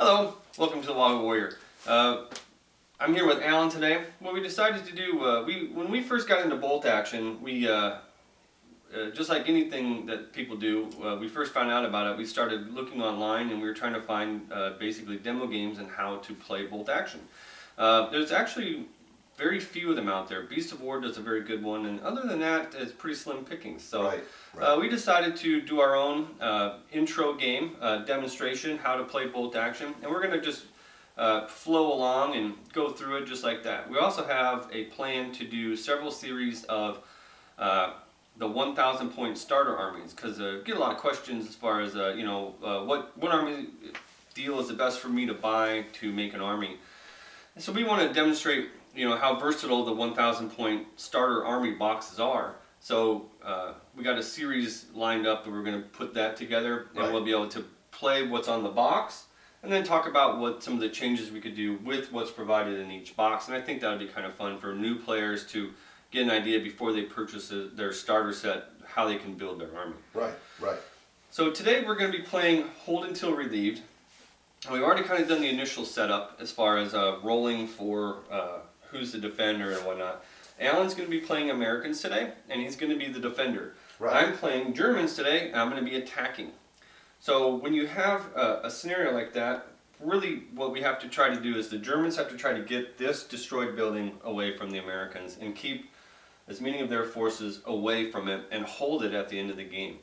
Hello, welcome to the WahooWarrior. I'm here with Alan today. What we decided to do, when we first got into bolt action, we just like anything that people do, we first found out about it. We started looking online, and we were trying to find basically demo games and how to play bolt action. There's actually very few of them out there. Beast of War does a very good one, and other than that, it's pretty slim pickings. So we decided to do our own intro game demonstration, how to play bolt action, and we're going to just flow along and go through it just like that. We also have a plan to do several series of the 1,000 point starter armies, because get a lot of questions as far as what army deal is the best for me to buy to make an army. And so we want to demonstrate how versatile the 1,000 point starter army boxes are. So we got a series lined up that we're going to put that together, and we'll be able to play what's on the box and then talk about what some of the changes we could do with what's provided in each box. And I think that would be kind of fun for new players to get an idea before they purchase their starter set, how they can build their army. Right. So today we're going to be playing Hold Until Relieved. We've already kind of done the initial setup as far as rolling for who's the defender and whatnot. Alan's going to be playing Americans today, and he's going to be the defender. I'm playing Germans today, and I'm going to be attacking. So when you have a scenario like that, really what we have to try to do is the Germans have to try to get this destroyed building away from the Americans and keep as many of their forces away from it and hold it at the end of the game.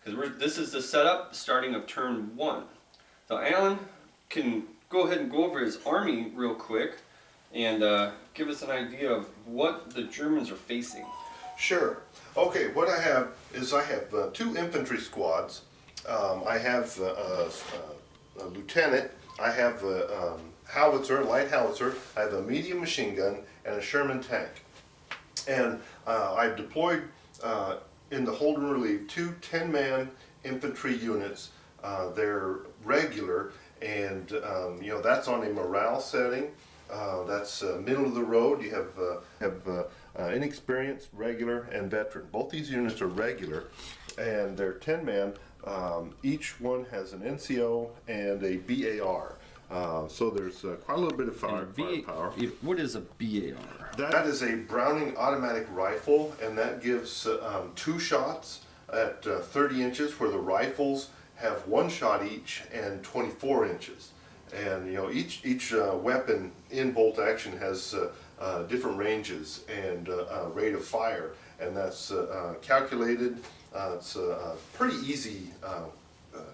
Because this is the setup starting of turn 1. So Alan can go ahead and go over his army real quick and give us an idea of what the Germans are facing. Sure. Okay, what I have is two infantry squads. I have a lieutenant. I have a howitzer, light howitzer. I have a medium machine gun and a Sherman tank. And I've deployed in the hold and relieve two 10-man infantry units. They're regular, and that's on a morale setting. That's middle of the road. You have inexperienced, regular, and veteran. Both these units are regular, and they're 10-man. Each one has an NCO and a BAR. So there's quite a little bit of firepower. What is a BAR? That is a Browning automatic rifle, and that gives 2 shots at 30 inches, where the rifles have 1 shot each and 24 inches. And each weapon in bolt action has different ranges and rate of fire, and that's calculated. It's a pretty easy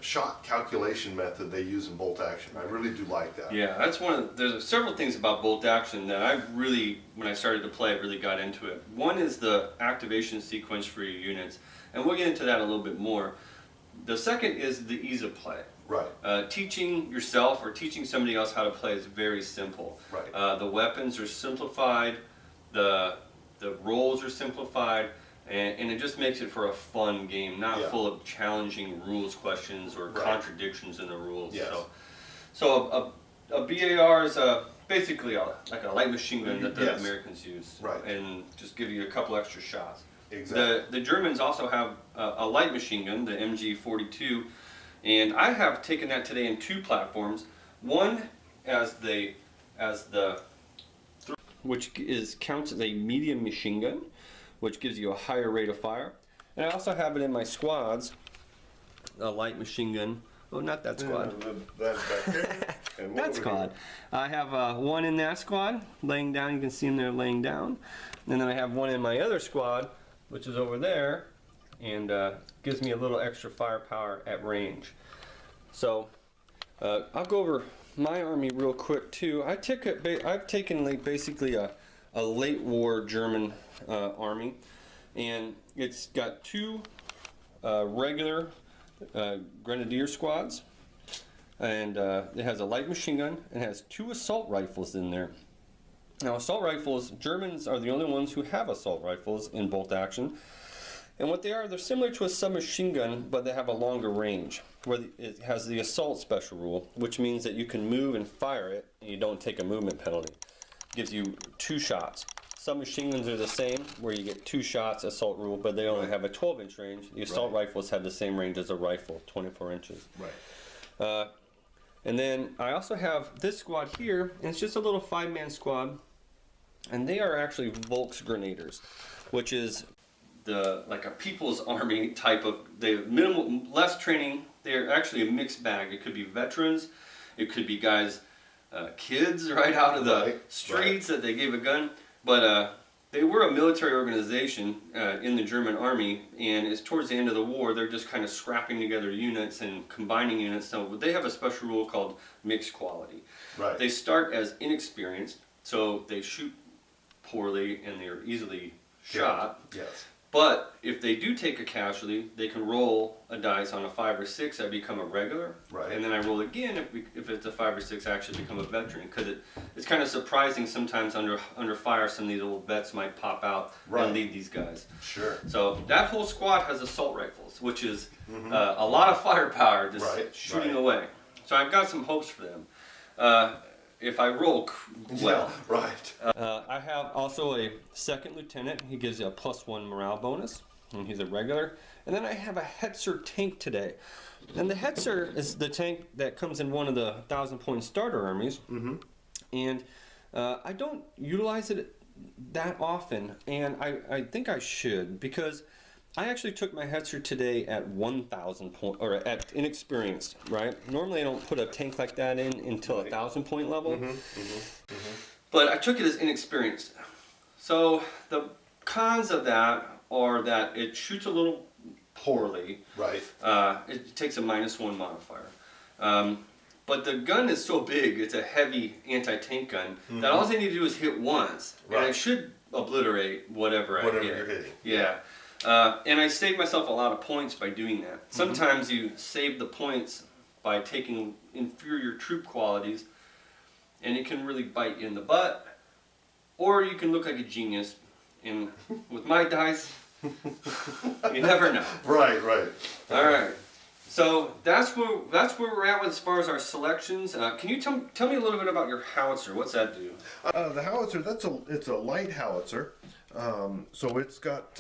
shot calculation method they use in bolt action. I really do like that. Yeah, that's there's several things about bolt action that I really, when I started to play, really got into it. One is the activation sequence for your units, and we'll get into that a little bit more. The second is the ease of play. Teaching yourself or teaching somebody else how to play is very simple. The weapons are simplified, the roles are simplified, and it just makes it for a fun game, not full of challenging rules questions or contradictions in the rules. So a BAR is basically like a light machine gun that the Americans use, and just give you a couple extra shots. The Germans also have a light machine gun, the MG42, and I have taken that today in 2 platforms. One which counts as a medium machine gun, which gives you a higher rate of fire. And I also have it in my squads, a light machine gun. Oh, not that squad. That squad. I have one in that squad, laying down. You can see him there laying down. And then I have one in my other squad, which is over there, and gives me a little extra firepower at range. So I'll go over my army real quick too. I've taken basically a late war German army, and it's got 2 regular grenadier squads, and it has a light machine gun, and it has 2 assault rifles in there. Now, assault rifles, Germans are the only ones who have assault rifles in bolt action. And what they are, they're similar to a submachine gun, but they have a longer range, where it has the assault special rule, which means that you can move and fire it, and you don't take a movement penalty. It gives you 2 shots. Submachine guns are the same, where you get 2 shots, assault rule, but they only have a 12-inch range. The assault rifles have the same range as a rifle, 24 inches. And then I also have this squad here, and it's just a little 5-man squad, and they are actually Volksgrenaders, which is like a people's army type of. They have minimal, less training. They're actually a mixed bag. It could be veterans, it could be guys, kids right out of the streets that they gave a gun, but they were a military organization in the German army, and it's towards the end of the war. They're just kind of scrapping together units and combining units. So they have a special rule called mixed quality. Right. They start as inexperienced, so they shoot poorly and they're easily shot. Yes. But if they do take a casualty, they can roll a dice on a 5 or 6. I become a regular, Right. and then I roll again if it's a 5 or 6. I actually become a veteran, because it's kind of surprising sometimes under fire. Some of these old vets might pop out and lead these guys. Sure. So that whole squad has assault rifles, which is a lot of firepower just shooting away. So I've got some hopes for them. If I roll well. Yeah, right. I have also a second lieutenant. He gives you a +1 morale bonus, and he's a regular. And then I have a Hetzer tank today. And the Hetzer is the tank that comes in one of the 1,000-point starter armies. And I don't utilize it that often, and I think I should, because I actually took my Hetzer today at 1,000 point, or at inexperienced, right? Normally I don't put a tank like that in until a 1,000-point level. But I took it as inexperienced. So the cons of that are that it shoots a little poorly. Right. It takes a -1 modifier. But the gun is so big, it's a heavy anti-tank gun, that all I need to do is hit once, and I should obliterate whatever I hit. You're hitting. Yeah. And I saved myself a lot of points by doing that. Sometimes you save the points by taking inferior troop qualities, and it can really bite you in the butt, or you can look like a genius. And with my dice, you never know. Right. All right. So that's where we're at as far as our selections. Can you tell me a little bit about your howitzer? What's that do? The howitzer, it's a light howitzer. So it's got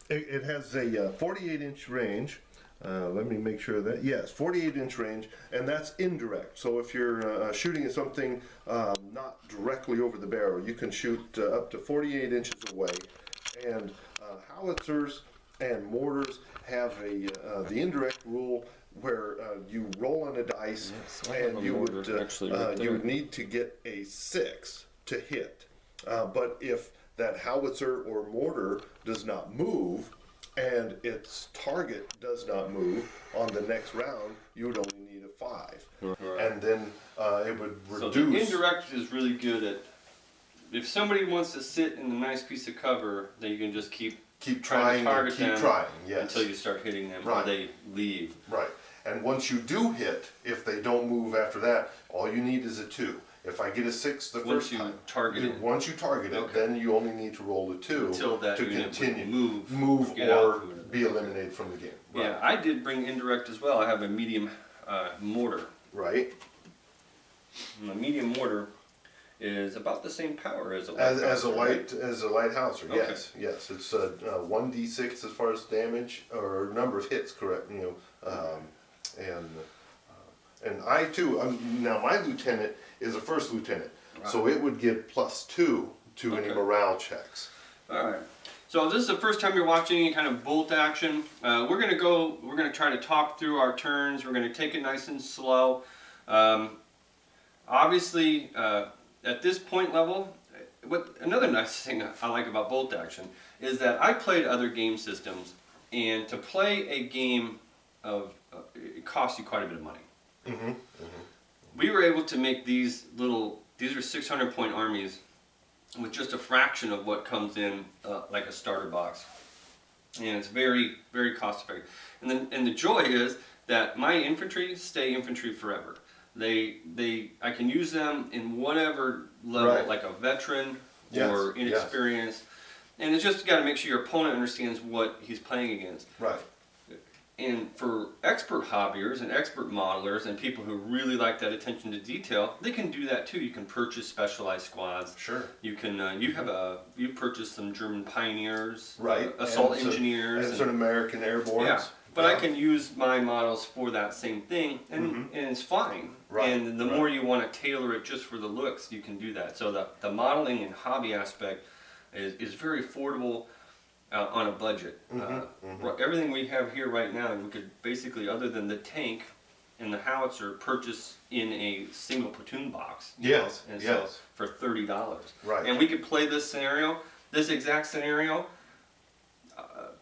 it has a 48-inch range. Let me make sure that, yes, 48-inch range, and that's indirect. So if you're shooting at something not directly over the barrel, you can shoot up to 48 inches away. And howitzers and mortars have the indirect rule where you roll on a dice, and you would need to get a 6 to hit. But if that howitzer or mortar does not move, and its target does not move on the next round, you would only need a 5. And then it would reduce. So the indirect is really good at, if somebody wants to sit in a nice piece of cover, then you can just keep trying to target them until you start hitting them, or they leave. Right. And once you do hit, if they don't move after that, all you need is a 2. If I get a 6 the first time, once you target it, then you only need to roll a 2 to continue move or be eliminated from the game. Right. Yeah, I did bring indirect as well. I have a medium mortar. Right. And the medium mortar is about the same power as a light as a light howitzer. Okay. Yes. It's 1d6 as far as damage or number of hits. Correct. And I too. Now my lieutenant is a first lieutenant, so it would give +2 to any morale checks. All right. So this is the first time you're watching any kind of bolt action. We're gonna try to talk through our turns. We're gonna take it nice and slow. Obviously, at this point level, another nice thing I like about bolt action is that I played other game systems, and to play a game it costs you quite a bit of money. We were able to make these are 600-point armies with just a fraction of what comes in like a starter box, and it's very, very cost effective. And the joy is that my infantry stay infantry forever. I can use them in whatever level, like a veteran or inexperienced, and it's just got to make sure your opponent understands what he's playing against. Right. And for expert hobbyers and expert modelers and people who really like that attention to detail, they can do that too. You can purchase specialized squads. Sure. You can you purchased some German pioneers, right? Assault engineers, and some American airborne. Yeah. but I Yeah. can use my models for that same thing, and it's fine. Right, And the right. more you want to tailor it just for the looks, you can do that. So the modeling and hobby aspect is very affordable on a budget. Everything we have here right now, we could basically, other than the tank and the howitzer, purchase in a single platoon box. Yes, And yes. so for $30. Right. And we could play this exact scenario,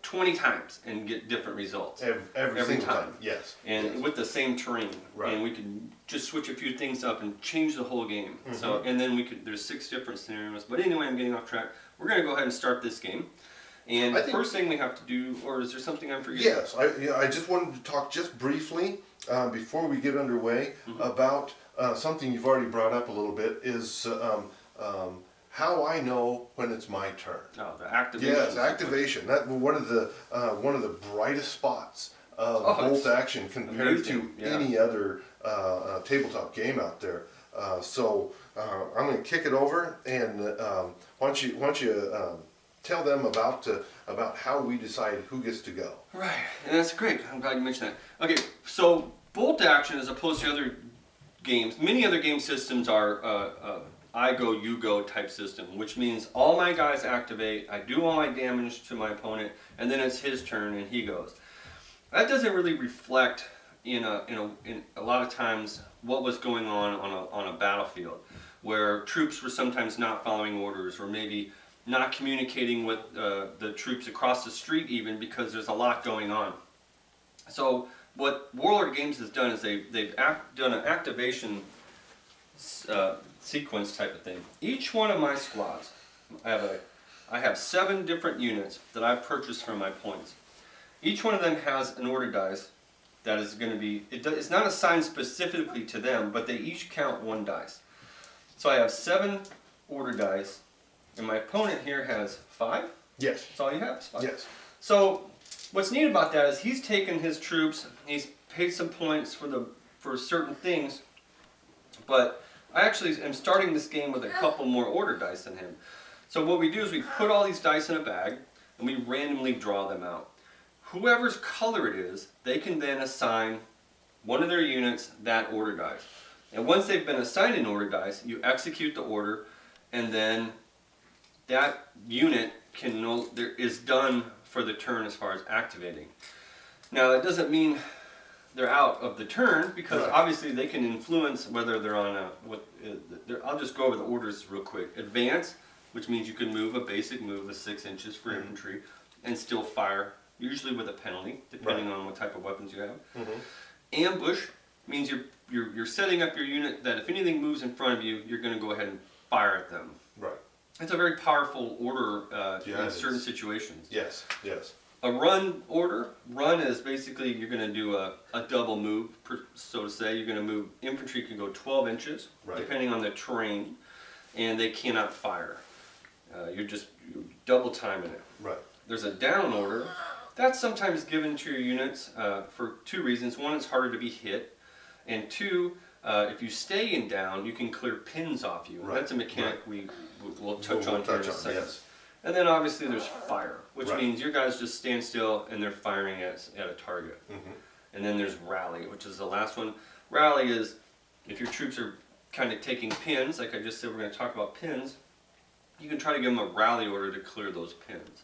20 times and get different results. Every single time. Yes. And yes. with the same terrain. Right. And we can just switch a few things up and change the whole game. So, and then there's 6 different scenarios. But anyway, I'm getting off track. We're going to go ahead and start this game. And the first thing we have to do, or is there something I'm forgetting? Yes, I just wanted to talk just briefly before we get underway about something you've already brought up a little bit, is how I know when it's my turn. Oh, the activation. Yes, activation. That one of the brightest spots of bolt action compared to any other tabletop game out there. So I'm going to kick it over, and why don't you tell them about how we decide who gets to go. Right, and that's great. I'm glad you mentioned that. Okay, so bolt action, as opposed to other games, many other game systems are I go, you go type system, which means all my guys activate, I do all my damage to my opponent, and then it's his turn and he goes. That doesn't really reflect in a lot of times what was going on a battlefield, where troops were sometimes not following orders, or maybe not communicating with the troops across the street even, because there's a lot going on. So what Warlord Games has done is they've done an activation sequence type of thing. Each one of my squads, I have 7 different units that I've purchased from my points. Each one of them has an order dice that is going to be, it's not assigned specifically to them, but they each count 1 dice. So I have 7 order dice, and my opponent here has 5? Yes. That's all you have, is 5. Yes. So what's neat about that is he's taken his troops, he's paid some points for certain things, but I actually am starting this game with a couple more order dice than him. So what we do is we put all these dice in a bag, and we randomly draw them out. Whoever's color it is, they can then assign one of their units that order dice. And once they've been assigned an order dice, you execute the order, and then that unit is done for the turn as far as activating. Now that doesn't mean they're out of the turn, because obviously they can influence whether they're on I'll just go over the orders real quick. Advance, which means you can move a basic move of 6 inches for infantry and still fire, usually with a penalty, depending on what type of weapons you have. Ambush means you're setting up your unit that if anything moves in front of you, you're going to go ahead and fire at them. Right. It's a very powerful order in certain situations. Yes. Yes. A run order. Run is basically you're going to do a double move, so to say. You're going to move, infantry can go 12 inches, depending on the terrain, and they cannot fire. You're double timing it. Right. There's a down order. That's sometimes given to your units for 2 reasons. 1, it's harder to be hit, and 2, if you stay in down, you can clear pins off you. That's a mechanic we'll touch on here in a second. Yes. And then obviously there's fire, which means your guys just stand still and they're firing at a target. And then there's rally, which is the last one. Rally is if your troops are kind of taking pins, like I just said, we're going to talk about pins, you can try to give them a rally order to clear those pins.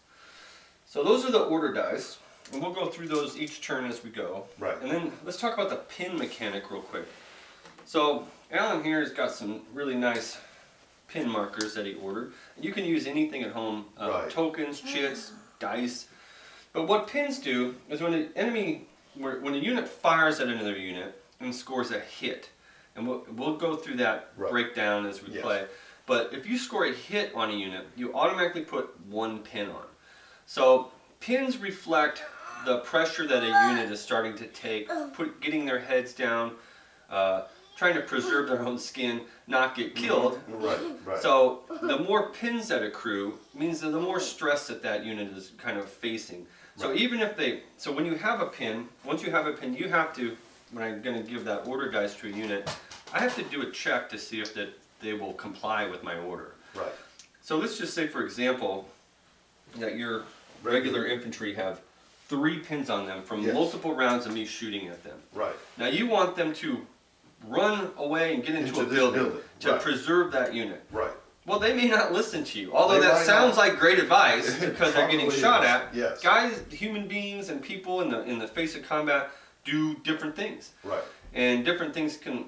So those are the order dice, and we'll go through those each turn as we go. Right. And then let's talk about the pin mechanic real quick. So Alan here has got some really nice pin markers that he ordered. You can use anything at home, tokens, chits, dice. But what pins do is when when a unit fires at another unit and scores a hit, and we'll go through that breakdown as we play. But if you score a hit on a unit, you automatically put 1 pin on. So pins reflect the pressure that a unit is starting to take, getting their heads down, trying to preserve their own skin, not get killed. Right. So the more pins that accrue means that the more stress that unit is kind of facing. So even if so when you have a pin, once you have a pin, you have to, when I'm going to give that order dice to a unit, I have to do a check to see if they will comply with my order. Right. So let's just say, for example, that your regular infantry have 3 pins on them from Yes. multiple rounds of me shooting at them. Right. Now you want them to run away and get into a this building to Right. preserve that unit. Right. Well, they may not listen to you, although They that might sounds not. like great advice because they're getting Probably shot is. at. Yes. Guys, human beings and people in the face of combat do different things. Right. And different things can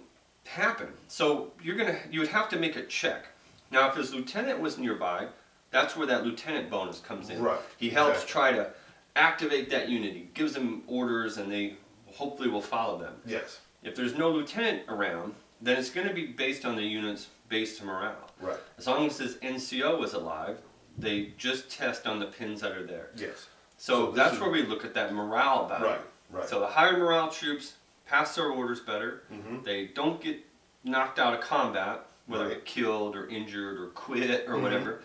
happen. So you would have to make a check. Now if his lieutenant was nearby, that's where that lieutenant bonus comes in. Right. He helps Exactly. try to activate that unit. He gives them orders and they hopefully will follow them. Yes. If there's no lieutenant around, then it's going to be based on the unit's base morale. Right. As long as his NCO is alive, they just test on the pins that are there. Yes. So this that's is- where we look at that morale value. Right. Right. So the higher morale troops pass their orders better. Mhm. They don't get knocked out of combat, whether Right. killed or injured or quit or whatever,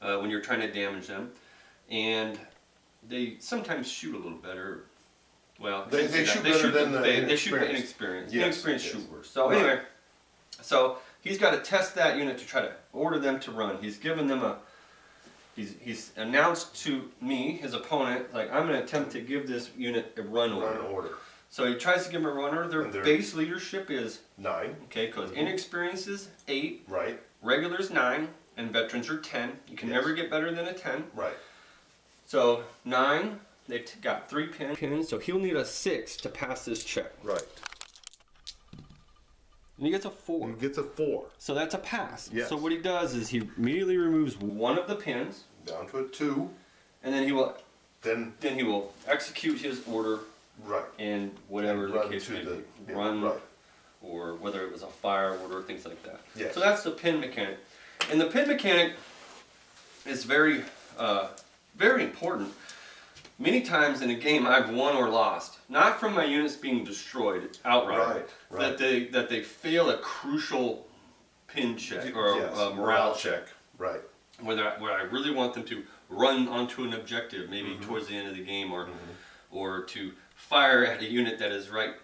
when you're trying to damage them. And they sometimes shoot a little better. Well, They can't say shoot that. better than the they shoot inexperienced. inexperienced. Yes, Inexperienced yes. shoot worse. So Right. anyway, so he's got to test that unit to try to order them to run. He's given them a. He's announced to me, his opponent, like I'm going to attempt to give this unit a run order. Run order. So he tries to give them a run order. Their And they're- base leadership is 9. okay, because inexperience is 8, Right. regulars 9, and veterans are 10. You can Yes. never get better than a 10. Right. So 9, they've got 3 pins, so he'll need a 6 to pass this check. Right. And he gets a 4. He gets a 4. So that's a pass. Yes. So what he does is he immediately removes one of the pins, Down to a 2. and then he will execute his order Right. and whatever And the run case to may the- be. yeah, Run, right. or whether it was a fire order, things like that. Yes. So that's the pin mechanic. And the pin mechanic is very, very important. Many times in a game I've won or lost, not from my units being destroyed outright, Right. that they fail a crucial pin check or Yes, a morale check. Right. Where I really want them to run onto an objective, maybe towards the end of the game, or to fire at a unit that is right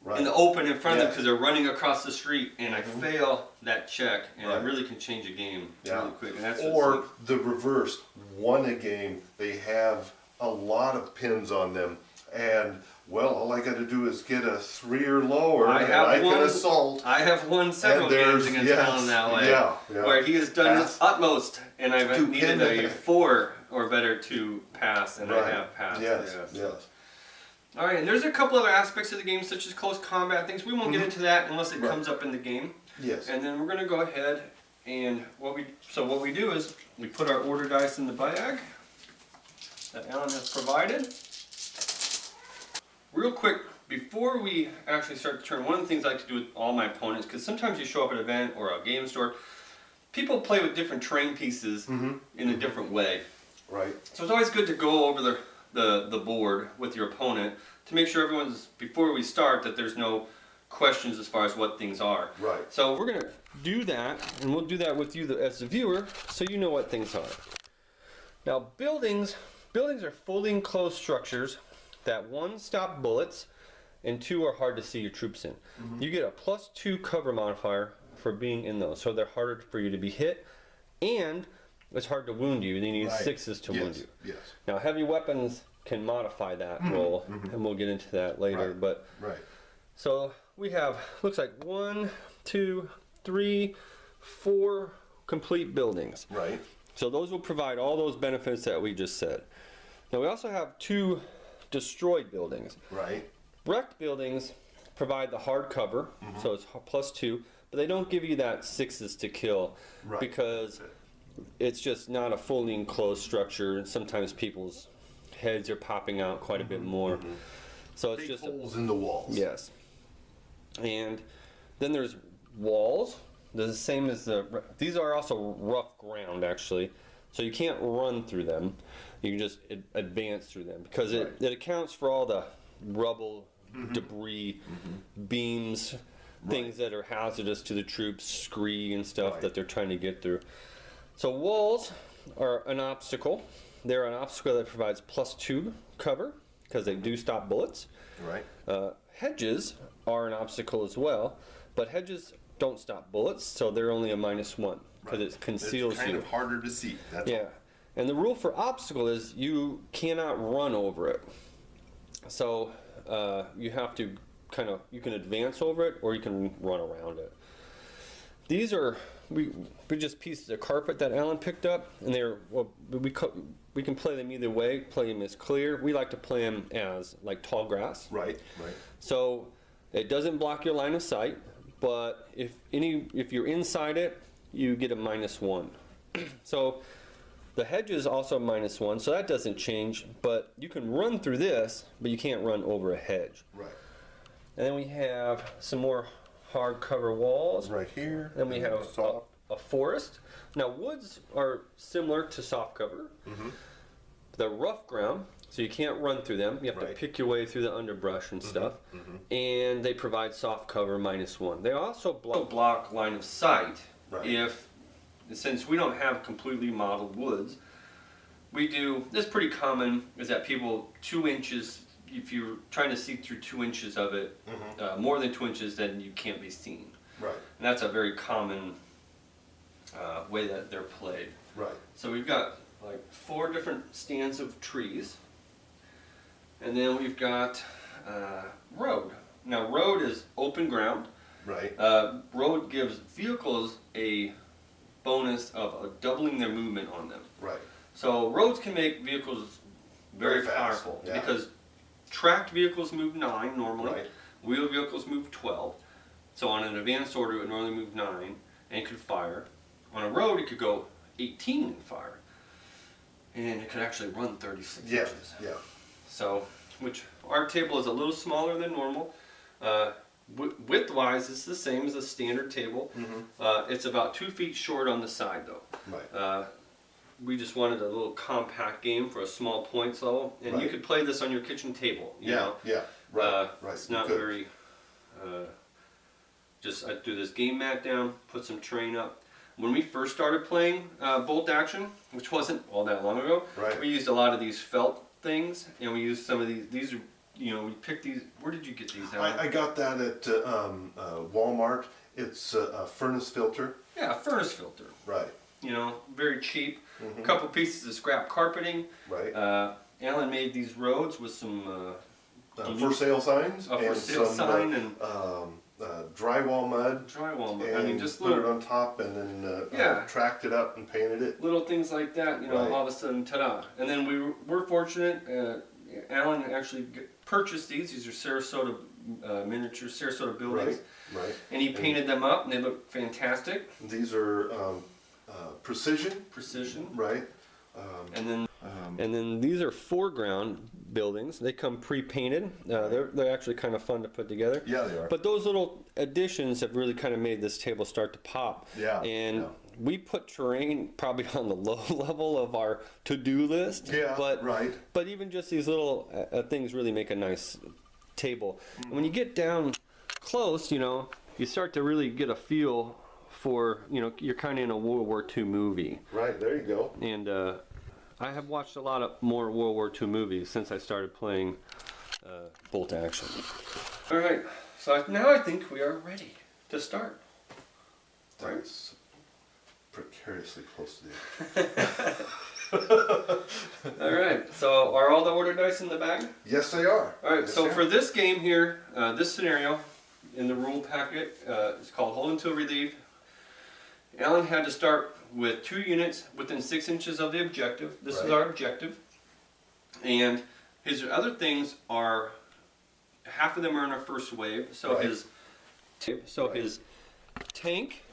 Right. in the open in front of them Yes. because they're running across the street, and I fail that check, and Right. it really can change a game Yeah. really quick. And that's Or the reverse. Won a game, they have a lot of pins on them, and well, all I got to do is get a 3 or lower, and I can assault. I have won several And there's- games against yes, Alan that way, yeah. where he has done his Pass. utmost, and I've To needed pin a them. 4 or better to pass, and I Right. have passed. Yes. Yes. All right, and there's a couple other aspects of the game, such as close combat things. We won't get into that unless it Right. comes up in the game. Yes. And then we're going to go ahead and what we do is we put our order dice in the bag that Alan has provided. Real quick, before we actually start the turn, one of the things I like to do with all my opponents, because sometimes you show up at an event or a game store, people play with different terrain pieces in a different way. Right. So it's always good to go over the board with your opponent to make sure everyone's, before we start, that there's no questions as far as what things are. Right. So we're going to do that, and we'll do that with you as the viewer, so you know what things are. Now buildings are fully enclosed structures that 1, stop bullets, and 2, are hard to see your troops in. You get a +2 cover modifier for being in those, so they're harder for you to be hit, and it's hard to wound you. They need Right. 6s to wound you. Yes. Now heavy weapons can modify that roll, and we'll get into that later. Right. But Right. so we have, looks like 1, 2, 3, 4 complete buildings. Right. So those will provide all those benefits that we just said. Now we also have 2 destroyed buildings. Right. Wrecked buildings provide the hard cover, so it's +2, but they don't give you that 6s to kill Right. because it's just not a fully enclosed structure, and sometimes people's heads are popping out quite a bit more. So it's Big just holes in the walls. yes. And then there's walls. They're the same as these are also rough ground actually, so you can't run through them. You can just advance through them because it accounts for all the rubble, debris, beams, things that are hazardous to the troops, scree and stuff Right. that they're trying to get through. So walls are an obstacle. They're an obstacle that provides +2 cover because they do stop bullets. Right. Hedges are an obstacle as well, but hedges don't stop bullets, so they're only a -1 because it conceals it's kind you. of harder to see. That's Yeah, and the rule for obstacle is you cannot run over it. So you have to you can advance over it or you can run around it. These are we just pieces of carpet that Alan picked up, and we can play them either way. Play them as clear. We like to play them as like tall grass. Right, right. So it doesn't block your line of sight, but if you're inside it, you get a -1. So the hedge is also -1, so that doesn't change. But you can run through this, but you can't run over a hedge. Right. And then we have some more hardcover walls. Right here. Then we have a forest. Now woods are similar to soft cover. Mm-hmm. They're rough ground, so you can't run through them. You have to pick your way through the underbrush and stuff. Mm-hmm. And they provide soft cover -1. They also block line of sight. Right. Since we don't have completely modeled woods, it's pretty common is that people 2 inches, if you're trying to see through 2 inches of it, more than 2 inches, then you can't be seen. Right. And that's a very common way that they're played. Right. So we've got like 4 different stands of trees, and then we've got road. Now road is open ground. Right. Road gives vehicles a bonus of doubling their movement on them. Right. So roads can make vehicles very Very fast, powerful, yeah. because tracked vehicles move 9 normally. Right. Wheeled vehicles move 12. So on an advanced order, it would normally move 9 and it could fire. On a road, it could go 18 and fire, and it could actually run 36 Yeah. inches. Yeah. So, which our table is a little smaller than normal. Width-wise, it's the same as a standard table. Mm-hmm. It's about 2 feet short on the side, though. Right. We just wanted a little compact game for a small points level, and you Right. could play this on your kitchen table. You know? Yeah. Right. Right. It's not Good. very. I threw this game mat down, put some terrain up. When we first started playing bolt action, which wasn't all that long ago, Right. we used a lot of these felt things, and we used some of these. These are, we picked these. Where did you get these out? I got that at Walmart. It's a furnace filter. Yeah, a furnace filter. Right. Very cheap. Mm-hmm. A couple pieces of scrap carpeting. Right. Alan made these roads with some For sale signs. a for sale sign and drywall mud. drywall. And I mean, just put it little on top, and then Yeah. tracked it up and painted it. little things like that. Right. All of a sudden, ta-da! And then we're fortunate. Alan actually purchased these. These are Sarasota miniature Sarasota buildings, Right. Right. and he painted them up, and they look fantastic. These are precision. Precision. Right. And then these are foreground buildings. They come pre-painted. They're actually kind of fun to put together. Yeah, they are. But those little additions have really kind of made this table start to pop. Yeah, And yeah. we put terrain probably on the low level of our to-do list. Yeah, But right. But even just these little things really make a nice table. And when you get down close, you start to really get a feel for, you're kind of in a World War II movie. Right. There you go. And I have watched a lot of more World War II movies since I started playing bolt action. All right, so now I think we are ready to start. Right? That's precariously close to the end. All right, so are all the order dice in the bag? Yes, they are. All right, Yes, so they are. for this game here, this scenario in the rule packet, it's called Hold Until Relieved. Alan had to start with 2 units within 6 inches of the objective. This is Right. our objective. And his other things are, half of them are in our first wave. So Right. his tank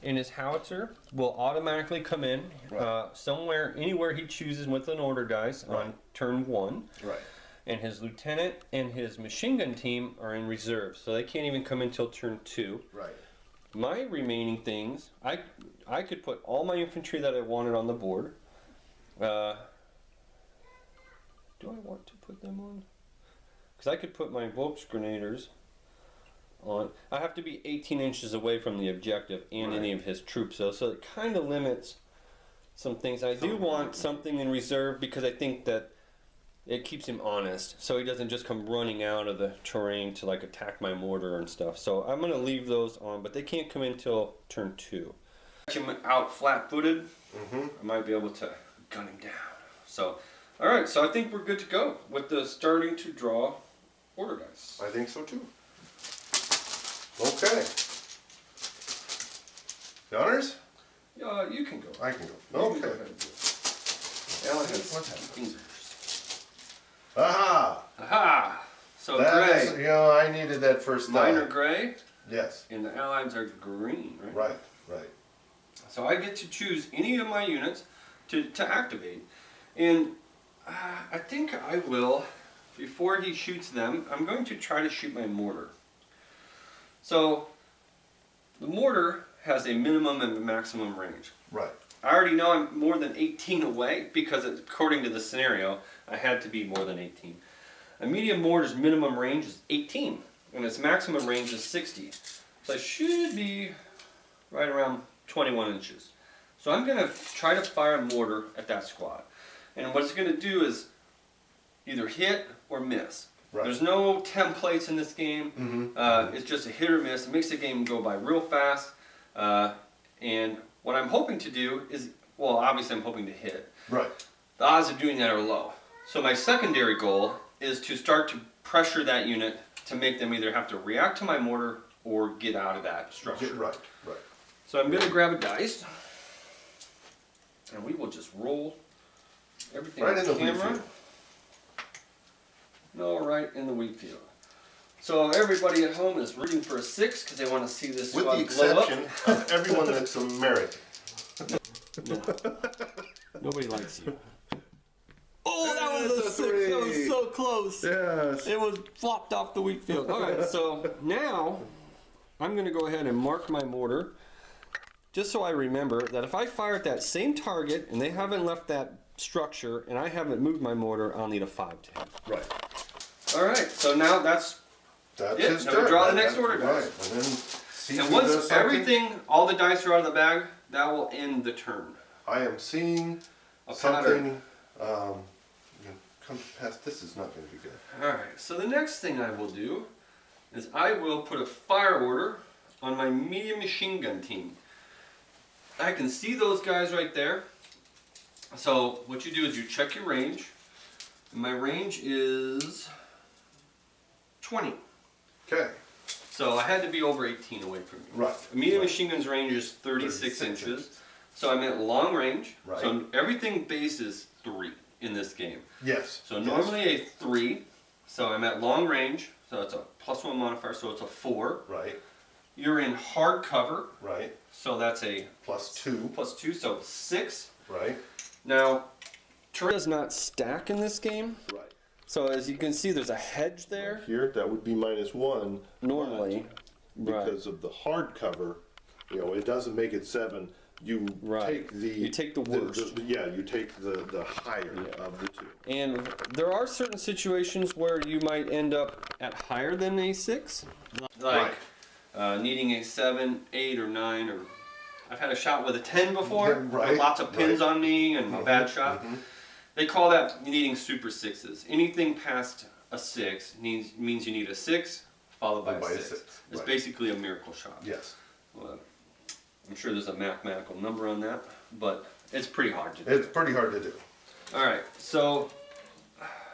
and his howitzer will automatically come in Right. anywhere he chooses with an order dice on Right. turn 1. Right. And his lieutenant and his machine gun team are in reserve, so they can't even come until turn 2. Right. My remaining things, I could put all my infantry that I wanted on the board. Do I want to put them on? Because I could put my Volksgrenaders on. I have to be 18 inches away from the objective and any of his troops, though, so it kind of limits some things. I do want something in reserve because I think that it keeps him honest, so he doesn't just come running out of the terrain to attack my mortar and stuff. So I'm going to leave those on, but they can't come in until turn 2. Catch him out flat-footed, I might be able to gun him down. So All right, so I think we're good to go with the starting to draw order dice. I think so too. Okay. The honors? You can go. I can go. You can go Okay. ahead and do it. Alan has fingers. Aha! Aha! So That gray. is, I needed that first Mine time. are gray, Yes. and the allies are green, right? Right. Right. So I get to choose any of my units to activate. And I think I will, before he shoots them, I'm going to try to shoot my mortar. So the mortar has a minimum and a maximum range. Right. I already know I'm more than 18 away because according to the scenario, I had to be more than 18. A medium mortar's minimum range is 18 and its maximum range is 60. So I should be right around 21 inches. So I'm going to try to fire a mortar at that squad. And what it's going to do is either hit or miss. Right. There's no templates in this game. It's just a hit or miss. It makes the game go by real fast. And what I'm hoping to do is, well, obviously I'm hoping to hit. Right. The odds of doing that are low. So my secondary goal is to start to pressure that unit to make them either have to react to my mortar or get out of that structure. Right. Right. So I'm going to grab a dice, and we will just roll everything Right on in the wheat camera. field. No, right in the wheat field. So everybody at home is rooting for a 6 because they want to see this With squad the blow up. exception of everyone that's American. No. Nobody likes you. Oh, that was a 6. three. That was so close. Yes. It was flopped off the wheat field. All right, so now I'm going to go ahead and mark my mortar just so I remember that if I fire at that same target and they haven't left that structure and I haven't moved my mortar, I'll need a 5 to hit. Right. All right, so now that's That's it. his Now turn. we draw the Right, next order right. dice. And then see And who does once something. everything, all the dice are out of the bag, that will end the turn. I am seeing A something. Come past. This is not going to be good. All right, so the next thing I will do is I will put a fire order on my medium machine gun team. I can see those guys right there. So what you do is you check your range. My range is 20. Okay. So I had to be over 18 away from you. Right. A medium Right. machine gun's range is 36 36 inches. So I'm at long range. Right. So everything base is 3 in this game. Yes. So yes. normally a 3. So I'm at long range. So it's a +1 modifier. So it's a 4. Right. You're in hard cover. Right. So that's a +2. +2. So 6. Right. Now, terrain does not stack in this game. Right. So as you can see, there's a hedge there. Here, that would be -1. Normally, but because of the hard cover, it doesn't make it 7. You Right. take the You take the worst. you take the higher of the two. And there are certain situations where you might end up at higher than a 6. Like needing a 7, 8, or 9, or I've had a shot with a 10 before, Yeah, right, with lots of pins right. on me and a bad shot. They call that needing super 6s. Anything past a 6 means you need a 6 followed by a 6. It's right. basically a miracle shot. Yes. I'm sure there's a mathematical number on that, but it's pretty hard to do. It's pretty hard to do. All right, so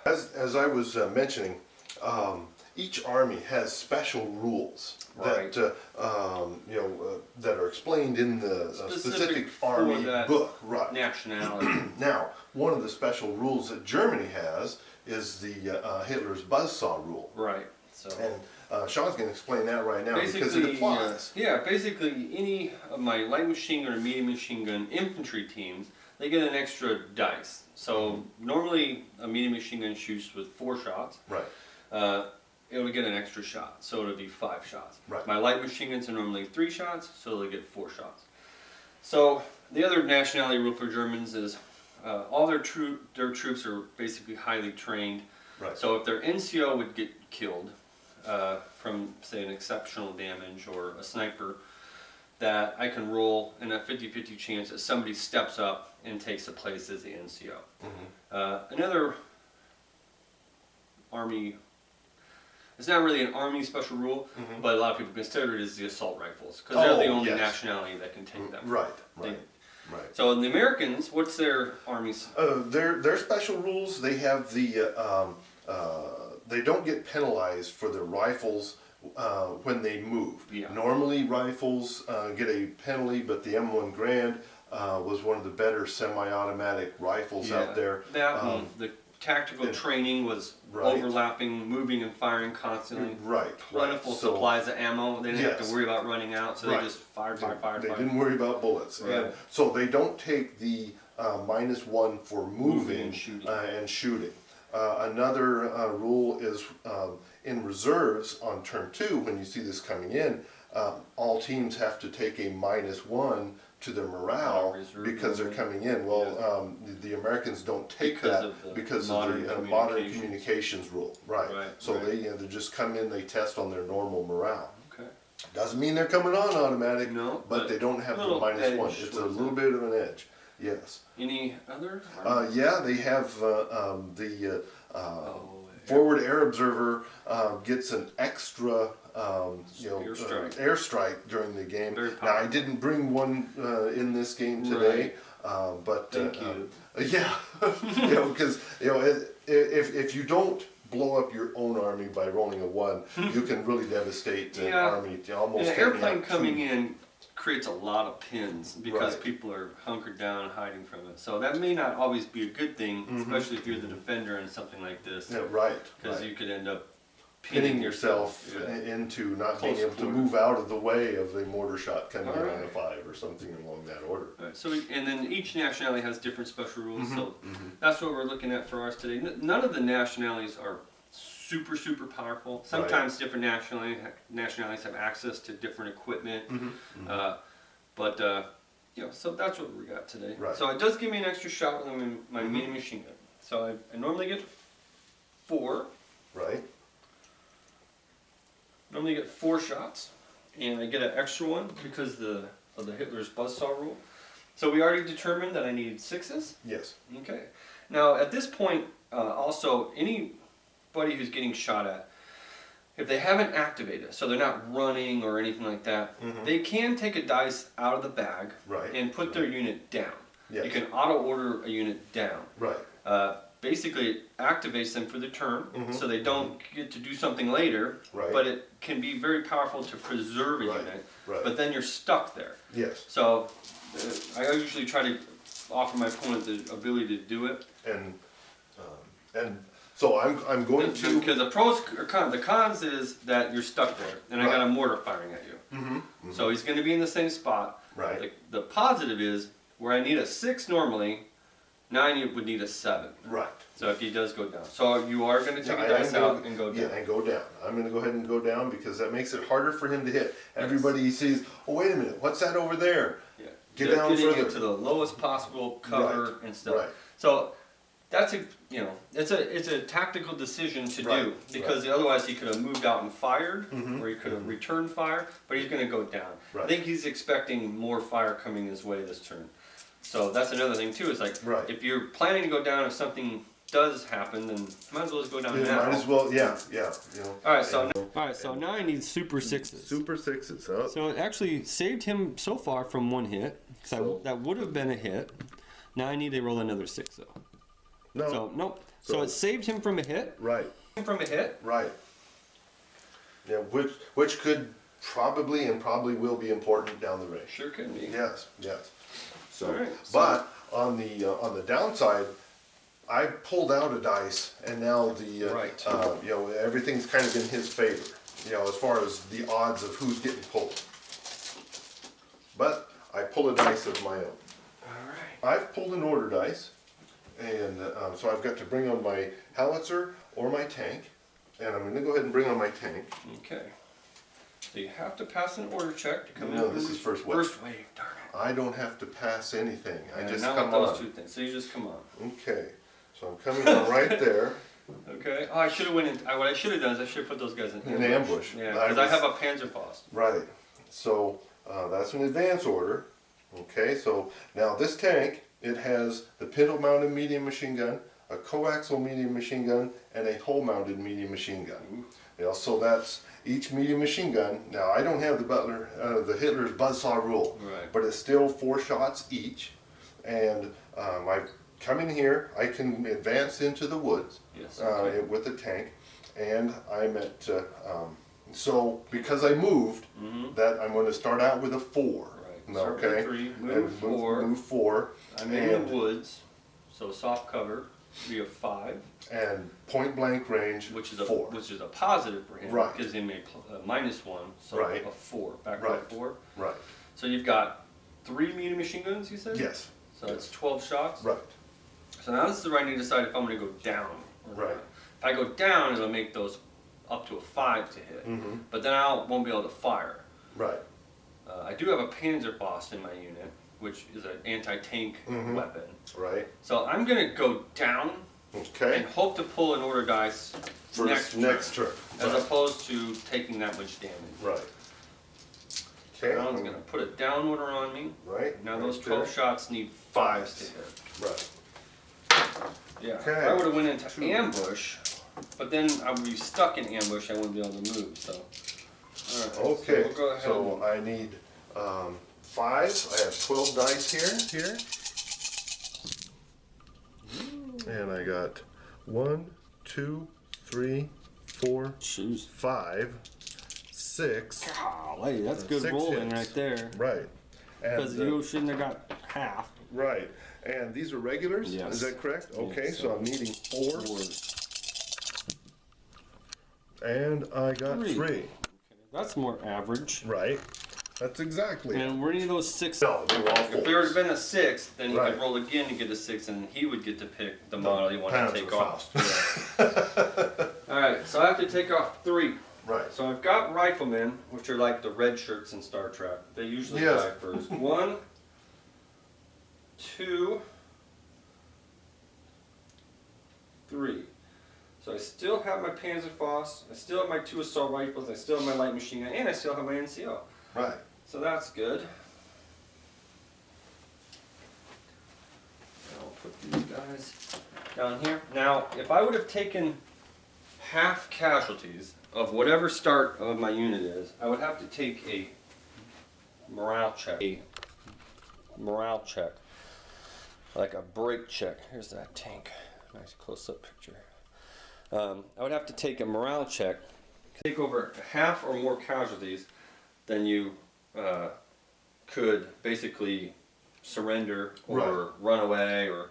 As I was mentioning, each army has special rules Right. that that are explained in the specific army that book. Right. nationality. Now, one of the special rules that Germany has is the Hitler's buzzsaw rule, Right. So and Sean's going to explain that right now because it basically, applies. basically any of my light machine gun or medium machine gun infantry teams, they get an extra dice. So normally a medium machine gun shoots with 4 shots. Right. It would get an extra shot, so it would be 5 shots. Right. My light machine guns are normally 3 shots, so they get 4 shots. So the other nationality rule for Germans is all their troops are basically highly trained. Right. So if their NCO would get killed from, say, an exceptional damage or a sniper, that I can roll in a 50-50 chance that somebody steps up and takes the place as the NCO. Another army, it's not really an army special rule, but a lot of people consider it as the assault rifles, because they're the only yes. nationality that can take them. Right. They- Right. Right. So the Americans, what's their armies? Their special rules. They have they don't get penalized for their rifles when they move. Yeah. Normally rifles get a penalty, but the M1 Grand was one of the better semi-automatic rifles out there. The tactical training was Right. overlapping, moving and firing constantly. Right. Plentiful So supplies of ammo. They didn't have Yes. to worry about running out, so Right. they just fired. They didn't worry about bullets. Right. And so they don't take the -1 for moving and shooting. Another rule is in reserves on turn 2, when you see this coming in, all teams have to take a -1 to their morale Reserve because they're movement. coming in. Well, the Americans don't take Because that of the because modern of the modern communications rule. Right. So right. they just come in, they test on their normal morale. Okay. Doesn't mean they're coming on automatic, No, but they don't have the little -1. edge It's a towards little it. bit of an edge. Yes. Any other? Yeah, they have the Oh, forward air observer gets an extra airstrike during the game. Very Now, I powerful. didn't bring one in this game today, but Thank you. yeah, because if you don't blow up your own army by rolling a 1, you can really devastate an army. Almost an taking airplane out coming 2. in creates a lot of pins because Right. people are hunkered down hiding from it. So that may not always be a good thing, especially if you're the defender in something like this, Yeah, right. because right. you could end up Pinning yourself Yeah. into not being Close able to quarters. move out of the way of the mortar shot coming in on a Alright. 5 or something along that order. Right, and then each nationality has different special rules, Mm-hmm. so that's what we're looking at for ours today. None of the nationalities are super powerful. Sometimes different nationalities have access to different equipment, but so that's what we got today. Right. So it does give me an extra shot with my medium machine gun. So I normally get 4. Right. Normally get 4 shots, and I get an extra one because of the Hitler's buzzsaw rule. So we already determined that I needed 6s. Yes. Okay. Now at this point, also anybody who's getting shot at, if they haven't activated, so they're not running or anything like that, they can take a dice out of the bag Right. and put their unit down. Yes. You can auto order a unit down. Right. Basically, it activates them for the turn, so they don't get to do something later. Right. But it can be very powerful to preserve a Right. unit. Right. But then you're stuck there. Yes. So I usually try to offer my opponent the ability to do it. And so I'm going to. Because the pros or the cons is that you're stuck there, and I got a mortar firing at you. So he's going to be in the same spot. Right. The positive is where I need a 6 normally, now I would need a 7. Right. So if he does go down, so you are going to take Yeah, a dice out and go down. Yeah, and go down. I'm going to go ahead and go down because that makes it harder for him to hit. Everybody sees, oh wait a minute, what's that over there? Yeah. Get They're down getting further. it to the lowest possible cover Right, and stuff. right. So that's it's a tactical decision to Right, do because otherwise he could have moved out and fired, or he could have mhm. returned fire, but he's going to go down. I Right. think he's expecting more fire coming his way this turn. So that's another thing too. Is like Right. if you're planning to go down, if something does happen, then might as well just go down now. Might as well, yeah. All right, so now I need super 6s. Super 6s. Huh? So it actually saved him so far from 1 hit, because that would have been a hit. Now I need to roll another 6 though. No. So nope. So So- it saved him from a hit. Right. From a hit. Right. Yeah, which could probably will be important down the range. Sure could be. Yes. Yes. So, All right, but on the downside, I pulled out a dice, and now Right. everything's kind of in his favor. As far as the odds of who's getting pulled. But I pull a dice of my own. All right. I've pulled an order dice, and so I've got to bring on my howitzer or my tank, and I'm going to go ahead and bring on my tank. Okay. So you have to pass an order check to come No, out. this is first wave. First wave. Darn it. I don't have to pass anything. I Yeah, just not come with those on. 2 things. So you just come on. Okay, so I'm coming on right there. Okay. Oh, I should have went in. What I should have done is I should have put those guys in In ambush. Yeah, I because I was- have a Panzerfaust. Right. So that's an advance order. Okay, so now this tank, it has the pintle-mounted medium machine gun, a coaxial medium machine gun, and a hull-mounted medium machine gun. So that's each medium machine gun. Now I don't have the Hitler's buzzsaw rule, Right. but it's still 4 shots each. and I come in here. I can advance into the woods Yes. with the tank, and I'm at. So because I moved, that I'm going to start out with a 4. Right. Start with a 3, move 4. Move 4. I'm in the woods, so soft cover. Be a 5. And point blank range, which is 4. which is a positive for him. Right. Gives him a -1, so Right. a 4. Back Right. to a 4. Right. So you've got 3 medium machine guns, you said? Yes. So that's 12 shots. Right. So now this is where I need to decide if I'm going to go down or Right. not. If I go down, it'll make those up to a 5 to hit. But then I won't be able to fire. Right. I do have a Panzerfaust in my unit, which is an anti-tank weapon. Right. So I'm going to go down Okay. and hope to pull an order dice Next turn. as Right. opposed to taking that much damage. Right. Okay. Now I'm going to put a down order on me. Right. Now right those there. 12 shots need 5s to hit. Right. Yeah. If Okay. I would have went into ambush, but then I would be stuck in ambush. I wouldn't be able to move. So. All right. Okay. So we'll go ahead. So I need 5. I have 12 dice here. And I got 1, 2, 3, 4, Jeez. 5, 6. Golly, that's good 6 rolling hits. right there. Right. Because And, you shouldn't have got half. right. And these are regulars? Yes. Is that correct? Okay, Yes, so sir. I'm needing 4. 4. And I got 3. 3. That's more average. Right. That's exactly it. And were any of those 6? No, they were all If there 4s. had been a 6, then he Right. could roll again to get a 6, and he would get to pick the model he wanted to take off. Panzerfaust. All right, so I have to take off 3. Right. So I've got riflemen, which are like the red shirts in Star Trek. They usually Yes. die first. 1, 2, 3. So I still have my Panzerfaust, I still have my 2 assault rifles, I still have my light machine gun, and I still have my NCO. Right. So that's good. I'll put these guys down here. Now, if I would have taken half casualties of whatever start of my unit is, I would have to take a morale check. Like a break check. Here's that tank. Nice close-up picture. I would have to take a morale check. Take over half or more casualties, then you could basically surrender or Right. run away or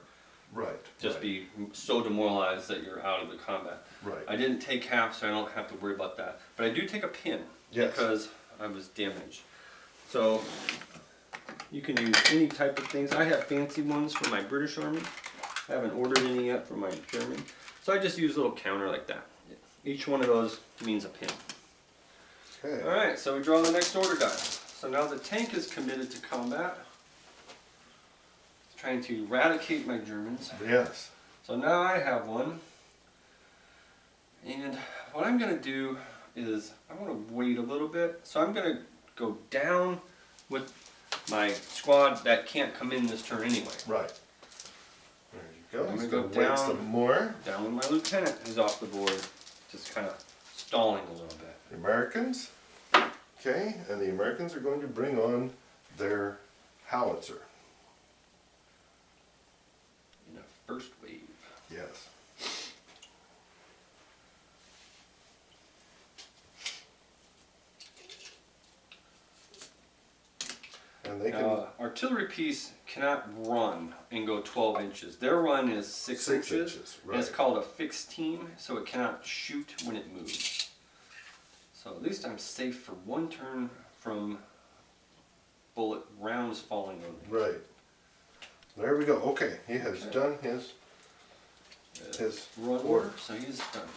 Right. just right. be so demoralized that you're out of the combat. Right. I didn't take half, so I don't have to worry about that. But I do take a pin Yes. because I was damaged. So you can use any type of things. I have fancy ones for my British Army. I haven't ordered any yet for my German. So I just use a little counter like that. Each one of those means a pin. Okay. Alright, so we draw the next order dice. So now the tank is committed to combat. Trying to eradicate my Germans. Yes. So now I have one. And what I'm going to do is I want to wait a little bit. So I'm going to go down with my squad that can't come in this turn anyway. Right. There you go. I'm He's gonna gonna go wait down. some more. Down with my lieutenant who's off the board. Just kind of stalling a little bit. The Americans. Okay, and the Americans are going to bring on their howitzer. In a first wave. Yes. And they can Artillery piece cannot run and go 12 inches. Their run is 6 6 inches. inches, And it's right. called a fixed team, so it cannot shoot when it moves. So at least I'm safe for one turn from bullet rounds falling on me. right. There we go. Okay, he has Okay. done his Run order, so he's done.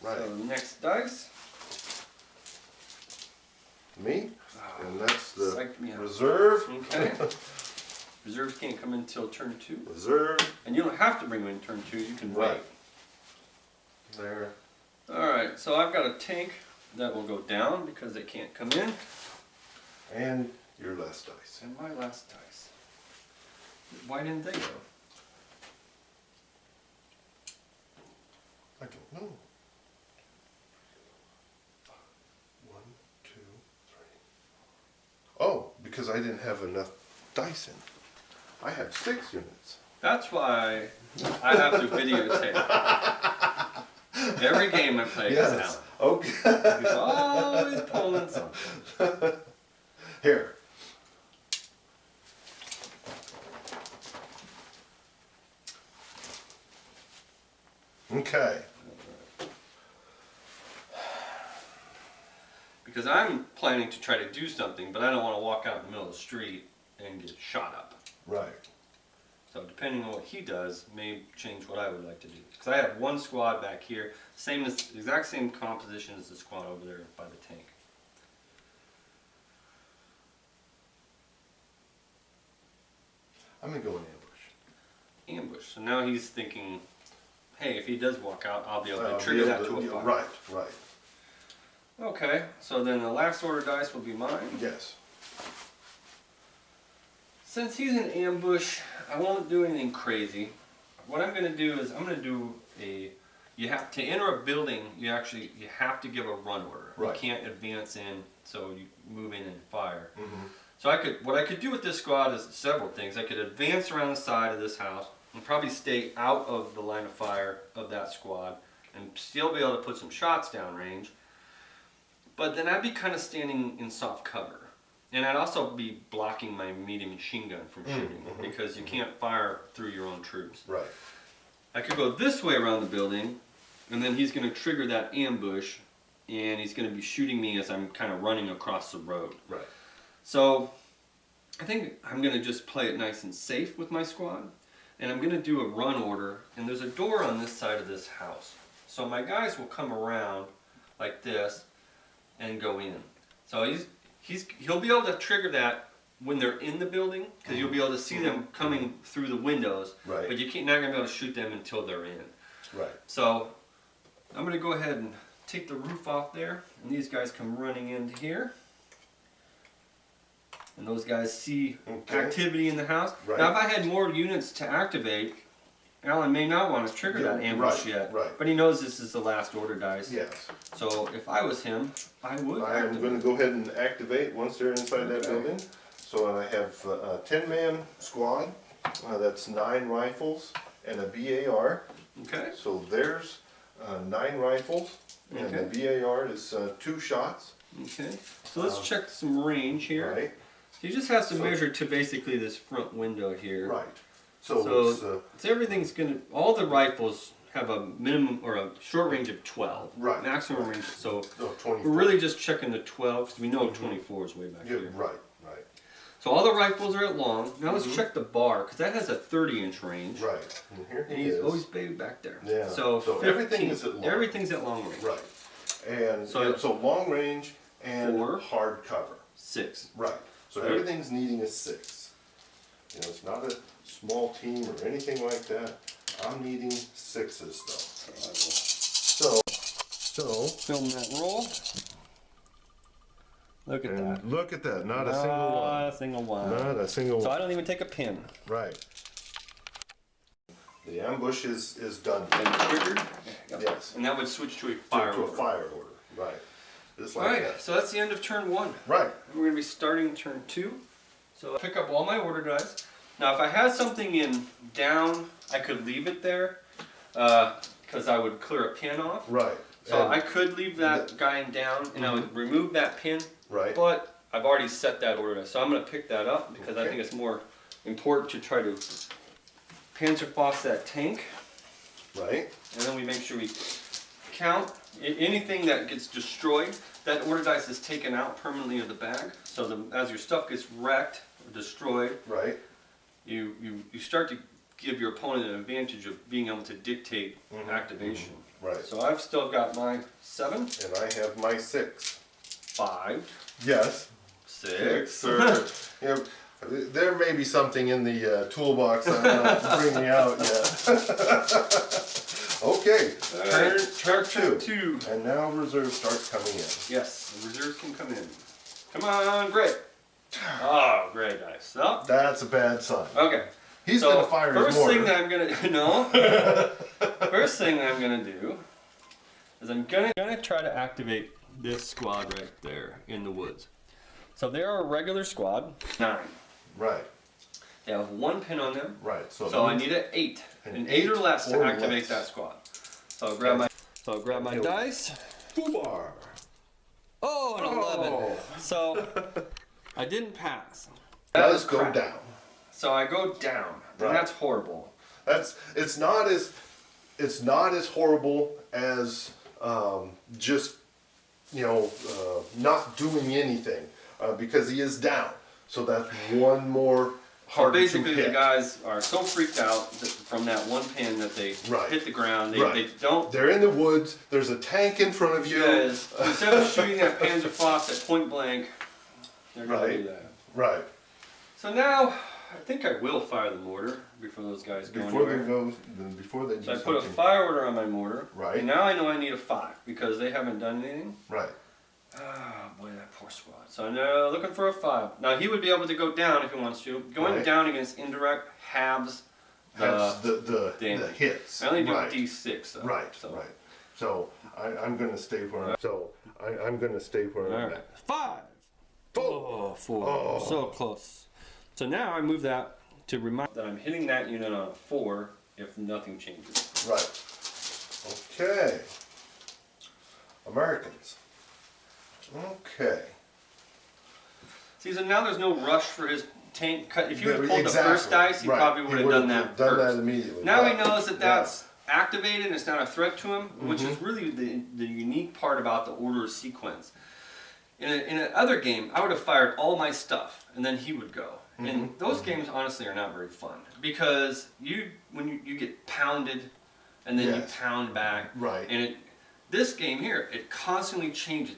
Right. So next dice. me, and that's the Psyched me out. reserve. Okay. Reserves can't come in until turn 2. Reserve. And you don't have to bring them in turn 2, you can wait. Right. There. Alright, so I've got a tank that will go down because it can't come in. And your last dice. And my last dice. Why didn't they go? I don't know. 1, 2, 3. Oh, because I didn't have enough dice in. I have 6 units. That's why I have to videotape every game I play against Yes. Alan. Okay. He's always pulling something. Here. Okay. Because I'm planning to try to do something, but I don't want to walk out in the middle of the street and get shot up. Right. So depending on what he does, may change what I would like to do. Because I have one squad back here, exact same composition as the squad over there by the tank. I'm gonna go in ambush. Ambush. So now he's thinking, hey, if he does walk out, I'll be able to trigger that to a fire. Right. Right. Okay, so then the last order dice will be mine. Yes. Since he's in ambush, I won't do anything crazy. What I'm going to do is I'm going to do you have to enter a building, you have to give a run order. Right. You can't advance in, so you move in and fire. Mm-hmm. So what I could do with this squad is several things. I could advance around the side of this house and probably stay out of the line of fire of that squad and still be able to put some shots downrange. But then I'd be kind of standing in soft cover. And I'd also be blocking my medium machine gun from shooting because you can't fire through your own troops. Right. I could go this way around the building, and then he's going to trigger that ambush, and he's going to be shooting me as I'm kind of running across the road. Right. So I think I'm going to just play it nice and safe with my squad, and I'm going to do a run order, and there's a door on this side of this house. So my guys will come around like this and go in. So he'll be able to trigger that when they're in the building, because you'll be able to see them coming through the windows, Right. but you're not going to be able to shoot them until they're in. Right. So I'm going to go ahead and take the roof off there, and these guys come running into here. And those guys see activity in the house. Right. Now if I had more units to activate, Alan may not want to trigger that ambush yet, right. but he knows this is the last order dice. Yes. So if I was him, I would I am activate. going to go ahead and activate once they're inside that building. So I have a 10-man squad. That's 9 rifles and a BAR. Okay. So there's 9 rifles, and Okay. the BAR is 2 shots. Okay. So let's check some range here. Right. He just has to So- measure to basically this front window here. Right. So So everything's gonna. All the rifles have a minimum or a short range of 12. Right. Maximum range. So no, 24. we're really just checking the 12 because we know 24 is way back Yeah, here. right. Right. So all the rifles are at long. Now let's check the bar because that has a 30-inch range. Right. And here And he he's is. always way back there. Yeah. So, So 15, everything is at long. Everything's at long range. Right. And So- so long range and 4. hard cover. 6. Right. So Right. everything's needing a 6. You know, it's not a small team or anything like that. I'm needing 6s though. So Film that roll. Look at that. and look at that. Not a single one. Not a single one. Not a single So one. I don't even take a pin. Right. The ambush is done. And triggered. Yes. And that would switch to a fire To a order. fire order. Right. Just All like right. that. So that's the end of turn 1. Right. We're going to be starting turn 2. So I'll pick up all my order dice. Now if I had something in down, I could leave it there because I would clear a pin off. Right. So And- I could leave that guy in down and I would remove that pin, Right. but I've already set that order dice. So I'm going to pick that up because I Okay. think it's more important to try to Panzerfaust that tank. Right. And then we make sure we count anything that gets destroyed. That order dice is taken out permanently of the bag. So as your stuff gets wrecked or destroyed, Right. you start to give your opponent an advantage of being able to dictate activation. Right. So I've still got my 7, And I have my 6. 5, Yes. 6. Or, you know, there may be something in the toolbox I'm not bringing out yet. Okay, turn 2. And now reserves start coming in. Yes, the reserves can come in. Come on, gray. Oh, gray dice. Oh, That's a bad sign. okay. He's So, gonna fire his first mortar. thing that I'm gonna no. First thing I'm gonna do is I'm gonna try to activate this squad right there in the woods. So they're a regular squad, 9. Right. They have 1 pin on them. Right. So I need an 8. An 8 or less to activate that squad. So I'll grab my dice. Foobar. Oh, an 11. So I didn't pass. Does go down. So I go down. Right. And that's horrible. It's not as horrible as just not doing anything because he is down. So that's one more So harder basically, to hit. the guys are so freaked out from that 1 pin that they hit the ground. They don't. They're in the woods. There's a tank in front of you. Because instead of shooting that Panzerfaust at point blank, they're going to do that. Right. So now, I think I will fire the mortar before those guys go anywhere. Before they do So I something. put a fire order on my mortar. Right. And now I know I need a 5 because they haven't done anything. Right. Ah, boy, that poor squad. So I'm looking for a 5. Now he would be able to go down if he wants to. Going down against indirect halves the damage. hits. I only do D6 though. Right. So. Right. So I'm going to stay where I'm going to stay where I'm at. 5. Oh, 4. Oh. So close. So now I move that to remind that I'm hitting that unit on a 4 if nothing changes. Right. Okay. Americans. Okay. See, so now there's no rush for his tank. If you had pulled the first dice, he probably would have done that first. That immediately. Now he knows that that's activated and it's not a threat to him, which is really the unique part about the order sequence. In another game, I would have fired all my stuff and then he would go. And those games honestly are not very fun because when you get pounded and then you pound back. Right. And this game here, it constantly changes.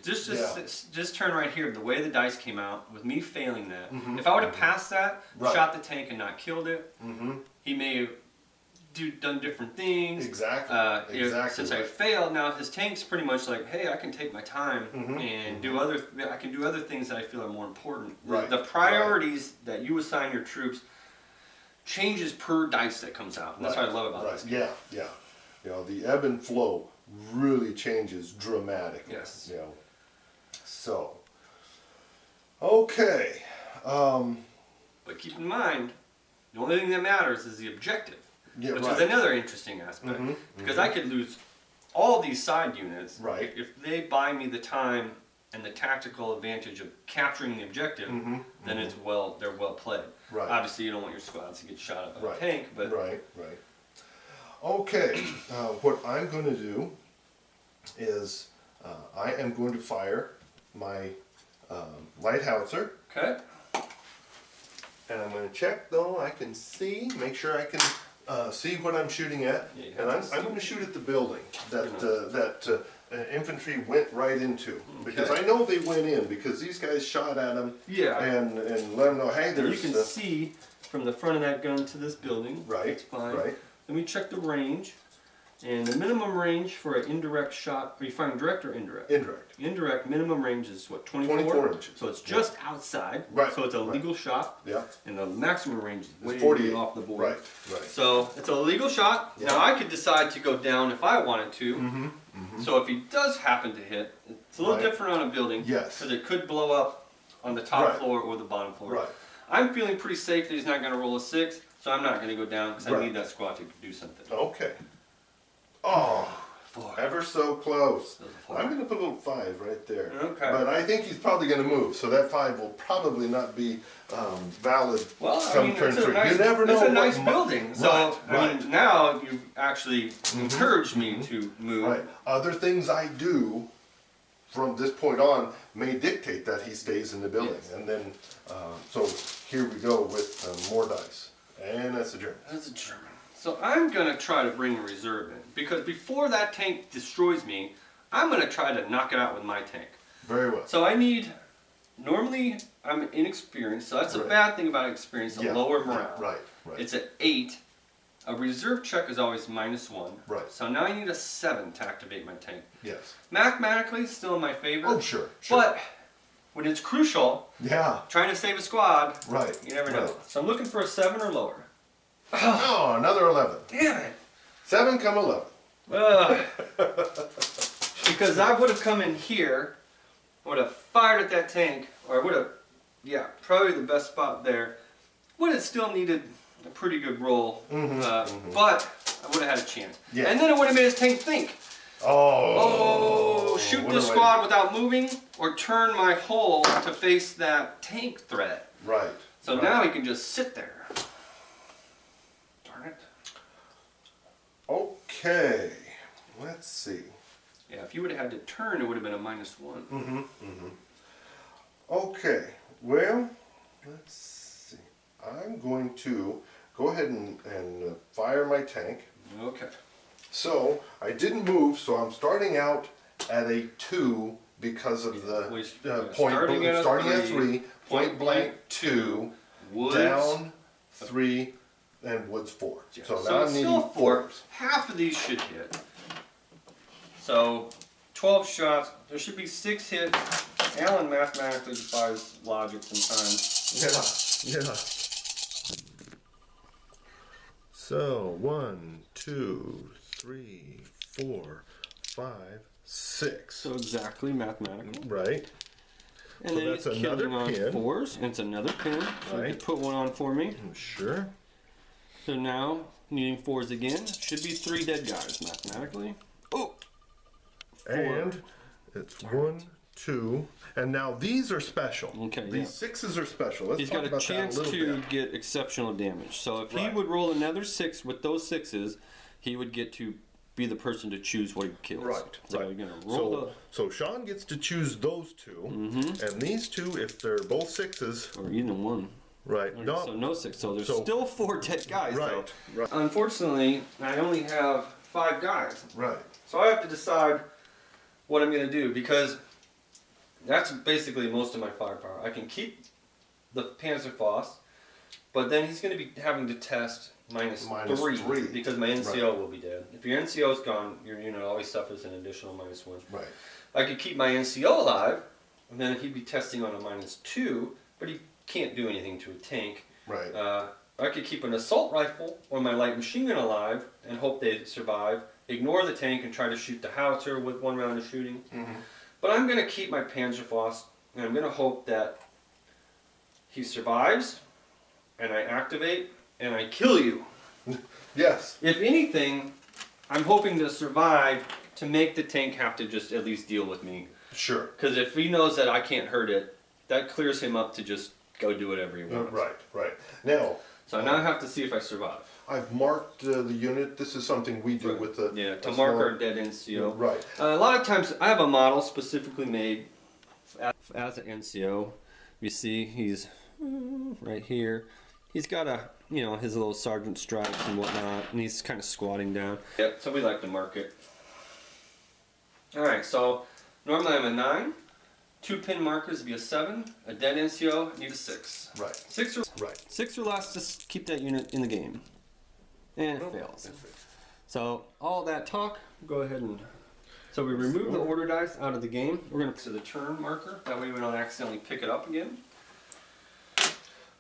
Just turn right here, the way the dice came out, with me failing that. If I would have passed that, shot the tank and not killed it, he may have done different things. Exactly. Since I failed, now his tank's pretty much like, hey, I can take my time and I can do other things that I feel are more important. Right. The priorities that you assign your troops changes per dice that comes out. And that's what I love about this game. Yeah. The ebb and flow really changes dramatically. Yes. So, okay. But keep in mind, the only thing that matters is the objective, which is another interesting aspect. Because I could lose all these side units if they buy me the time and the tactical advantage of capturing the objective. Then they're well played. Right. Obviously, you don't want your squads to get shot up by a tank, but Right. Okay, what I'm going to do is I am going to fire my light howitzer. Okay. And I'm going to check though, I can make sure I can see what I'm shooting at. And I'm going to shoot at the building that infantry went right into. Because I know they went in because these guys shot at them and let them know, hey, there's... You can see from the front of that gun to this building. Right, That's fine. right. Let me check the range. And the minimum range for an indirect shot, are you firing direct or indirect? Indirect. Indirect minimum range is what, 24? 24 inches. So it's just outside. Right. So it's a legal shot. Yeah. And the maximum range is way 48 off the board. Right. So it's a legal shot. Yeah. Now I could decide to go down if I wanted to. So if he does happen to hit, it's a little different on a building. Yes. Because it could blow up on the top floor or the bottom floor. Right. I'm feeling pretty safe that he's not going to roll a 6. So I'm not going to go down because I need that squad to do something. Okay. Oh, 4. ever so close. Those are 4. I'm going to put a little 5 right there. Okay. But I think he's probably going to move, so that 5 will probably not be valid come turn 3. You never know. It's a nice building. So Right. Now you've actually encouraged me to move. Right. Other things I do from this point on may dictate that he stays in the building. Yes. And then, so here we go with more dice. And that's a German. That's a German. So I'm going to try to bring a reserve in. Because before that tank destroys me, I'm going to try to knock it out with my tank. Very well. So normally I'm inexperienced, so that's a bad thing about experience, a lower morale. Right. It's an 8. A reserve check is always -1. Right. So now I need a 7 to activate my tank. Yes. Mathematically, it's still in my favor. Oh, sure. But when it's crucial, Yeah. trying to save a squad, Right. you never know. So I'm looking for a 7 or lower. Oh, another 11. Damn it. 7 come 11. Because I would have come in here, would have fired at that tank, or I would have, probably the best spot there, would have still needed a pretty good roll, but I would have had a chance. Yeah. And then it would have made his tank think. Oh, Shoot what this do I squad without moving, or turn my hull to face that tank threat. Right. So right. now he can just sit there. Darn it. Okay, let's see. Yeah, if you would have had to turn, it would have been a -1. Okay, well, let's see. I'm going to go ahead and fire my tank. Okay. So I didn't move, so I'm starting out at a 2 because of the point. Starting at 3, point blank 2, Woods, down 3, and woods 4. Yeah, So so now it's I'm still needing 4. Half of these should hit. So 12 shots. There should be 6 hits. Alan mathematically defies logic sometimes. Yeah. So 1, 2, 3, 4, 5, 6. So exactly mathematical. Right. And So then that's he's another killing on pin. 4s, and it's another pin. So you Right. can put one on for me. Sure. So now, needing 4s again, should be 3 dead guys mathematically. Oh! And it's 1, 2, and now these are special. Okay, These yeah. 6s are special. Let's He's talk got a about chance that a to little bit. get exceptional damage. So if he Right. would roll another 6 with those 6s, he would get to be the person to choose what he kills. Right. So right. you're gonna roll So Sean gets to choose those 2, and these 2, if they're both 6s, or either one. right? Okay, No. So no 6. So there's So- still 4 dead guys Right. though. Right. Unfortunately, I only have 5 guys. Right. So I have to decide what I'm gonna do, because that's basically most of my firepower. I can keep the Panzerfaust, but then he's going to be having to test minus three because my NCO will be dead. If your NCO is gone, your unit always suffers an additional -1. Right. I could keep my NCO alive, and then he'd be testing on a -2, but he can't do anything to a tank. Right. I could keep an assault rifle or my light machine gun alive and hope they survive, ignore the tank and try to shoot the howitzer with 1 round of shooting. But I'm going to keep my Panzerfaust, and I'm going to hope that he survives, and I activate, and I kill you. Yes. If anything, I'm hoping to survive to make the tank have to just at least deal with me. Sure. Because if he knows that I can't hurt it, that clears him up to just go do whatever he wants. Right. Right. Now. So now I have to see if I survive. I've marked the unit. This is something we do Right. with the. Yeah, to mark our dead NCO. Right. A lot of times I have a model specifically made as an NCO. You see he's right here. He's got a, you know, his little sergeant stripes and whatnot, and he's kind of squatting down. Yep, so we like to mark it. Alright, so normally I'm a 9. 2 pin markers would be a 7. A dead NCO, need a 6. Right. 6 or less to keep that unit in the game. And it fails. So all that talk, go ahead and... So we remove the order dice out of the game. We're going to the turn marker. That way we don't accidentally pick it up again.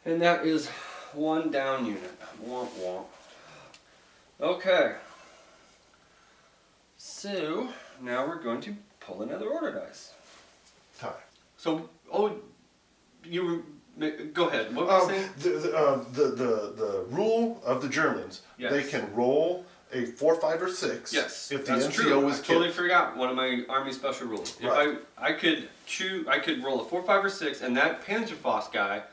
And that is 1 down unit. Womp womp. Okay. So now we're going to pull another order dice. Time. So, you were, go ahead. What were you saying? The rule of the Germans, Yes. they can roll a 4, 5, or 6. Yes, If the that's NCO true. is I totally killed. forgot one of my Army special rules. Right. If I could choose, I could roll a 4, 5, or 6, and that Panzerfaust guy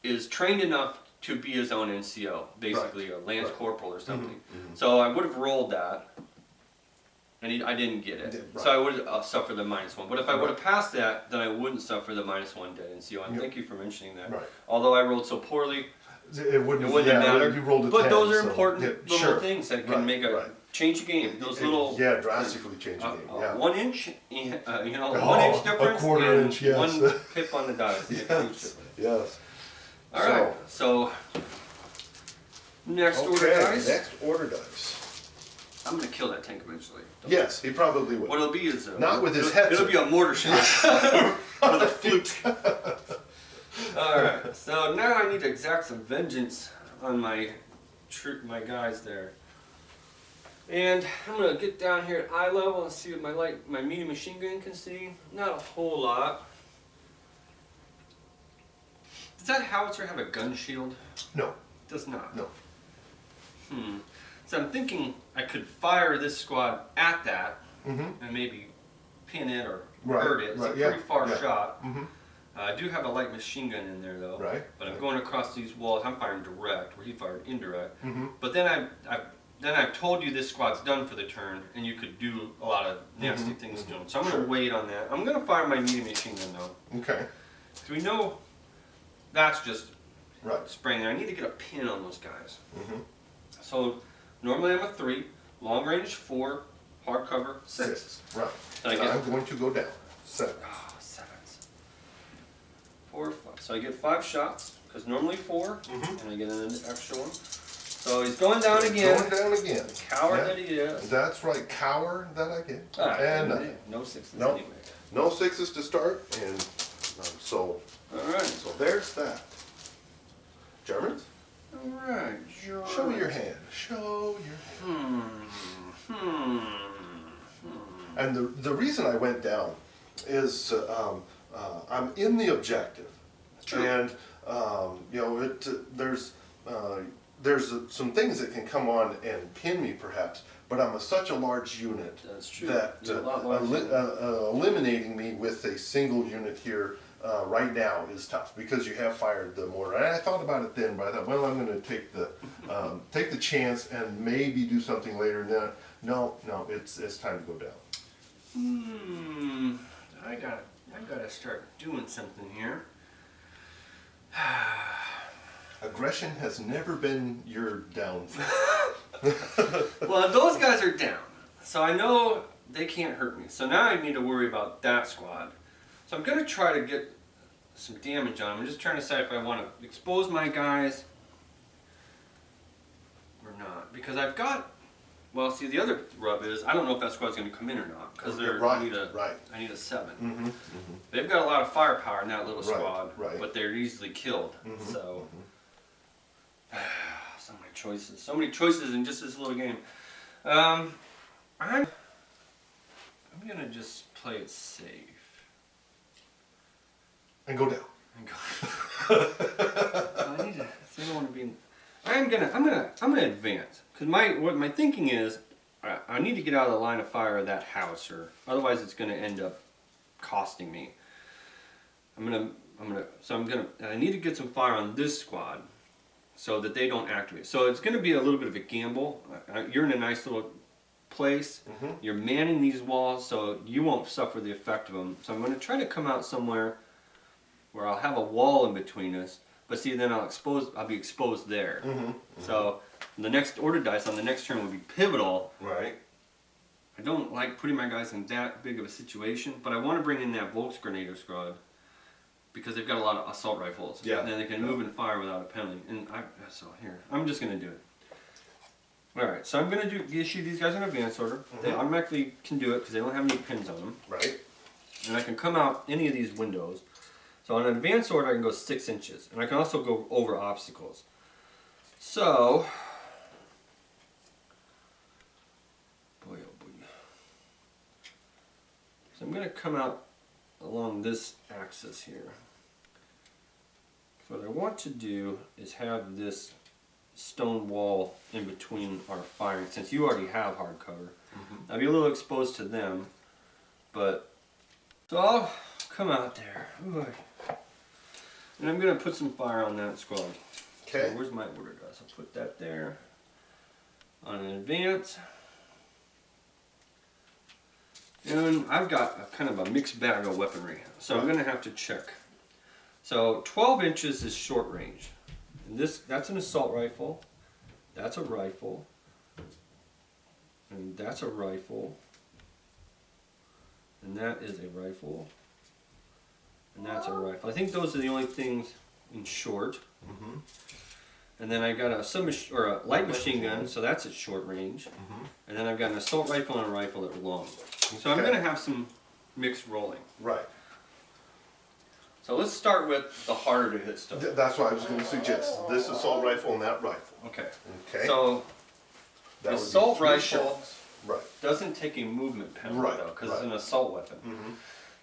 is trained enough to be his own NCO, basically a Lance Corporal or something. So I would have rolled that, and I didn't get it. Right. So I would have suffered the -1. But if I would have passed that, then I wouldn't suffer the -1 dead NCO. And thank you for mentioning that. Right. Although I rolled so poorly, It wouldn't have mattered. You rolled a But 10, those are so- important yeah, little sure. things that can Right, make a right. change a game. Those little drastically change the game. Yeah. 1 inch, you know, Oh, 1 inch a difference, quarter and inch, yes. 1 pip on the dice. Yes. Yes. All right, so next order Okay. dice. Next order dice. I'm gonna kill that tank eventually. Yes, he probably would. What it'll be is Not with his it'll headset. be a mortar shot with a flute. All right, so now I need to exact some vengeance on my guys there. And I'm gonna get down here at eye level and see what my medium machine gun can see. Not a whole lot. Does that howitzer have a gun shield? No, It does not. no. So I'm thinking I could fire this squad at that Mm-hmm. and maybe pin it or Right, hurt it. It's right, a yeah, pretty far yeah. shot. Mm-hmm. I do have a light machine gun in there though. Right, But I'm right. going across these walls. I'm firing direct, where he fired indirect. Mm-hmm. But then I've told you this squad's done for the turn, and you could do a lot of nasty things to them. So I'm going to Sure. wait on that. I'm going to fire my medium machine gun though, Okay. because we know that's just Right. spraying. I need to get a pin on those guys. Mm-hmm. So normally I'm a 3, long range 4, hardcover 6. Right. Did I And get I'm going to go down. 7. Oh, 7s. 4, 5. So I get 5 shots, because normally 4, and I get an extra one. So he's going down again. Going down again. Coward Yeah. that he is. That's right, coward that I get. Ah, And no 6s Nope. anyway. no 6s to start, and so Alright. there's that. Germans, Alright. show your hand. Show your hand. And the reason I went down is I'm in the objective, True. and you know there's some things that can come on and pin me perhaps, but I'm such a large unit That's true. that You're a lot larger. eliminating me with a single unit here right now is tough because you have fired the mortar. And I thought about it then, but I thought, well, I'm going to take the chance and maybe do something later. And then, no, it's time to go down. I gotta start doing something here. Aggression has never been your downfall. Well, those guys are down, so I know they can't hurt me. So now I need to worry about that squad. So I'm gonna try to get some damage on them. I'm just trying to decide if I want to expose my guys or not, because I've got. Well, see, the other rub is I don't know if that squad's going to come in or not, because Right, I need a 7. Mm-hmm, mm-hmm. They've got a lot of firepower in that little Right, squad, right. but they're easily killed. Mhm, So, so many choices in just this little game. I'm gonna just play it safe And go down. and go. I need to. See, I don't want to be. I'm gonna advance, because my thinking is I need to get out of the line of fire of that howitzer. Otherwise, it's gonna end up costing me. I need to get some fire on this squad so that they don't activate. So it's gonna be a little bit of a gamble. You're in a nice little place. Mm-hmm. You're manning these walls, so you won't suffer the effect of them. So I'm gonna try to come out somewhere where I'll have a wall in between us. But see, then I'll be exposed there. Mm-hmm. So the next order dice on the next turn will be pivotal. Right. I don't like putting my guys in that big of a situation, but I want to bring in that Volksgrenader squad because they've got a lot of assault rifles. Yeah. And then they can move and fire without a penalty. And so here, I'm just going to do it. All right, so I'm going to issue these guys in advance order. They automatically can do it because they don't have any pins on them. Right. And I can come out any of these windows. So on an advanced order, I can go 6 inches, and I can also go over obstacles. So, boy oh boy. So I'm going to come out along this axis here. So what I want to do is have this stone wall in between our firing, since you already have hardcover. I'll be a little exposed to them, but so I'll come out there. Ooh. And I'm going to put some fire on that squad. Okay. So where's my order dice? I'll put that there. On an advance. And I've got a kind of a mixed bag of weaponry. So I'm going to have to check. So 12 inches is short range. And that's an assault rifle. That's a rifle. And that's a rifle. And that is a rifle. And that's a rifle. I think those are the only things in short. Mm-hmm. And then I got a light machine gun, so that's at short range. And then I've got an assault rifle and a rifle at long. So I'm Okay. going to have some mixed rolling. Right. So let's start with the harder to hit stuff. That's what I was going to suggest. This assault rifle and that rifle. Okay. Okay. So That would be assault 3 rifle shots. Right. doesn't take a movement penalty Right, though, because right. it's an assault weapon. Mm-hmm.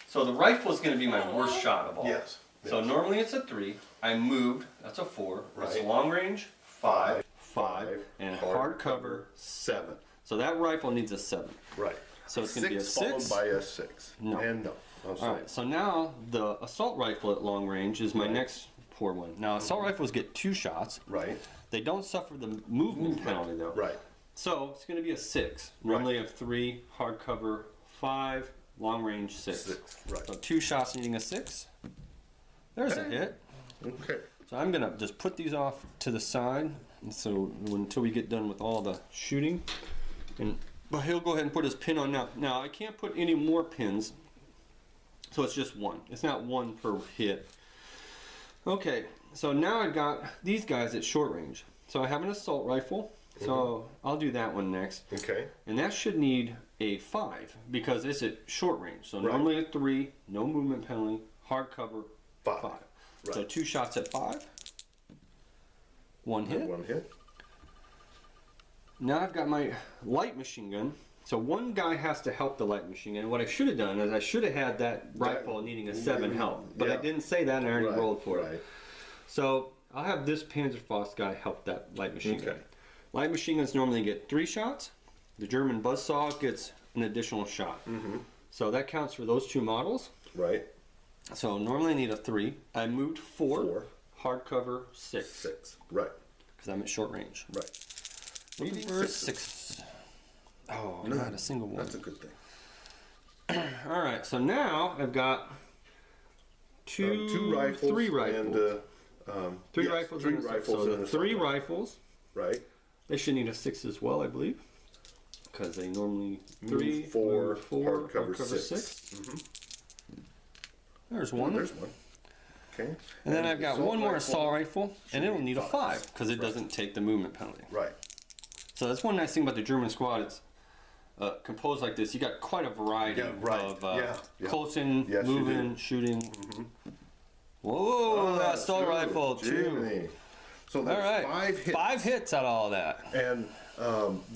So the rifle is going to be my worst shot of all. Yes. So normally it's a 3. I moved. That's a 4. It's Right. long range 5, 5, and hard cover 7. So that rifle needs a 7. Right. So it's going to be a 6. Followed by a 6. No. And no. Oh, All right. So now the assault rifle at long range is my next poor one. Now assault rifles get 2 shots. Right. They don't suffer the movement penalty though. Right. So it's going to be a 6. Normally I have 3, hard cover 5, long range 6. 6. Right. So 2 shots needing a 6. There's a hit. Okay. So I'm gonna just put these off to the side, and so until we get done with all the shooting, but he'll go ahead and put his pin on now. Now I can't put any more pins, so it's just 1. It's not 1 per hit. Okay, so now I've got these guys at short range. So I have an assault rifle, so I'll do that one next. Okay. And that should need a 5 because it's at short range. So Right. normally a 3, no movement penalty, hard cover 5. 5. So Right. 2 shots at 5. 1 hit. 1 hit. Now I've got my light machine gun. So one guy has to help the light machine gun. What I should have done is I should have had that rifle needing a 7 help. But I Yeah. didn't say that and I already Right. rolled for it. Right. So I'll have this Panzerfaust guy help that light machine gun. Okay. Light machine guns normally get 3 shots. The German buzzsaw gets an additional shot. So that counts for those 2 models. Right. So normally I need a 3. I moved 4. 4. Hardcover 6. 6. Right. Because I'm at short range. Right. Looking Needing for 6s. 6. Oh, not a single one. That's a good thing. All right, so now I've got 2 rifles. 3 rifles. And, 3 yes, rifles. 3 and a 6. rifles. So and the a 3 assault rifles, Right. they should need a 6 as well, I believe. Because they normally 3, 4, 4, hardcover hardcover 6. There's one. There's one. Okay. And then I've got assault one more rifle assault rifle, and it'll need a 5. 5 because it doesn't take the movement penalty. Right. So that's one nice thing about the German squad. It's composed like this. You got quite a variety Yeah, right. of Yeah. close in, Yes, you moving, do. shooting. Whoa, that assault rifle too. Jiminy. So All that's right, 5 hits. 5 hits out of all that. And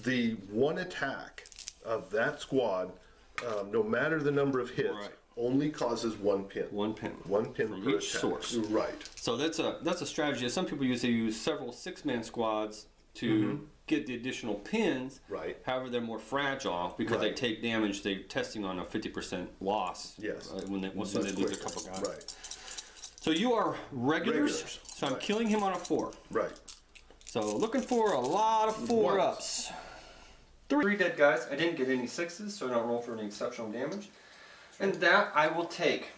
the one attack of that squad, no matter the number of hits, Right. only causes 1 pin. 1 pin. 1 pin From per each attack. source. Right. So that's a strategy that some people use. They use several 6-man squads to get the additional pins. Right. However, they're more fragile because they Right. take damage. They're testing on a 50% loss. Yes. Once Much they lose a quicker. couple guys. Right. So you are regulars. Regulars. So I'm Right. killing him on a 4. Right. So looking for a lot of 4-ups. 3 dead guys. I didn't get any 6s, so I don't roll for any exceptional damage. And that I will take.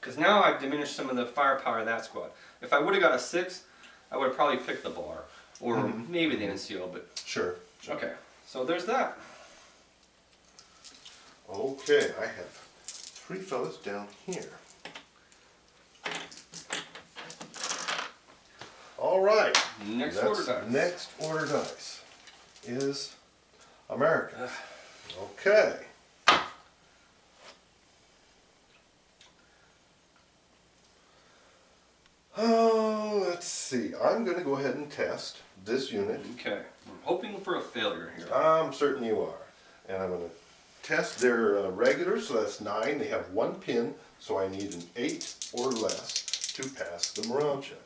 Because now I've diminished some of the firepower of that squad. If I would have got a 6, I would have probably picked the bar. Or maybe the NCO, but Sure. okay. So there's that. Okay, I have 3 fellas down here. All right. Next That's- order dice. Next order dice is American. Okay. Oh, let's see. I'm going to go ahead and test this unit. Okay. I'm hoping for a failure here. I'm certain you are. And I'm going to test their regular, so that's 9. They have 1 pin, so I need an 8 or less to pass the morale check.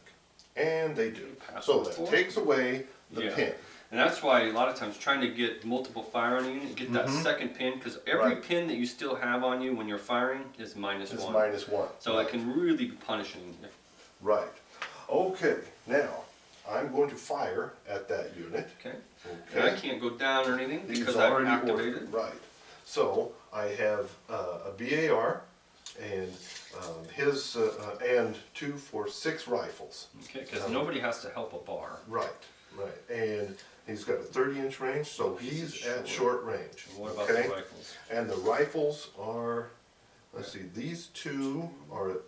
And they do. Pass So with that 4? takes away the Yeah. pin. And that's why a lot of times trying to get multiple fire on a unit, get that second pin, because every Right. pin that you still have on you when you're firing is -1. It's -1. So right. it can really be punishing. Right. Okay, now I'm going to fire at that unit. Okay. Okay. And I can't go down or anything He's because I've already activated. ordered. Right. So I have a BAR and his and 2 for 6 rifles. Okay, because nobody has to help a bar. Right. Right. And he's got a 30-inch range, so he's at short range. And what about okay? the rifles? And the rifles are, let's see, these 2 are at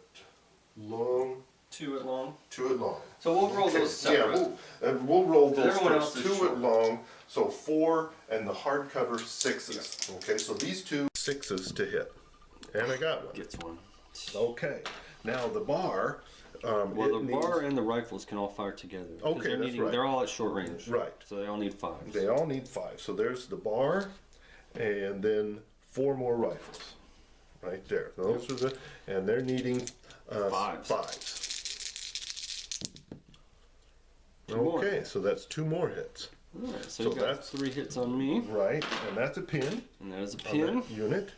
long, 2 at long. 2 at long. So we'll roll those separate. Yeah, we'll roll those Everyone first. else is 2 short. at long, so 4, and the hardcover 6s. Okay, so these 2 6s to hit, and I got one. Gets one. Okay, now the bar. Well, the bar and the rifles can all fire together. 'cause Okay, they're that's right. They're all at short range. Right. So they all need 5. They all need 5. So there's the bar, and then 4 more rifles, right there. Those are the, and they're needing Fives. 5s. Two more. Okay, so that's 2 more hits. Alright, so So you got that's- 3 hits on me. Right, and that's a pin And there's a on pin. that unit.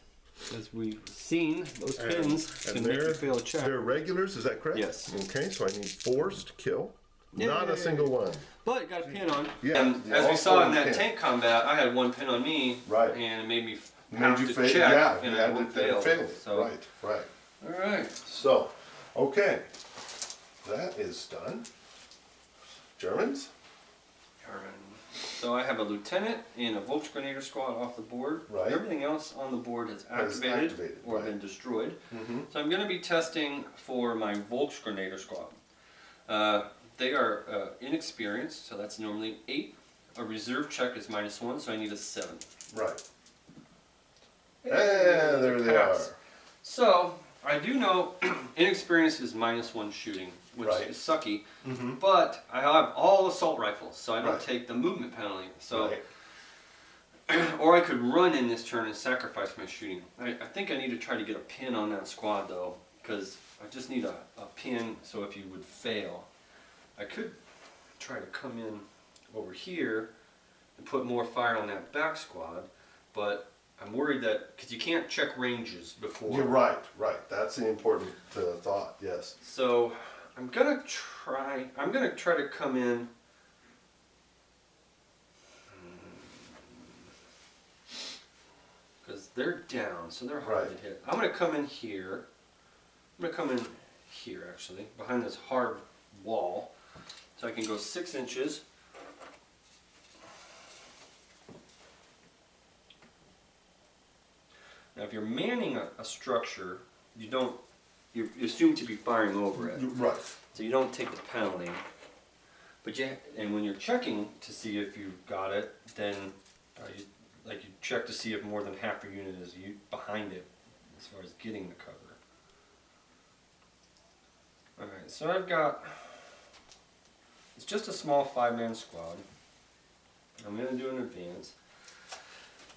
As we've seen, those And- pins and can make you fail a check. They're regulars, is that correct? Yes. Okay, so I need forced kill. Not Yay. a single one. But you got a pin on. Yeah, And the as we all saw in four that pin. tank combat, I had 1 pin on me. Right. And it made me Made have you to fail, check. yeah, and you I had won't to fail. fail it. So, Right. Alright. So, okay, that is done. Germans? So I have a lieutenant and a Volksgrenader squad off the board. Right. Everything else on the board has Has activated, activated, or right. been destroyed. Mm-hmm. So I'm going to be testing for my Volksgrenader squad. They are inexperienced, so that's normally 8. A reserve check is -1, so I need a 7. Right. Hey, And there they are. pass. So I do know inexperience is -1 shooting, which Right. is sucky. Mm-hmm. But I have all assault rifles, so I don't Right. take the movement penalty. So. Right. Or I could run in this turn and sacrifice my shooting. I think I need to try to get a pin on that squad though, because I just need a pin so if you would fail. I could try to come in over here and put more fire on that back squad, but I'm worried that, because you can't check ranges before. You're right. That's the important thought, yes. So I'm gonna try to come in. Because they're down, so they're hard Right. to hit. I'm going to come in here. I'm going to come in here, actually, behind this hard wall. So I can go 6 inches. Now, if you're manning a structure, you assume to be firing over it. Right. So you don't take the penalty. But and when you're checking to see if you got it, then you check to see if more than half your unit is behind it, as far as getting the cover. All right, so it's just a small 5-man squad. I'm going to do an advance.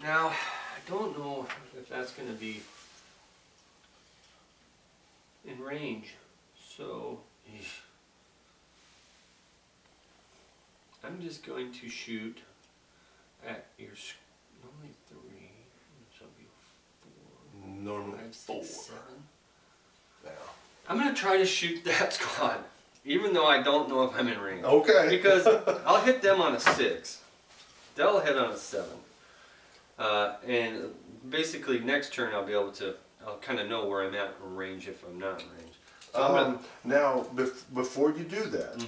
Now, I don't know if that's going to be in range, so I'm just going to shoot at your normally 3, which will be 4, Normally 5, 4. 6, 7. Now. I'm going to try to shoot that squad, even though I don't know if I'm in range. Okay. Because I'll hit them on a 6. They'll hit on a 7. And basically next turn I'll kind of know where I'm at in range if I'm not in range. So I'm gonna, Now, before you do that,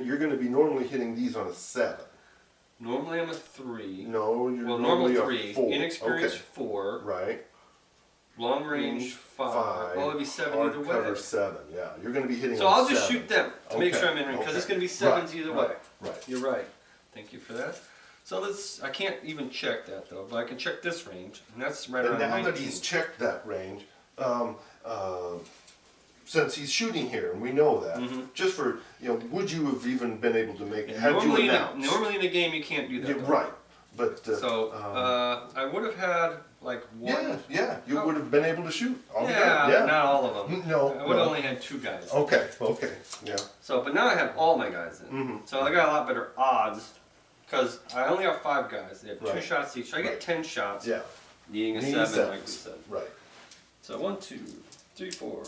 you're gonna be normally hitting these on a 7. normally I'm a 3. No, you're Well, normally normal a 3. 4. Inexperienced Okay. 4. Right. Long range 5. Well, it'd be 7 Hard either way. cover 7. Yeah, you're gonna be hitting. So on I'll just 7. shoot them to make Okay, sure I'm in range, because it's okay. going to be 7s Right, either right, way. right. You're right. Thank you for that. So I can't even check that though, but I can check this range, and that's right And around now 19. that he's checked that range, since he's shooting here, and we know that, just for would you have even been able to make it? Had you announced? Normally in a game you can't do that. Yeah, though. right, but So I would have had like 1. yeah, you would have been able to shoot. Yeah, Yeah, not all of them. No, I would no. have only had 2 guys. Okay, yeah. So, but now I have all my guys in. So I got a lot better odds, because I only have 5 guys. They have 2 Right. shots each. So I get Right. 10 shots. Yeah. Needing a Needing 7, like we sevens. said. Right. So 1, 2, 3, 4,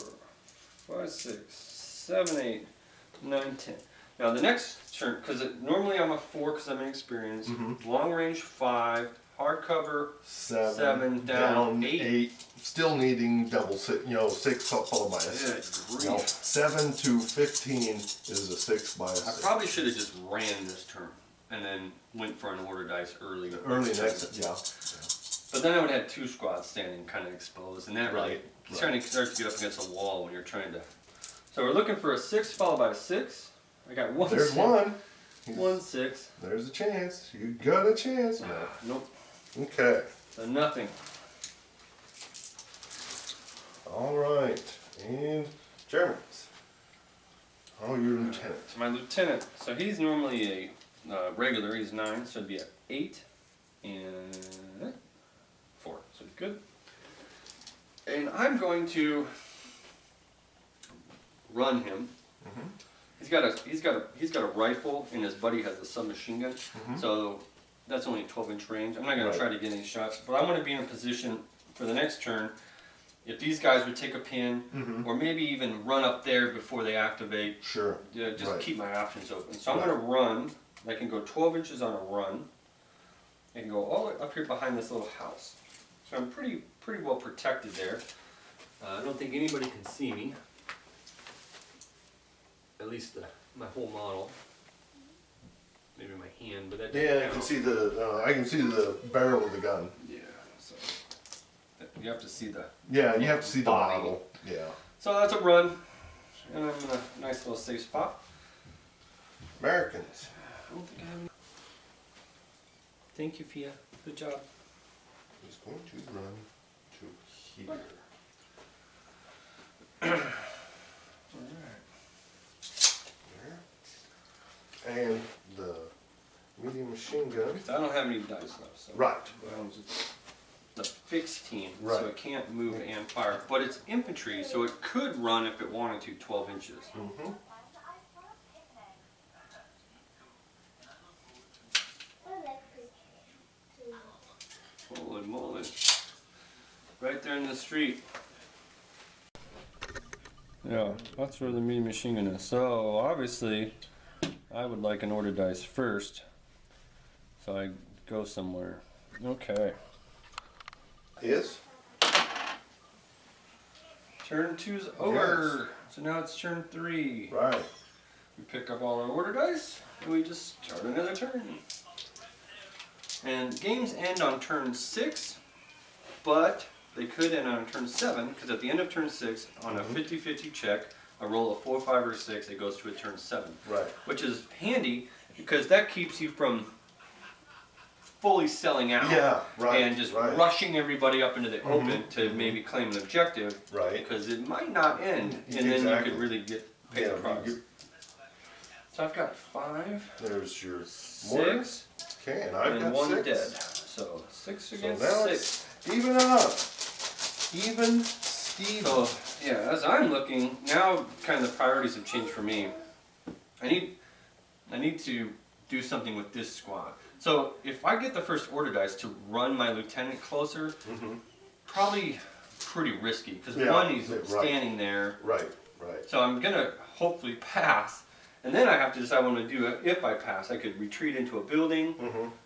5, 6, 7, 8, 9, 10. Now the next turn, because normally I'm a 4 because I'm inexperienced. Long range 5, hardcover 7 down 8. Still needing double 6, 6 followed by a 6. Good You know, grief. 7 to 15 is a 6 by a 6. I probably should have just ran this turn and then went for an order dice early. Early next, yeah. But then I would have had 2 squads standing kind of exposed, and that really Right, starting to start to get up against a wall when you're trying to. So we're looking for a 6 followed by a 6. I got 1. There's 6, one. 1 6. There's a chance. You got a chance. Nope. Okay. So nothing. All right. And Germans. Oh, you're lieutenant. My lieutenant. So he's normally a regular. He's 9, so it'd be an 8 and 4. So he's good. And I'm going to run him. he's got a rifle, and his buddy has a submachine gun. So that's only 12-inch range. I'm not gonna try to get any shots, but I want to be in a position for the next turn. If these guys would take a pin, or maybe even run up there before they activate. Sure. Yeah, just keep my options open. So I'm gonna run. I can go 12 inches on a run. I can go all the way up here behind this little house. So I'm pretty well protected there. I don't think anybody can see me. At least my whole model. Maybe my hand, but that doesn't Yeah, I count. can see the barrel of the gun. Yeah, so you have to see the. Yeah, you have to see the body. model. Yeah. So that's a run, and I'm in a nice little safe spot. Americans. I don't think I have any. Thank you, Fia. Good job. He's going to run to here. There. And the medium machine gun. I don't have any dice left, so Right. I'm just the fixed team, Right. so it can't move and fire. But it's infantry, so it could run if it wanted to 12 inches. Holy moly. Right there in the street. Yeah, that's where the medium machine gun is. So obviously, I would like an order dice first. So I go somewhere. Okay. Is? Turn 2's over. So now it's turn 3. Right. We pick up all our order dice and we just start another turn. And games end on turn 6, but they could end on turn 7 because at the end of turn 6, on a 50-50 check, I roll a 4, 5, or 6, it goes to a turn 7. Right. Which is handy because that keeps you from fully selling out. Yeah, right, And just right. rushing everybody up into the open to maybe claim an objective. Right. Because it might not end, and then you could really get paid the prize. So I've got 5, There's your mortar. 6, Okay, and I've and got 1 6. dead. So 6 So against now 6. it's even up. Even Steven. So yeah, as I'm looking now, kind of the priorities have changed for me. I need to do something with this squad. So if I get the first order dice to run my lieutenant closer, probably pretty risky because one, he's standing there. Right, right. So I'm gonna hopefully pass, and then I have to decide what I'm gonna do. If I pass, I could retreat into a building.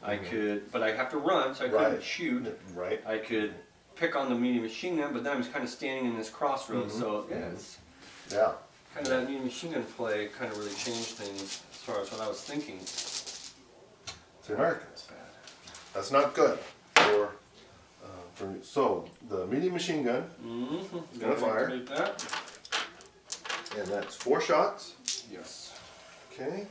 I could, but I have to run, so I couldn't shoot. Right. I could pick on the medium machine gun, but then I'm kind of standing in this crossroads. So yeah, it's kind of that medium machine gun play kind of really changed things as far as what I was thinking. It's the Americans. That's bad. That's not good for so the medium machine gun is gonna fire, Activate that. and that's 4 shots. Yes. Okay.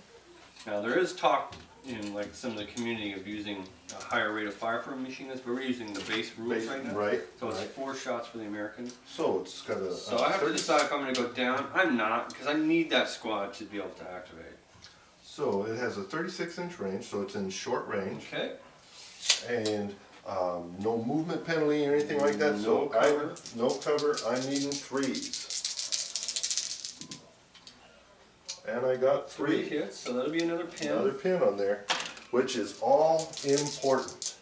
Now there is talk in like some of the community of using a higher rate of fire for a machine guns, but we're using the base rules right now. Right. So it's 4 shots for the American. So it's got a. So I have to decide if I'm going to go down. I'm not, because I need that squad to be able to activate. So it has a 36-inch range, so it's in short range, Okay. and no movement penalty or anything like that. No So cover. no cover. I'm needing 3s, and I got 3 3. hits, so that'll be another pin. Another pin on there, which is all important.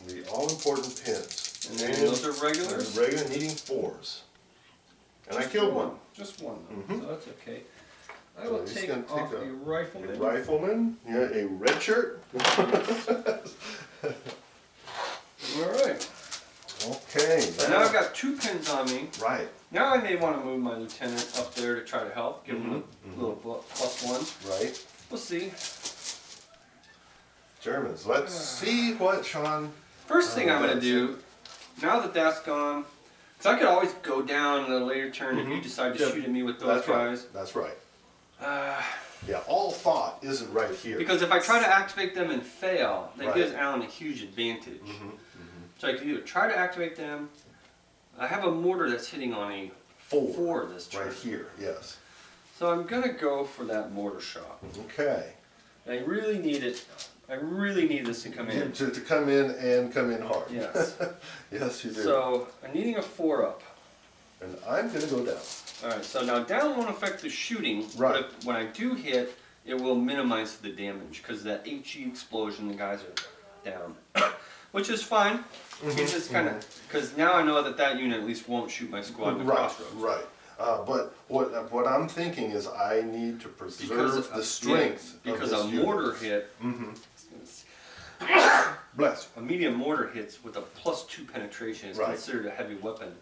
The all important pins. And then those are regulars. Regular needing 4s. And I killed one. Just one, though, so that's okay. I will he's take gonna off take a A rifleman. rifleman, yeah, a red shirt. Alright. Okay. So now I've got 2 pins on me. Right. Now I may want to move my lieutenant up there to try to help, give him a little +1. Right. We'll see. Germans. Let's see what Sean. First thing I'm going to do, now that that's gone, because I could always go down in a later turn if you decide to shoot at me with those That's guys. right. That's right. Uh, Yeah, all thought isn't right here. because if I try to activate them and fail, that Right. gives Alan a huge advantage. So I can either try to activate them. I have a mortar that's hitting on a 4 this turn. Right here, yes. So I'm going to go for that mortar shot. Okay. I really need it. I really need this to come in. To come in and come in hard. Yes. Yes, you do. So I'm needing a 4 up. And I'm gonna go down. Alright, so now down won't affect the shooting, Right. but when I do hit, it will minimize the damage, because that HE explosion, the guys are down. Which is fine. It's just kind of, because now I know that that unit at least won't shoot my squad in the Right, crossroads. right. But what I'm thinking is I need to preserve the strength because of a this unit. mortar hit, Bless a medium mortar hits with a +2 penetration is Right. considered a heavy weapon.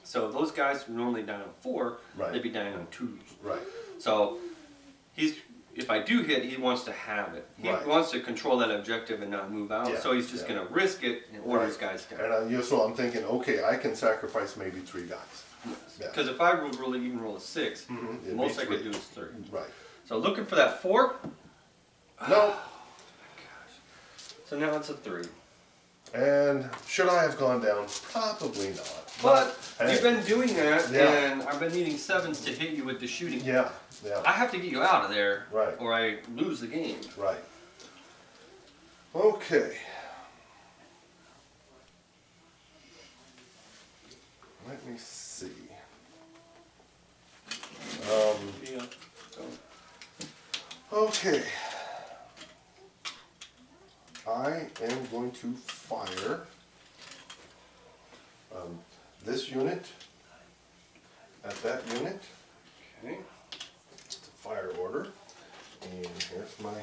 So those guys who normally die on 4, Right. they'd be dying on 2s. you. Right. So if I do hit, he wants to have it. He Right. wants to control that objective and not move out. Yeah, So he's just yeah. going to risk it and order Right. his guys down. And so I'm thinking, okay, I can sacrifice maybe 3 guys. Yeah. Because if I would even roll a 6, It'd the be most I could 3. do is 3. Right. So looking for that 4. No. So now it's a 3. And should I have gone down? Probably not. But hey, you've been doing that, Yeah. and I've been needing 7s to hit you with the shooting. Yeah. Yeah. I have to get you out of there, Right. or I lose the game. Right. Okay. Let me see. Yeah. Okay. I am going to fire this unit at that unit. Okay. It's a fire order. And here's my,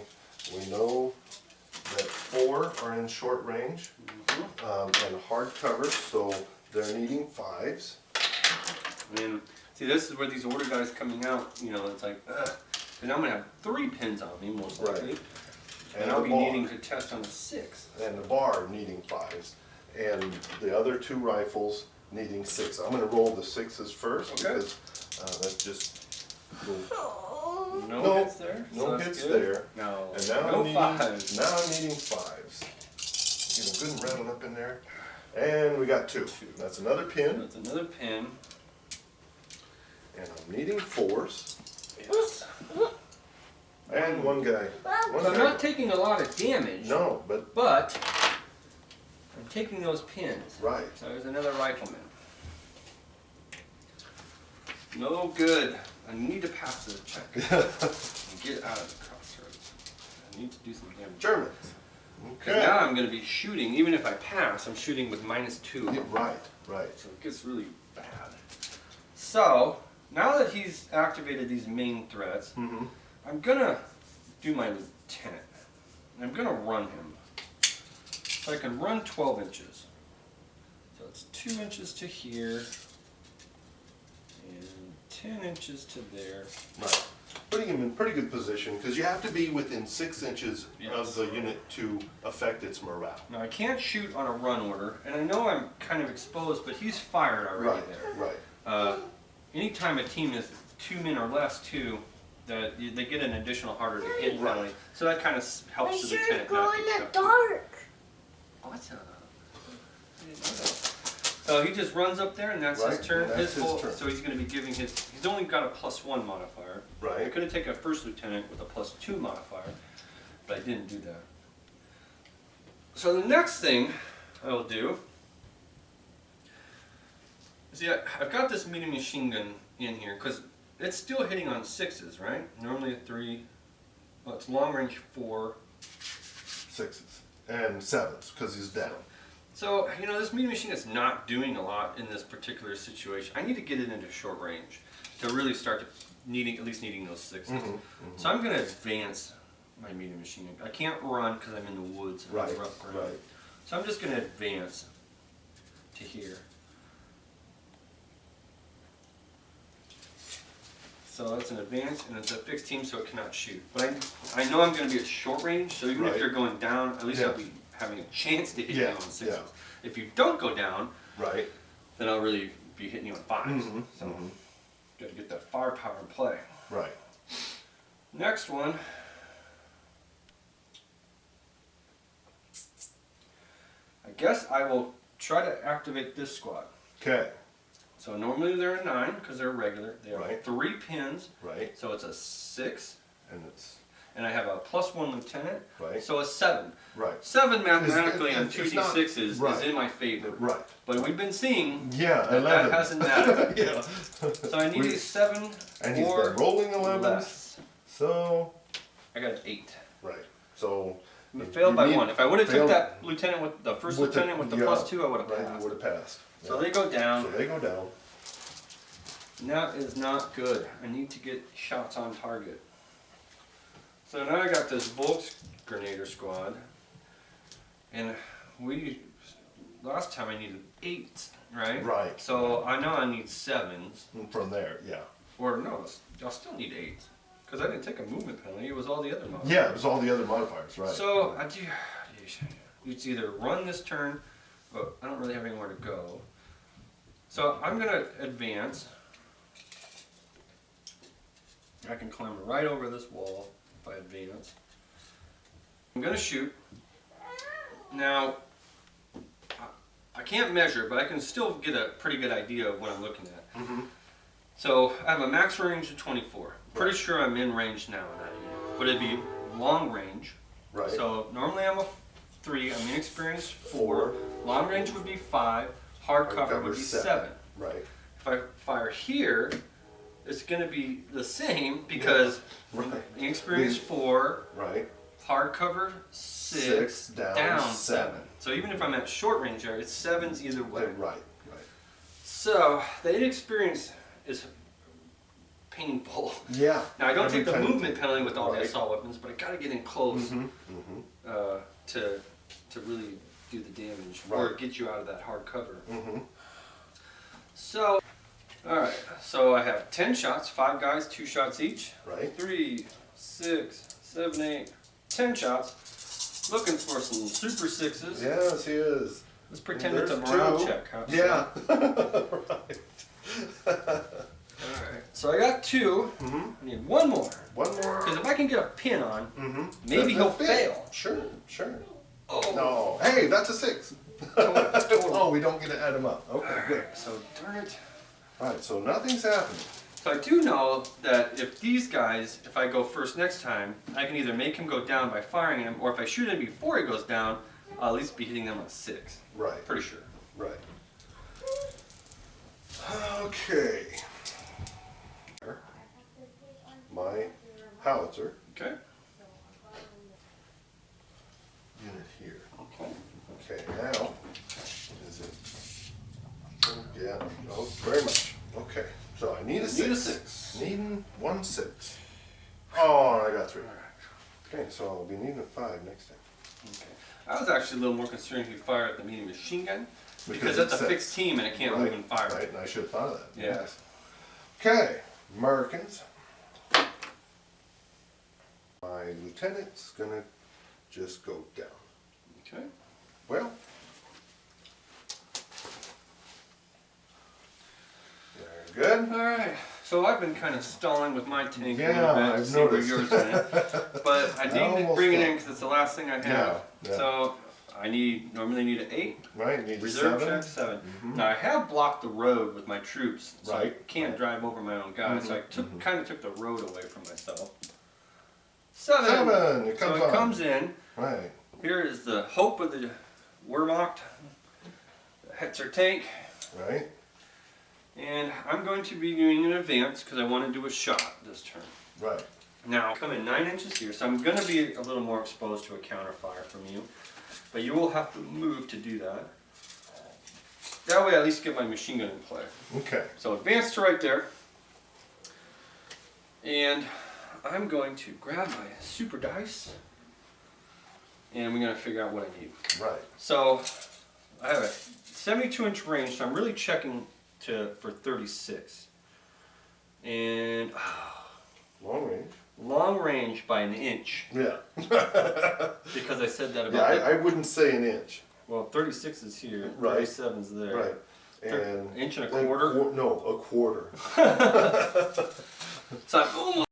we know that 4 are in short range and hard cover, so they're needing 5s. And see, this is where these order guys coming out, it's like, ugh. And I'm going to have 3 pins on me, most likely. Right. And And I'll the be bar. needing to test on a 6. And the bar needing 5s. And the other 2 rifles needing 6. I'm going to roll the 6s first Okay. because that's just little. No, No, hits there. no so that's hits good. there. No. And now No I'm needing 5s. Now I'm needing 5s. Get them good and rattled up in there. And we got 2. That's another pin. That's another pin. And I'm needing 4s. Yes. And one guy. One So I'm guy. not taking a lot of damage. No, but But I'm taking those pins. right. So there's another rifleman. No good. I need to pass this check and get out of the crossroads. I need to do some damage. Germans. 'Cause Okay. now I'm going to be shooting, even if I pass, I'm shooting with -2. Yeah, right, right. So it gets really bad. So, now that he's activated these main threats, Mm-hmm. I'm going to do my lieutenant. And I'm going to run him. So I can run 12 inches. So it's 2 inches to here. And 10 inches to there. Right. Putting him in pretty good position because you have to be within 6 inches Yes. of the unit to affect its morale. Now I can't shoot on a run order, and I know I'm kind of exposed, but he's fired already Right, there. right. Anytime a team is 2 men or less too, they get an additional harder to hit Right. penalty. So that kind of helps the sure lieutenant glow not in get the shot. dark. Oh, that's I didn't know that. So he just runs up there, and that's Right, his turn. and that's his whole, turn. So he's going to be giving his. He's only got a +1 modifier. I Right. could have taken a first lieutenant with a +2 modifier, but I didn't do that. So the next thing I will do. See, I've got this medium machine gun in here because it's still hitting on 6s, right? Normally a 3. Well, it's long range 4. 6s. And 7s because he's down. So, this medium machine is not doing a lot in this particular situation. I need to get it into short range to really start to at least needing those 6s. So I'm going to advance my medium machine gun. I can't run because I'm in the woods and Right, rough ground. right. So I'm just going to advance to here. So that's an advance, and it's a fixed team, so it cannot shoot. But I know I'm going to be at short range, so even if Right. you're going down, at least Yeah. I'll be having a chance to hit you Yeah, on 6s. yeah. If you don't go down, Right. then I'll really be hitting you on 5s. Mhm, So, mhm. got to get that firepower in play. Right. Next one. I guess I will try to activate this squad. Okay. So normally they're a 9 because they're regular. They have Right. 3 pins, Right. so it's a 6. And it's and I have a +1 lieutenant, Right. so a 7. Right. 7 mathematically on it's 2d6 is right. in my favor. Right. But we've been seeing Yeah, that 11. hasn't mattered. Yeah. So I need a 7 And he's or been rolling 11s. less. So, I got an 8. right. So, I failed by need- 1. If I would have took failed- that lieutenant with the first lieutenant with the yeah, +2, I would have right, passed. you would have passed. So Yeah. they go down. So they go down. And that is not good. I need to get shots on target. So now I got this Volksgrenader squad, and last time I needed 8, right? Right. So I know I need 7s, From there, yeah. or no, I'll still need 8, because I didn't take a movement penalty. It was all the other modifiers. Yeah, it was all the other modifiers, right. So I do. It's either run this turn, but I don't really have anywhere to go. So I'm gonna advance. I can climb right over this wall if I advance. I'm gonna shoot. Now, I can't measure, but I can still get a pretty good idea of what I'm looking at. Mm-hmm. So I have a max range of 24. Pretty sure I'm in range now in that unit. But it'd be long range. Right. So normally I'm a 3, I'm inexperienced 4. Long range would be 5. Hard cover would be 7. Right. If I fire here, it's going to be the same because Right. inexperienced 4, Right. hard cover 6, down 7. 7. So even if I'm at short range there, it's 7s either way. Right. Right. So the inexperience is painful. Yeah. Now I don't Every take the time you movement penalty with all the Right. assault weapons, but I got to get in close Mm-hmm. Mm-hmm. to really do the damage or Right. get you out of that hard cover. Mm-hmm. So, all right. So I have 10 shots, 5 guys, 2 shots each. Right. 3, 6, 7, 8, 10 shots. Looking for some super 6s. Yes, he is. Let's pretend it's a There's morale 2. check. Huh? Yeah. Right. Alright. So I got 2. Mm-hmm. I need 1 more. One more. Because if I can get a pin on, Mm-hmm. maybe he'll fail. Sure. Sure. Oh. No. Hey, that's a 6. Total. Oh, we don't get to add them up. Okay, good. Alright, so darn it. All right, so nothing's happening. So I do know that if these guys, if I go first next time, I can either make him go down by firing him, or if I shoot him before he goes down, I'll at least be hitting them on a 6. Right. Pretty sure. Right. Okay. My howitzer Okay. unit here. Okay. Okay, now is it? Oh, yeah. Oh, very much. Okay. So I need a 6. Need a 6. Needing 1 6. Oh, I got 3. Okay, so I'll be needing a 5 next time. Okay. I was actually a little more concerned if you fire at the medium machine gun, because it's that's a 6. fixed team and it can't move and fire. Right, and I should have thought of that. Yeah. Yes. Okay, Americans. My lieutenant's gonna just go down. Okay. Well, very good. All right. So I've been kind of stalling with my tank a Yeah, little bit to I've see where noticed. yours went. But I need to almost bring it in got- because it's the last thing I have. Yeah, yeah. So I normally need an 8. Right, need a Reserve 7. check 7. Mhm. Now I have blocked the road with my troops, so I Right. can't drive over my own guys. So I Mhm. kind of took the road away from myself. 7. 7, it So comes it on. comes in. Right, Here is the hope of the Wehrmacht Hetzer tank, right, and I'm going to be doing an advance because I want to do a shot this turn. right. Now, come in 9 inches here, so I'm going to be a little more exposed to a counterfire from you, but you will have to move to do that. That way I at least get my machine gun in play. Okay, So advance to right there, and I'm going to grab my super dice, and we're going to figure out what I need. right. So I have a 72-inch range, so I'm really checking for 36. And Long range. long range by an inch, Yeah. because I said that Yeah, about I wouldn't say an inch. well, 36 is here, Right. 37 is there. Right. And Inch and a quarter? No, a quarter. So I'm almost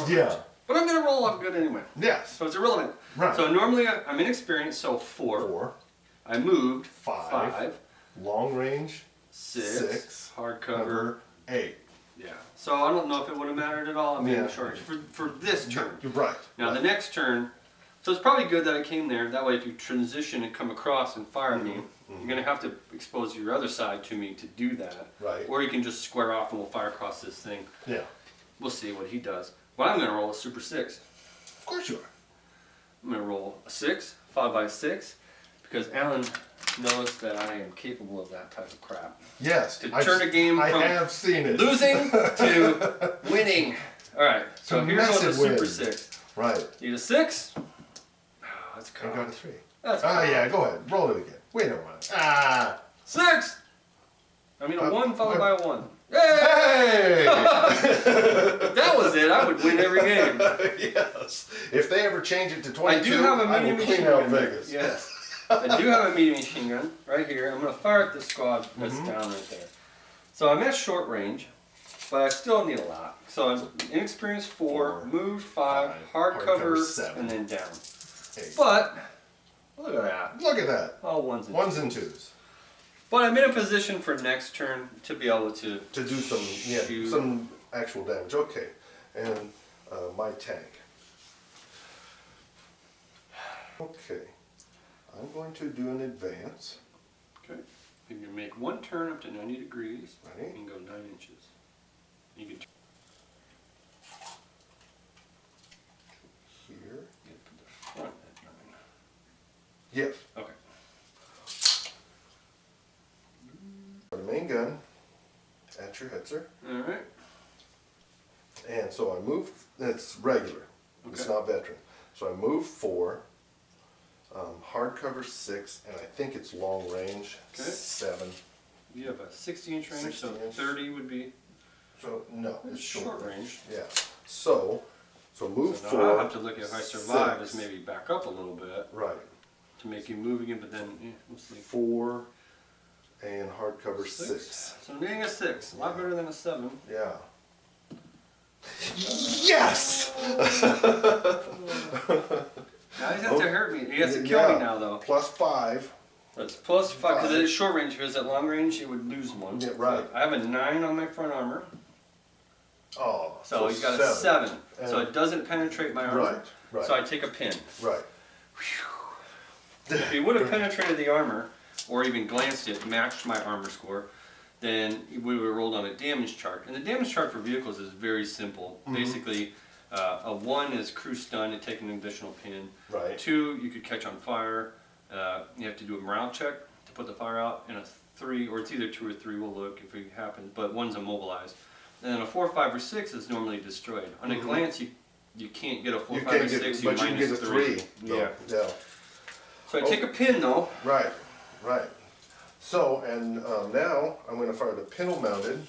Yeah. but I'm gonna roll up good anyway. Yes. So it's irrelevant. Right. So normally I'm inexperienced, so 4. 4. I moved 5. 5. Long range. 6. 6. Hard cover. Cover. 8. Yeah. So I don't know if it would have mattered at all. I mean, Yeah. short for this turn. You're right. Now right. the next turn, so it's probably good that I came there. That way, if you transition and come across and fire me, you're gonna have to expose your other side to me to do that. Right. Or you can just square off and we'll fire across this thing. Yeah. We'll see what he does. But I'm gonna roll a super 6. Of course you are. I'm gonna roll a 6 followed by a 6 because Alan knows that I am capable of that type of crap. Yes. To turn a game I from have seen it. losing to winning. All right. So To here goes the massive super win. 6. Need Need a 6. Oh, that's I got a cocked. 3. That's Ah, cocked. yeah. Go ahead. Roll it again. Wait a minute. Ah. 6. I mean a 1 followed by a 1. Yay! Hey! If that was it, I would win every game. Yes. If they ever change it to 22, I do have a I medium will machine clean out gun. Vegas. Yes. I do have a medium machine gun right here. I'm going to fire at the squad that's Mm-hmm. down right there. So I'm at short range, but I still need a lot. So I'm inexperienced 4, move 5, hard cover 7. and then down. 8. But look at that. Look at that. All ones and Ones and twos. But I'm in a position for next turn to be able to To do shoot. some actual damage. Okay. And my tank. Okay. I'm going to do an advance. Okay. You can make one turn up to 90 degrees. Ready? You can go 9 inches. You can Here. get to the front at 9. Yes. Okay. The main gun at your hetzer. Alright. And so I move, it's regular, it's Okay. not veteran. So I move 4, hardcover 6, and I think it's long range, Okay. 7. You have a 60-inch range, so 60 inch. 30 would be So, no, it's short short range. range. Yeah. So move So 4. now I'll have to look at if I survive, 6. is maybe back up a little bit Right. to make you move again, but then we'll see. 4 and hardcover 6. So I'm getting a 6, a lot better than a 7. Yeah. Yes! Now he has to hurt me. He has to kill me now, though. Plus 5. That's plus 5 because 5. it's short range. If it was at long range, it would lose 1. Yeah, right. I have a 9 on my front armor, Oh, so he's got a 7. So And- it doesn't penetrate my armor. Right, right. So I take a pin. Right. If he would have penetrated the armor, or even glanced it, matched my armor score, then we would have rolled on a damage chart. And the damage chart for vehicles is very simple. Basically, a 1 is crew stun and take an additional pin. Right. 2, you could catch on fire. You have to do a morale check to put the fire out. And a 3, or it's either 2 or 3, we'll look if it happens, but 1's immobilized. And then a 4, 5, or 6 is normally destroyed. On a glance, you can't get a 4, You 5, can't or get, 6, but you can get a 3. though. Yeah. Yeah. So I take a pin though. Right. Right. So, and now I'm going to fire the pintle mounted.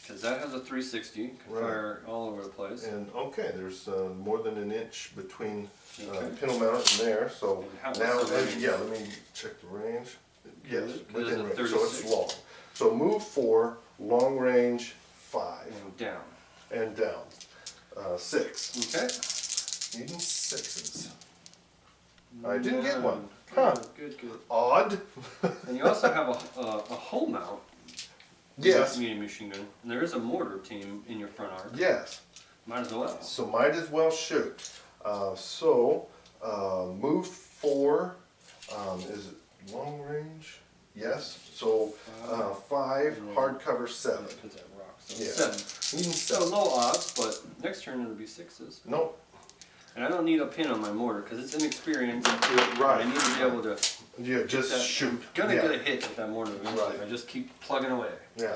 Because that has a 360, can Right. fire all over the place. And okay, there's more than an inch between Okay. pintle mount and there. So And how- now, what's the range? yeah, let me check the range. Yes, It is within a range. So 36. it's long. So move 4, long range 5, And down. and down 6. Okay. Needing 6s. I didn't get one. Huh. Huh. Good, good. Odd. And you also have a hull mount. Yes. Medium machine gun. And there is a mortar team in your front arc. Yes. Might as well. So might as well shoot. Move 4. Is it long range? Yes. So 5, hardcover 7. Because that rock. So Yeah. 7. Needing So 7. low odds, but next turn it'll be 6s. Nope. And I don't need a pin on my mortar because it's inexperienced. Right. I need to be able to Yeah, just that, shoot. I'm gonna yeah. get a hit with that mortar eventually. Right. I just keep plugging away. Yeah.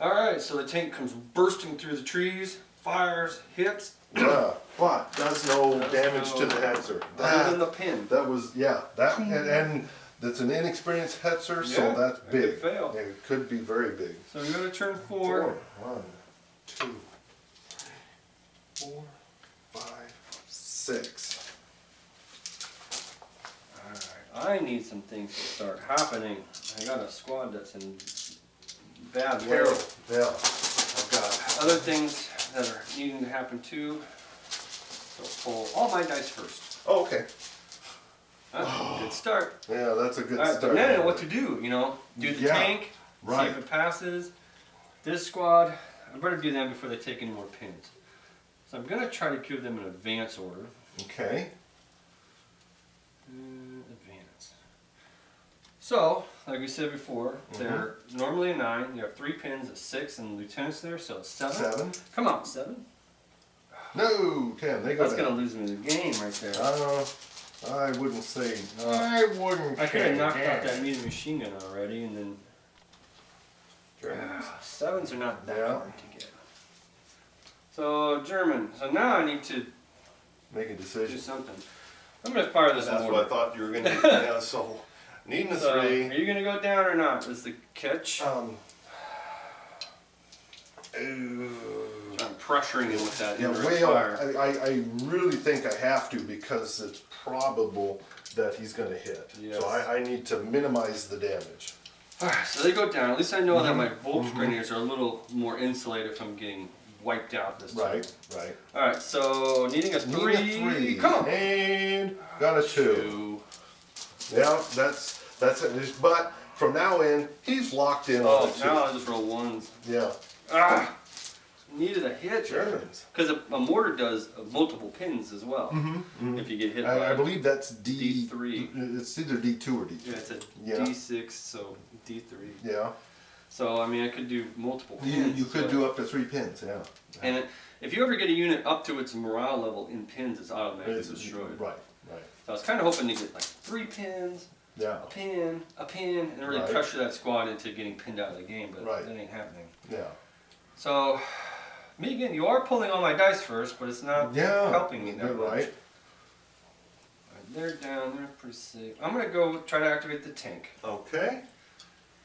Alright, so the tank comes bursting through the trees, fires, hits, Yeah. But does no Does damage to no- the hetzer. other than the pin. That was, yeah, that, and that's an inexperienced hetzer, so Yeah, that's that big. could fail. Yeah, it could be very big. So we go to turn 4. 1, 2, 4, 5, 6. Alright, I need some things to start happening. I got a squad that's in bad way. Peril. Yeah. I've got other things that are needing to happen too. So pull all my dice first. Oh, okay. Good start. Yeah, that's a good Alright, start. but then I know what to do, you know? Do the Yeah, tank, see right. if it passes. This squad, I better do them before they take any more pins. So I'm going to try to give them an advance order. Okay. Advance. So, like we said before, they're normally a 9. You have 3 pins, a 6, and lieutenants there, so 7. 7. Come on, 7. No, 10. They go That's down. going to lose me the game right there. I wouldn't say. I wouldn't. I could have knocked out that medium machine gun already, and then. Germans. 7s are not that Yeah. hard to get. So, German. So now I need to Make a do decision. something. I'm going to fire this That's mortar. what I thought you were going to do. Yeah, so, needing a So, 3. are you going to go down or not? Is the catch. Ooh. I'm pressuring him with that Yeah, indirect well, fire. I really think I have to because it's probable that he's going to hit. Yes. So I need to minimize the damage. Alright, so they go down. At least I know that my Volksgrenadiers are a little more insulated from getting wiped out this time. Right. Alright, so needing a 3. Need a 3. Come on! And got a 2. Yeah, that's it. But from now in, he's locked in on Oh, a 2. now I just roll 1s. Yeah. Ah! Needed a hit. Germans. Because a mortar does multiple pins as well. If you get hit by I believe that's D3. It's either D2 or D3. Yeah, it's a Yeah. D6, so D3. Yeah. So, I mean, I could do multiple pins. You could but- do up to 3 pins, yeah. And if you ever get a unit up to its morale level in pins, it's automatically It's destroyed. Right. So I was kind of hoping to get like 3 pins, Yeah. a pin, and really Right. pressure that squad into getting pinned out of the game, but Right. that ain't happening. Yeah. So, me again, you are pulling all my dice first, but it's not helping me that You're much. right. They're down, they're pretty safe. I'm going to go try to activate the tank. Okay.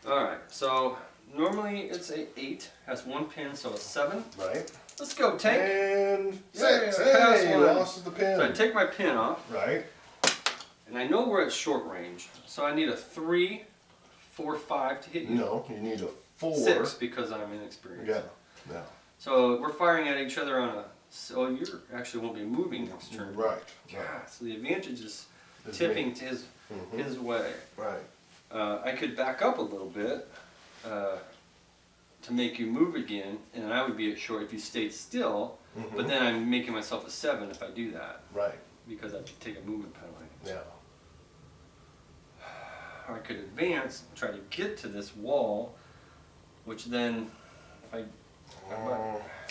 Alright, so normally it's a 8, has 1 pin, so a 7. Right. Let's go, tank! And Yeah, 6. pass Hey, one. lost the pin. So I take my pin off. Right. And I know we're at short range, so I need a 3, 4, 5 to hit you. No, you need a 4. 6 because I'm inexperienced. Yeah. So we're firing at each other on a. So you actually won't be moving next turn. Right. Yeah. So the advantage is Is tipping me. to his way. Right. I could back up a little bit to make you move again, and then I would be at short if you stayed still. But then I'm making myself a 7 if I do that Right. because I take a movement penalty. Yeah. Or I could advance and try to get to this wall, which then, if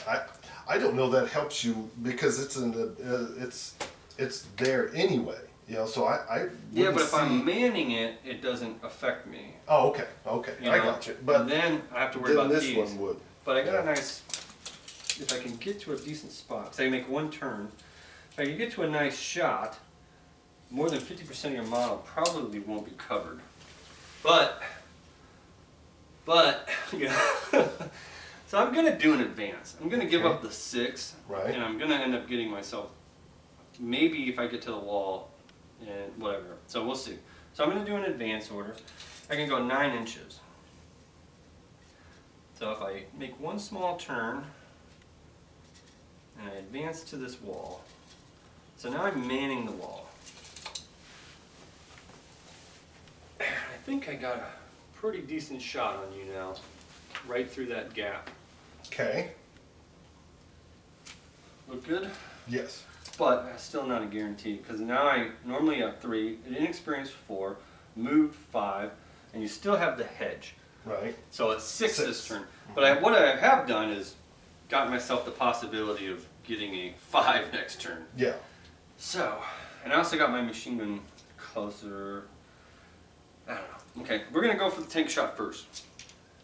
I, I don't know that helps you because it's in the it's there anyway. You know, so I yeah, but wouldn't if I'm see- manning it, it doesn't affect me. Oh, okay, You I know? got you. And But then I have to worry then about this these. one would. But I got Yeah. a nice. If I can get to a decent spot, say I make 1 turn, if I can get to a nice shot, more than 50% of your model probably won't be covered. But yeah. So I'm gonna do an advance. I'm gonna give Okay. up the 6, Right. and I'm gonna end up getting myself. Maybe if I get to the wall, and whatever. So we'll see. So I'm gonna do an advance order. I can go 9 inches. So if I make 1 small turn, and I advance to this wall. So now I'm manning the wall. I think I got a pretty decent shot on you now, right through that gap. Okay. Look good? Yes. But that's still not a guarantee, because now I normally have 3, an inexperienced 4, moved 5, and you still have the hedge. Right. So it's 6 this 6. turn. But what I have done is got myself the possibility of getting a 5 next turn. Yeah. So, and I also got my machine gun closer. I don't know. Okay, we're gonna go for the tank shot first.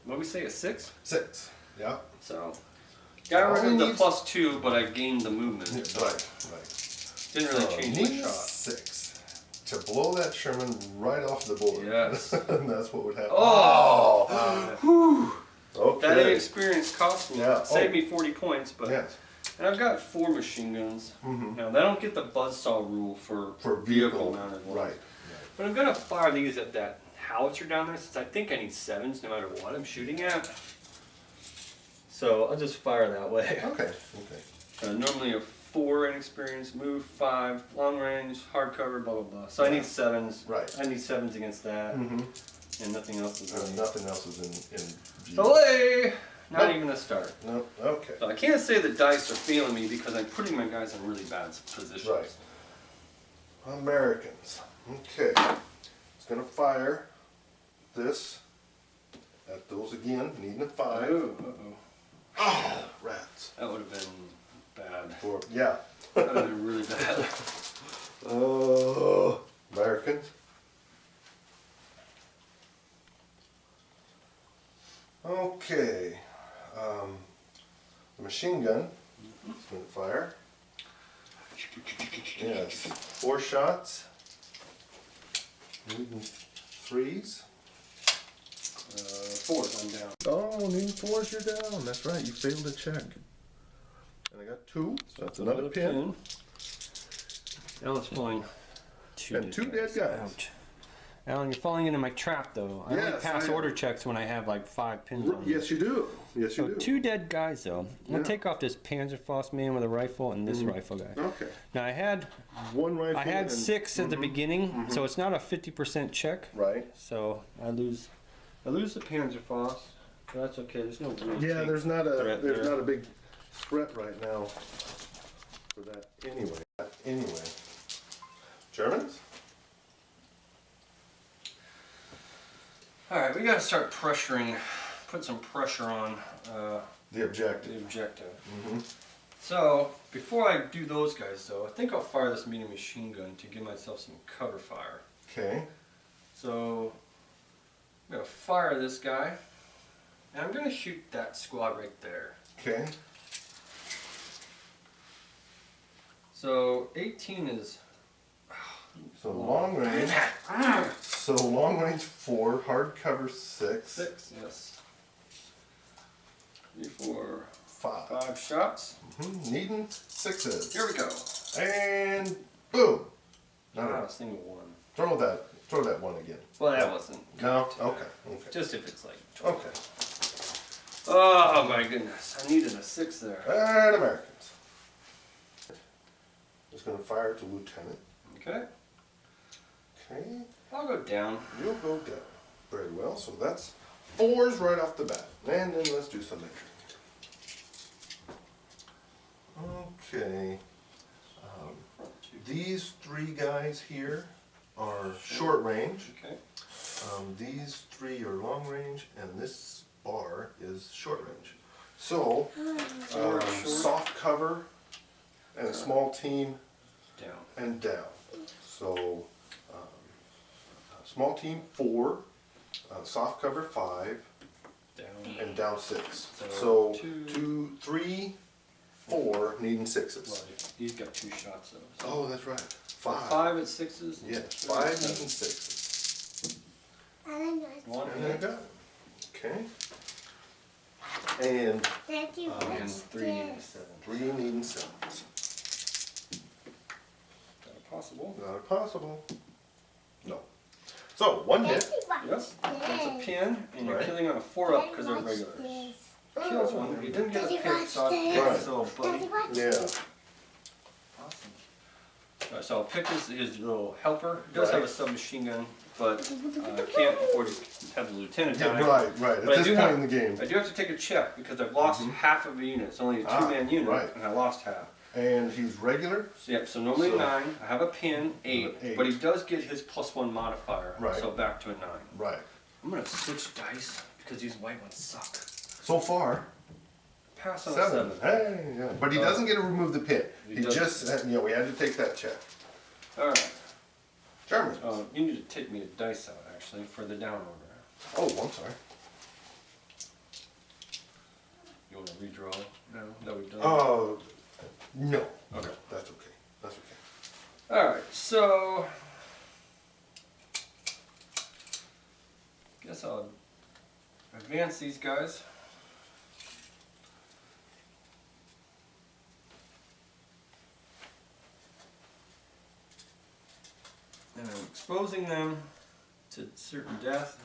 What did we say, a 6? 6. Yeah. So, got rid All of the needs- +2, but I gained the movement. Yeah, So right. didn't really So, change need my a shot. 6 to blow that Sherman right off the board. Yes. And that's what would happen. Oh! Whew. Okay. That inexperience cost me. Yeah. Saved me 40 points, but Yes. and I've got 4 machine guns. Now they don't get the buzzsaw rule for vehicle mounted ones. Right. But I'm gonna fire these at that howitzer down there since I think I need 7s no matter what I'm shooting at. So I'll just fire that way. Okay. Normally a 4 inexperienced, move 5, long range, hardcover, blah blah blah. So I need 7s. Right. I need 7s against that, and nothing else is And really. nothing else is in view. Filet! Not Nope. even a start. No, okay. So I can't say the dice are failing me because I'm putting my guys in really bad positions. Right. Americans. Okay. It's gonna fire this at those again, needing a 5. Oh, uh-oh. Oh, rats. That would have been bad. Yeah. That would have been really bad. Oh, Americans. Okay. The machine gun is going to fire. Yes. 4 shots. Needing 3s. 4s, I'm down. Oh, needing 4s, you're down. That's right. You failed a check. And I got 2. So that's another pin. Alan's falling. And 2 dead guys. Ouch. Alan, you're falling into my trap, though. I only Yes, pass I am. order checks when I have like 5 pins on them. Yes, you do. Yes, you So do. 2 dead guys, though. I'm Yeah. gonna take off this Panzerfaust man with a rifle and this rifle guy. Okay. Now I had 1 rifle. I had and- 6 at the beginning, so it's not a 50% check. Right. So I lose the Panzerfaust. But that's okay. There's no real Yeah, big there's not threat there. a big threat right now for that anyway. Anyway. Germans? All right, we got to start pressuring, put some pressure on The objective. the objective. Mm-hmm. So before I do those guys, though, I think I'll fire this medium machine gun to give myself some cover fire. Okay. So I'm gonna fire this guy, and I'm gonna shoot that squad right there. Okay. So 18 is So long range. So long range 4, hard cover 6. 6, yes. 3, 4, 5. 5 shots. Needing 6s. Here we go. And boom. Not Ah, a, single one. throw that 1 again. Well, that wasn't. No. Okay. Okay. Just if it's like 12. Okay. Oh my goodness, I needed a 6 there. And Americans. Just gonna fire to lieutenant. Okay, Okay. I'll go down. You'll go down. Very well. So that's 4s right off the bat. And then let's do some measuring. Okay. These 3 guys here are short range. Okay. These 3 are long range, and this bar is short range. So, Short. soft cover and a small team Down. and down. So, small team 4, soft cover 5, Down. and down 6. So, So, 2, 2, 3, 4 needing 6s. Well, he's got 2 shots though. So Oh, that's right. 5. 5 at 6s. Yes, 5 needing 6s. One And there you hit. go. Okay. And And 3 and 7. 3 needing 7s. That a possible? Not possible. No. So, 1 hit. Yes. That's a pin, and you're Right. killing on a 4-up because they're regulars. Kills one. You didn't get a pick, so I'll pick Right. this little buddy. Yeah. Awesome. Alright, so I'll pick his little helper. It does have a Right. submachine gun, but can't afford to have the lieutenant Yeah, die. right, right. At But I this do point have- in the game. I do have to take a check because I've lost half of a unit. It's only a 2-man unit, right. and I lost half. And he's regular. So, yep, so normally So- 9. I have a pin, 8, 8. but he does get his +1 modifier, Right. so back to a 9. Right. I'm gonna switch dice because these white ones suck. So far, Pass on 7. a 7. Hey, yeah. But he doesn't get to remove the pin. He He doesn't. just, we had to take that check. Alright. German. You need to take me a dice out actually for the down order. Oh, I'm sorry. You want to redraw now that we've done? Oh, no. Okay. That's okay. That's okay. Alright, so guess I'll advance these guys. And I'm exposing them to certain death.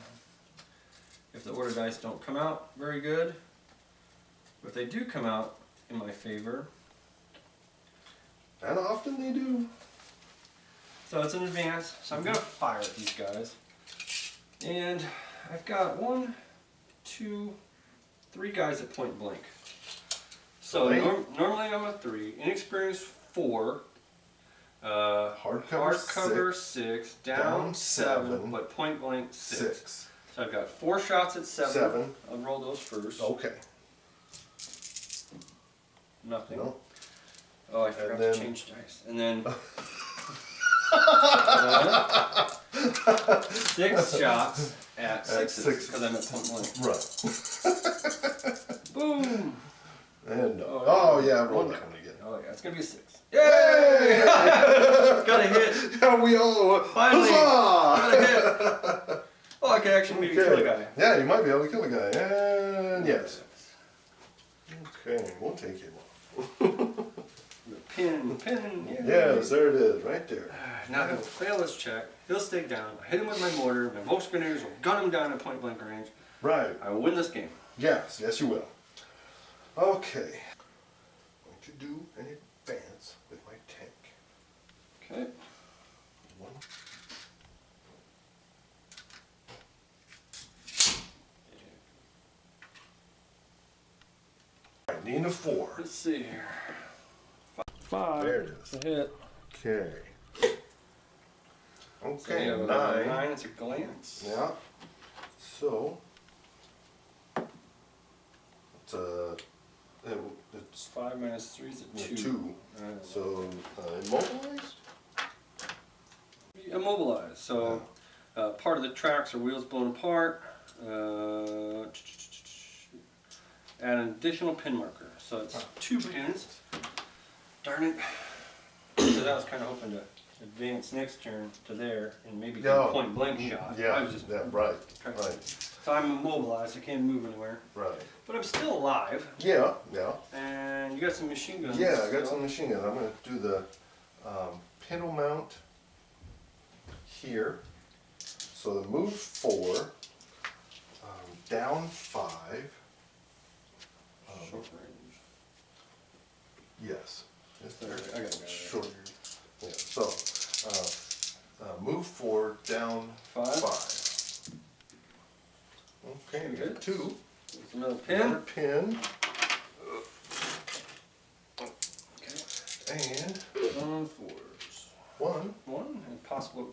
If the order dice don't come out very good, but if they do come out in my favor, And often they do. so it's an advance. So I'm gonna fire at these guys. And I've got 1, 2, 3 guys at point blank. So Right. normally I'm a 3, inexperienced 4, hardcover 6, down 7, but point blank 6. So I've got 4 shots at 7. I'll roll those first. Okay. Nothing. No. Oh, I forgot to change dice. And then 6 shots at 6s because I'm at point blank. Right. Boom. And oh yeah, roll that one again. Oh yeah, it's gonna be a 6. Yay! Got a hit. Yeah, we all Finally. Got a hit. Oh, I can actually maybe kill a guy. Yeah, you might be able to kill a guy. And yes. Okay, we'll take him off. Pin. Yeah. Yes, there it is, right there. Now he'll fail his check. He'll stay down. I hit him with my mortar. My Volksgrenadiers will gun him down at point blank range. Right. I will win this game. Yes, yes you will. Okay. Going to do an advance with my tank. Okay. One. Right, need a 4. Let's see here. 5. There it is. It's a hit. Okay. So Okay, you have a 9. 9. It's a glance. Yeah. So it's 5 minus 3 is a 2. 2. So immobilized. Immobilized. So part of the tracks or wheels blown apart. Add an additional pin marker. So it's 2 pins. Darn it. So I was kind of hoping to advance next turn to there and maybe get a point blank shot. Yeah, I was just right. So I'm immobilized. I can't move anywhere. Right. But I'm still alive. Yeah. And you got some machine guns. Yeah, I got some machine guns. I'm going to do the pintle mount here. So the move 4, down 5. Short range. Yes. There, I got it. Short. Yeah. So move 4, down 5. 5. Okay, we got 2. There's another pin. Another pin. Okay. And 1 4s. 1. 1 and possible.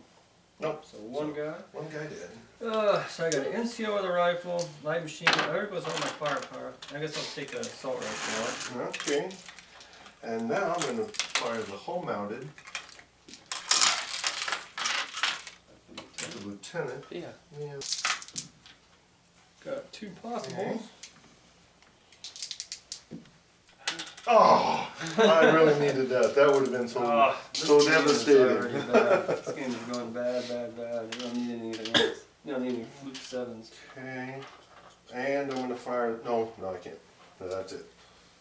Nope. So 1 guy. 1 guy dead. So I got an NCO with a rifle, light machine gun. There goes all my firepower. I guess I'll take an assault rifle out. Okay. And now I'm going to fire the hull mounted. The lieutenant. Yeah. Yeah. Got 2 possibles. Oh, I really needed that. That would have been so devastating. This game is going bad. You don't need anything else. You don't need any fluke 7s. Okay. And I'm going to fire. No, I can't. No, that's it.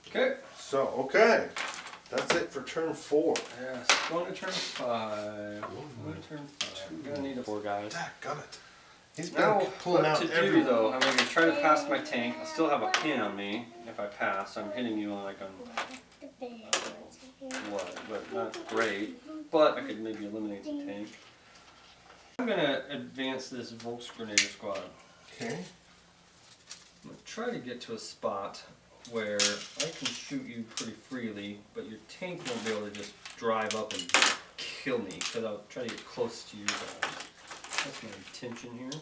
Okay. So, okay. That's it for turn 4. Yes. Going to turn 5. Going to turn 5. I'm going to need 4 guys. Dadgummit. He's been Now, pulling what out to every. do though, I'm going to try to pass my tank. I'll still have a pin on me if I pass. I'm hitting you on like on what, but not great. But I could maybe eliminate the tank. I'm going to advance this Volksgrenadier squad. Okay. I'm going to try to get to a spot where I can shoot you pretty freely, but your tank won't be able to just drive up and kill me because I'll try to get close to you guys. That's my intention here.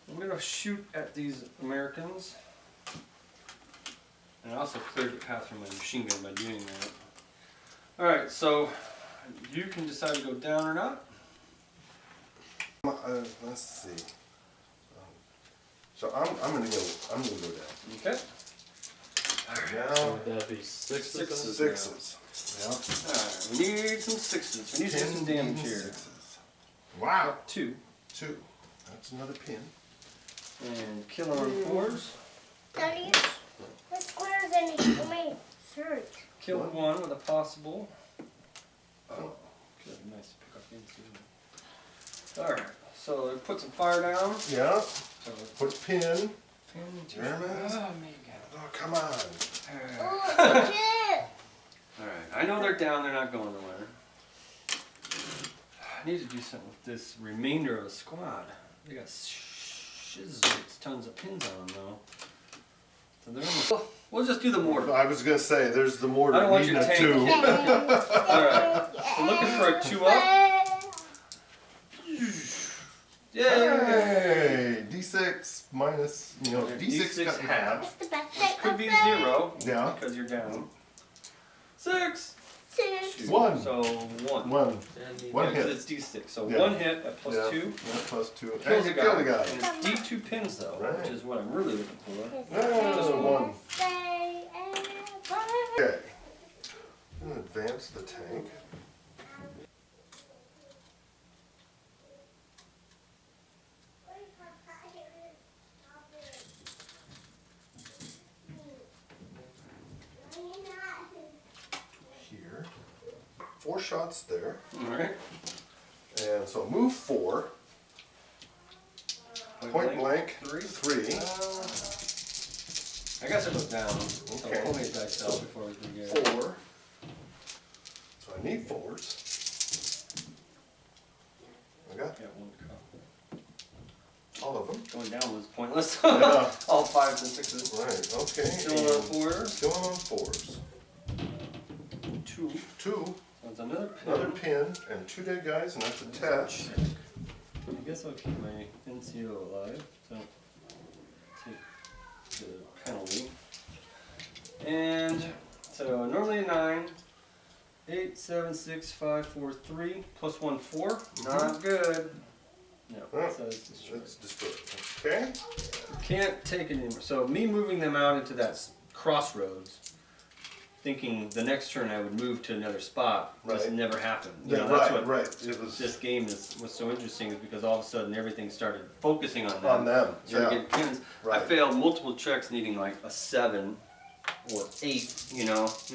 I'm going to shoot at these Americans. And I also cleared the path from my machine gun by doing that. Alright, so you can decide to go down or not. Let's see. So I'm gonna go down. Okay. Now That'd be 6 6s. Alright, we need some 6s. We need to do some damage here. 6s. Wow. 2. 2. That's another pin. And kill on 4s. Daddy, what squares in my shirt? Kill 1 with a possible. Oh, good. Nice to pick up into. Alright, so put some fire down. Yeah. So Put a pin. pin to Germans. Oh, man. Oh, come on. Oh, shit! Alright, I know they're down, they're not going nowhere. I need to do something with this remainder of the squad. They got tons of pins on them though. So we'll just do the mortar. I was gonna say, there's the mortar. I don't want needing your a tank. 2. Alright, so looking for a 2 up. Yay! Hey, D6 minus, D6 cut in half. It's the best Which could be 0. Yeah. Because you're down. 6. 6. 2. 1. So 1. 1. One hit. It's D6. So Yeah. 1 hit at plus Yeah. 2. Yeah, plus 2. Kills And the you kill the guy. guy. And it's D2 pins though, Right. which is what I'm really looking for. Oh, 1. Say Okay. I'm gonna advance the tank. Here. 4 shots there. Alright. And so move 4. Point blank 3. 3. I guess it goes down. So Okay. pull me a dice out before we can get 4. So I need 4s. I got Yeah, 1 cup. all of them. Going down was pointless. Yeah. All 5s and 6s. Right, okay. Still on 4s. Still on 4s. 2. 2, That's another pin. another pin, and 2 dead guys, and that's a test. I guess I'll keep my NCO alive. So take the penalty. And so normally a 9. 8, 7, 6, 5, 4, 3, plus 1, 4. Not good. No, Oh, so it's destroyed. It's destroyed. Okay. Can't take it anymore. So me moving them out into that crossroads, thinking the next turn I would move to another spot, just Right. never happened. Yeah, that's right, what right. It was this game was so interesting, is because all of a sudden everything started focusing on them. on them. Started Yeah. getting pins. I Right. failed multiple checks needing like a 7 or 8, and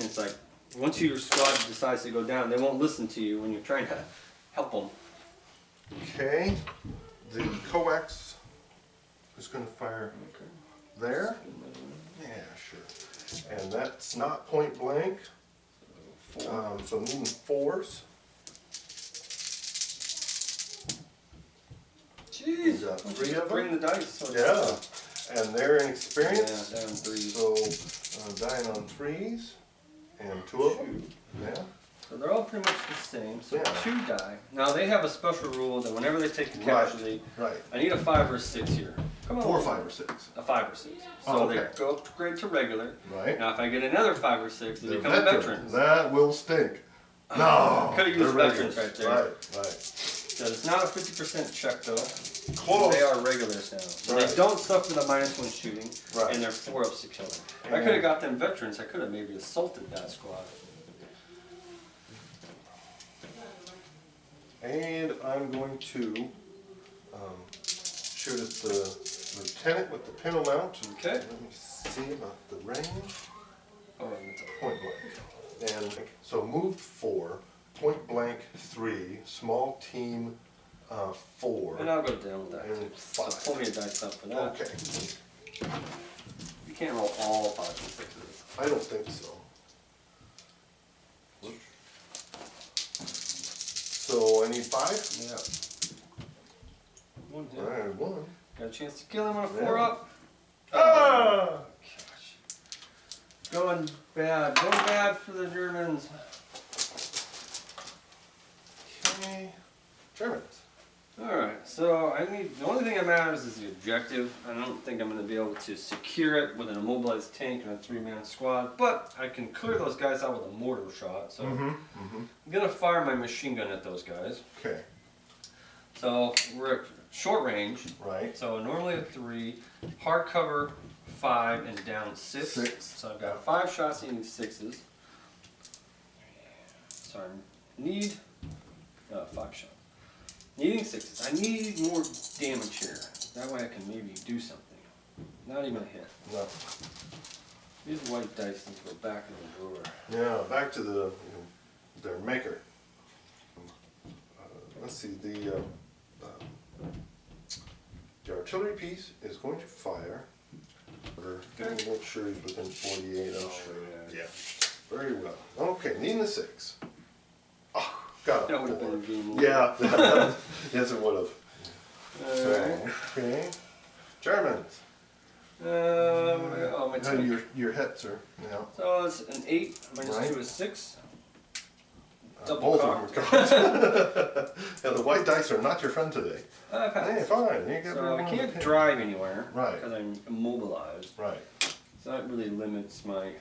it's like, once your squad decides to go down, they won't listen to you when you're trying to help them. Okay. The coax is going to fire there. Yeah, sure. And that's not point blank. So needing 4s. Jeez, got why don't 3 you of them? bring the dice. So Yeah. And they're inexperienced. Yeah, down 3. So dying on 3s. And 2 of them. Yeah. So they're all pretty much the same. So Yeah. 2 die. Now they have a special rule that whenever they take a casualty, Right. I need a 5 or a 6 here. Come on. 4, 5, or 6. A 5 or 6. So Oh, they okay. go upgrade to regular. Right. Now if I get another 5 or 6, they They're become a veteran. That will stink. No. Could have used they're veterans right there. Right. So it's not a 50% check though. Close. They are regulars now. So Right. they don't suffer the -1 shooting, Right. and they're 4 ups to killing. If I And- could have got them veterans, I could have maybe assaulted that squad. And I'm going to shoot at the lieutenant with the pin mount. Okay. Let me see about the range. Oh, and it's a Point blank. And so moved 4, point blank 3, small team 4, And I'll go down with that. and So 5. pull me a dice up for that. Okay. You can't roll all 5s and 6s. I don't think so. So I need 5? Yeah. One All down. right, 1. Got a chance to kill him on a 4 Yeah. up. Ah! Gosh. Going bad for the Germans. Okay. Germans. Alright, so the only thing that matters is the objective. I don't think I'm going to be able to secure it with an immobilized tank and a 3-man squad, but I can clear those guys out with a mortar shot. So I'm going to fire my machine gun at those guys. Okay. So we're at short range. Right. So normally a 3, hard cover 5, and down 6. 6. So I've got 5 shots needing 6s. So I need 5 shots. Needing 6s. I need more damage here. That way I can maybe do something. Not even a hit. No. These white dice need to go back in the drawer. Yeah, back to their maker. Let's see, the artillery piece is going to fire. Okay. Make sure he's within 48. I'm sure. yeah. Yeah. Very well. Okay, needing a 6. Oh, got it. That would have been a game over. Yeah. Yes, it would have. Alright. Okay. Germans. Oh, my And 10. your hits are, yeah. So it's an 8 minus Right. 2 is 6. Double Both cocked. of them are cocked. Yeah, the white dice are not your friend today. I passed. Hey, fine. You get So rid I of can't one. drive anywhere Right. because I'm immobilized. Right. So that really limits my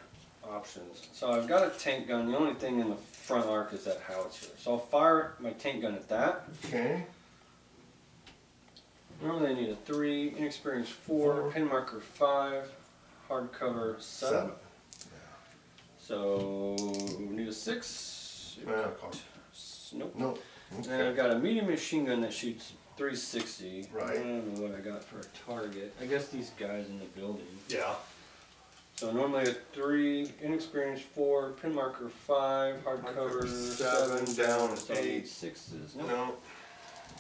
options. So I've got a tank gun. The only thing in the front arc is that howitzer. So I'll fire my tank gun at that. Okay. Normally I need a 3, inexperienced 4, pin marker 5, hardcover 7. So we need a 6. Yeah, cocked. Nope. No. And Okay. I've got a medium machine gun that shoots 360. Right. I don't know what I got for a target. I guess these guys in the building. Yeah. So normally a 3, inexperienced 4, pin marker 5, hardcover 7, down so 8. 6s. Nope. No.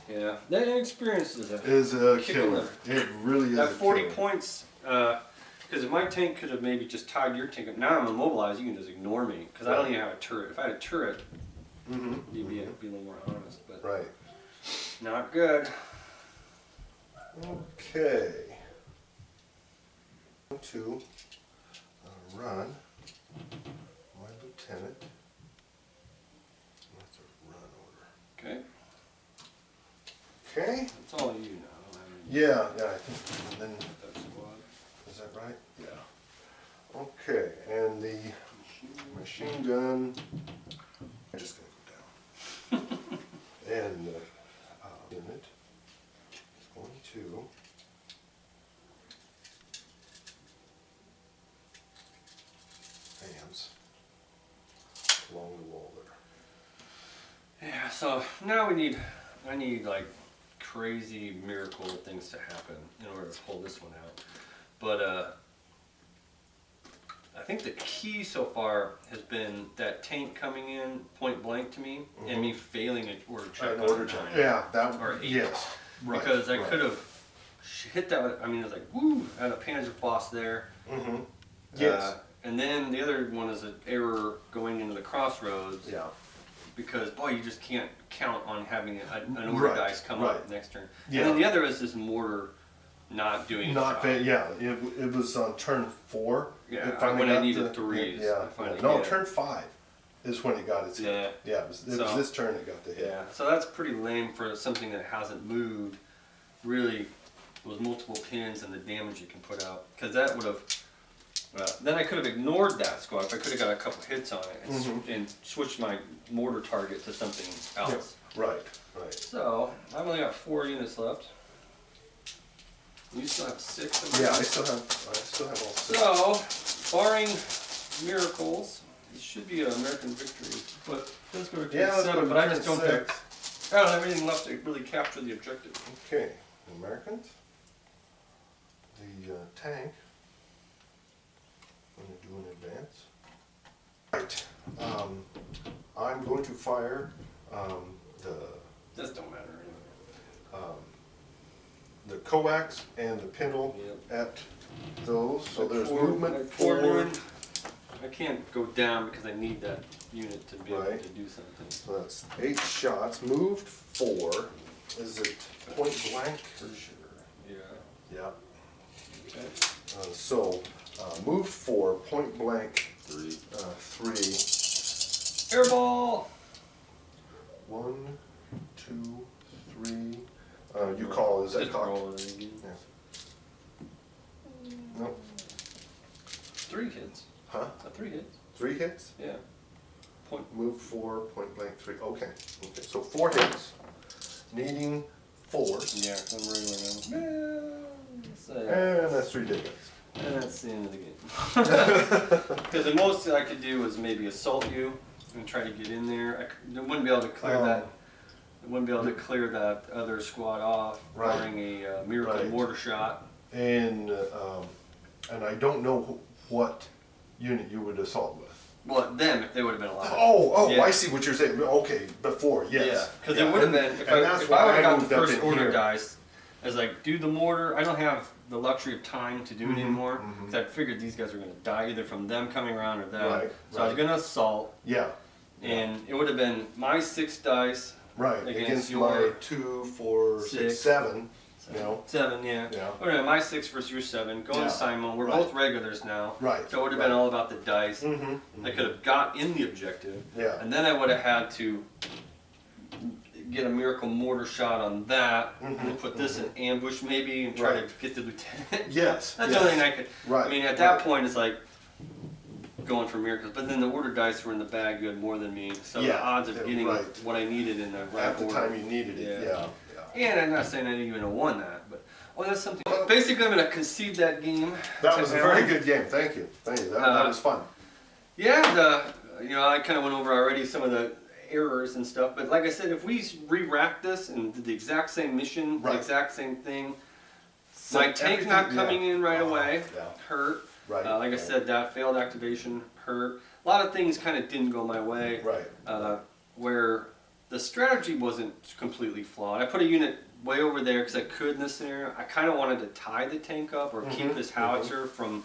Yeah, that inexperience is Is a Killer. killer. It really is that a 40 killer. points. Because if my tank could have maybe just tied your tank up, now I'm immobilized. You can just ignore me because I don't even have a turret. If I had a turret, Mm-hmm. you'd be a little more honest. But Right. not good. Okay. To run my lieutenant. That's a run order. Okay, Okay. that's all you know. I mean, Yeah, I think. And then that squad. is that right? Yeah. Okay, and the machine gun. I'm just gonna go down. And unit is going to. Hands along the wall there. Yeah. So now I need like crazy miracle things to happen in order to pull this one out. But I think the key so far has been that tank coming in point blank to me and me failing an order check. An on order a check. 9. Yeah, that Or 8. yes. Right, Because I right. could have hit that. I mean, it was like woo, I had a Panzerfaust there. Mm-hmm. Yes. And then the other one is an error going into the crossroads. Yeah. Because boy, you just can't count on having an order Right, dice come right. up next turn. Yeah. And then the other is this mortar not doing its Not job. yeah. It was on turn 4. Yeah, It finally when I got needed the- 3s, Yeah. I finally No, get it. turn 5 is when it got its hit. Yeah. Yeah. It was So- this turn it got the hit. Yeah, so that's pretty lame for something that hasn't moved. Really, those multiple pins and the damage you can put out. Because that would have. Then I could have ignored that squad if I could have got a couple hits on it and switched my mortar target to something else. Right. Right. So I've only got 4 units left. You still have 6 of them. Yeah. I still have all 6. So, barring miracles, it should be an American victory. But let's go to turn Yeah. 7. But I just don't think. have. I don't have anything left to really capture the objective. Okay. Americans. The tank. I'm going to do in advance. Right. I'm going to fire the This don't matter anyway. the coax and the pintle at those. So there's movement forward. forward. I can't go down because I need that unit to be able Right. to do something. So that's 8 shots. Moved 4. Is it point blank? For sure. Yeah. Yeah. Okay. So moved 4, point blank 3. 3. Airball! 1, 2, 3. You call, is that Just cocked? roll it again. Yeah. No. 3 hits. Huh? 3 hits. 3 hits? Yeah. Point. Move 4, point blank 3. Okay. Okay. So 4 hits. Needing 4. Yeah, I'm regular now. And that's 3 digits. And that's the end of the game. Because the most I could do was maybe assault you and try to get in there. I wouldn't be able to clear that. I wouldn't be able to clear that other squad off, Right. barring a miracle Right. mortar shot. And I don't know what unit you would assault with. Well, them if they would have been alive. Oh, Yeah. I see what you're saying. Okay, before, yes. Yeah, because Yeah, it would have and- been if and I that's would why have gotten the moved up first in order here. dice. As like do the mortar. I don't have the luxury of time to do it Mhm, anymore. mhm. Because I figured these guys were going to die either from them coming around or them. Right, So I was right. going to assault, Yeah, and it would have been my 6 dice. right. Against Against your my 2, 4, 6, six. 7. you know? 7, yeah. Yeah. Or no, my 6 versus your 7. Going Yeah. Simon. We're Right. both regulars now. Right. So it would have right. been all about the dice. Mm-hmm. I could have got in the objective. Yeah. And then I would have had to get a miracle mortar shot on that, and put this in ambush maybe, and try Right. to get the lieutenant. Yes. That's yes. the only thing I could. Right. I mean, at that right. point, it's like going for miracles. But then the order dice were in the bag. You had more than me, so the Yeah, odds of getting right. what I needed in the right At the order. time you needed it, Yeah. yeah. And I'm not saying I didn't even have won that, but that's something. Basically, I'm going to concede that game. That to was a Alan. very good game. Thank you. Thank you. That was fun. Yeah, I kind of went over already some of the errors and stuff, but like I said, if we re-racked this and did the exact same mission, Right. the exact same thing, So my tank not everything- coming in right away Yeah. hurt. Right. Like I right. said, that failed activation hurt. A lot of things kind of didn't go my way. Right. Where the strategy wasn't completely flawed. I put a unit way over there because I could in this scenario. I kind of wanted to tie the tank up or keep this howitzer from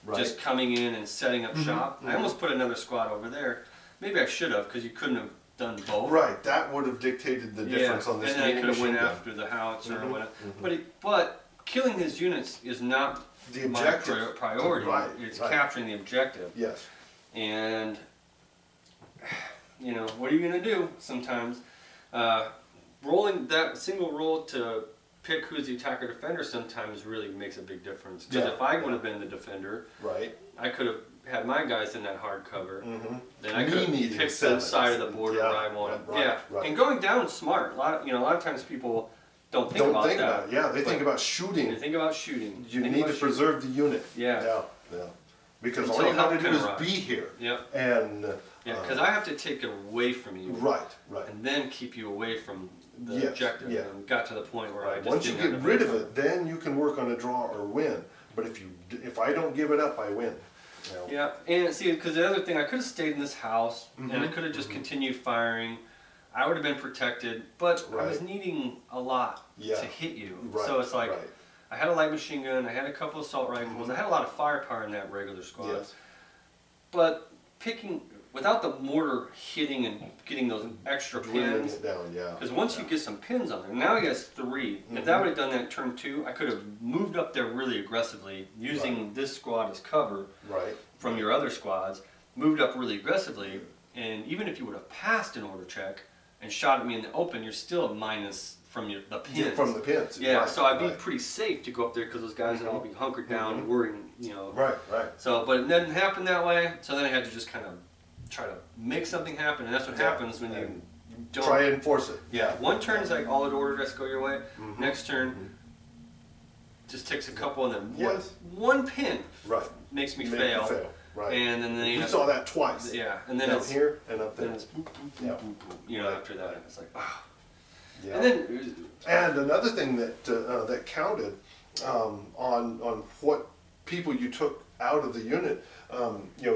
Right. just coming in and setting up shop. I almost put another squad over there. Maybe I should have because you couldn't have done both. Right. That would have dictated the difference on this and then I mini could have went machine gun. after the howitzer or whatever. But killing his units is not The my objective. priority. Right, It's right. capturing the objective. Yes. And what are you gonna do sometimes? Rolling that single roll to pick who's the attacker defender sometimes really makes a big difference. Because Yeah, if I would yeah. have been the defender, Right. I could have had my guys in that hard cover. Then I Me could have needing picked the sevens. side of the border Yeah, where I wanted. right, Yeah, right. and going down smart. A lot of times people don't think Don't about think that. about it. Yeah, they think but about They shooting. think about shooting. You Think need about to preserve the unit. Yeah. Yeah. Yeah. Because Until all you have to help do can is arrive. be here. Yep. And Yeah, because I have to take it away from you. right. Right. And then keep you away from the Yes, objective. yeah. And got to the point where I just Once you didn't get have rid the of it, then you can work on a draw or win. But if I don't give it up, I win. You know? Yeah, and see, because the other thing, I could have stayed in this house and I could have just continued firing. I would have been protected, but I was Right. needing a lot Yeah. to hit you. Right. So it's like right. I had a light machine gun, I had a couple assault rifles, I had a lot of firepower in that regular squad. Yes. But without the mortar hitting and getting those extra Drilling pins, it down. Yeah. because once you get some pins on there, now he has 3. If that would have done that turn 2, I could have moved up there really aggressively, using this squad as cover Right. from your other squads, moved up really aggressively, and even if you would have passed an order check and shot at me in the open, you're still a minus from the pins. Yeah, from the pins. Yeah, Right, so I'd be right. pretty safe to go up there because those guys would all be hunkered down, worrying, Right. Right. So, but it didn't happen that way. So then I had to just kind of try to make something happen, and that's what Yeah, happens when you and don't. Try and enforce it. Yeah, one turn is like all the order has to go your way. Next turn just takes a couple, and then Yes. one pin Right. makes me Make fail. you fail. Right. And then you saw that twice. yeah, and then Down it's here and up there. then it's boop, boop, boop, Yeah. boop, boop, Right, after that it's like Yeah. and then And another thing that counted on what people you took out of the unit.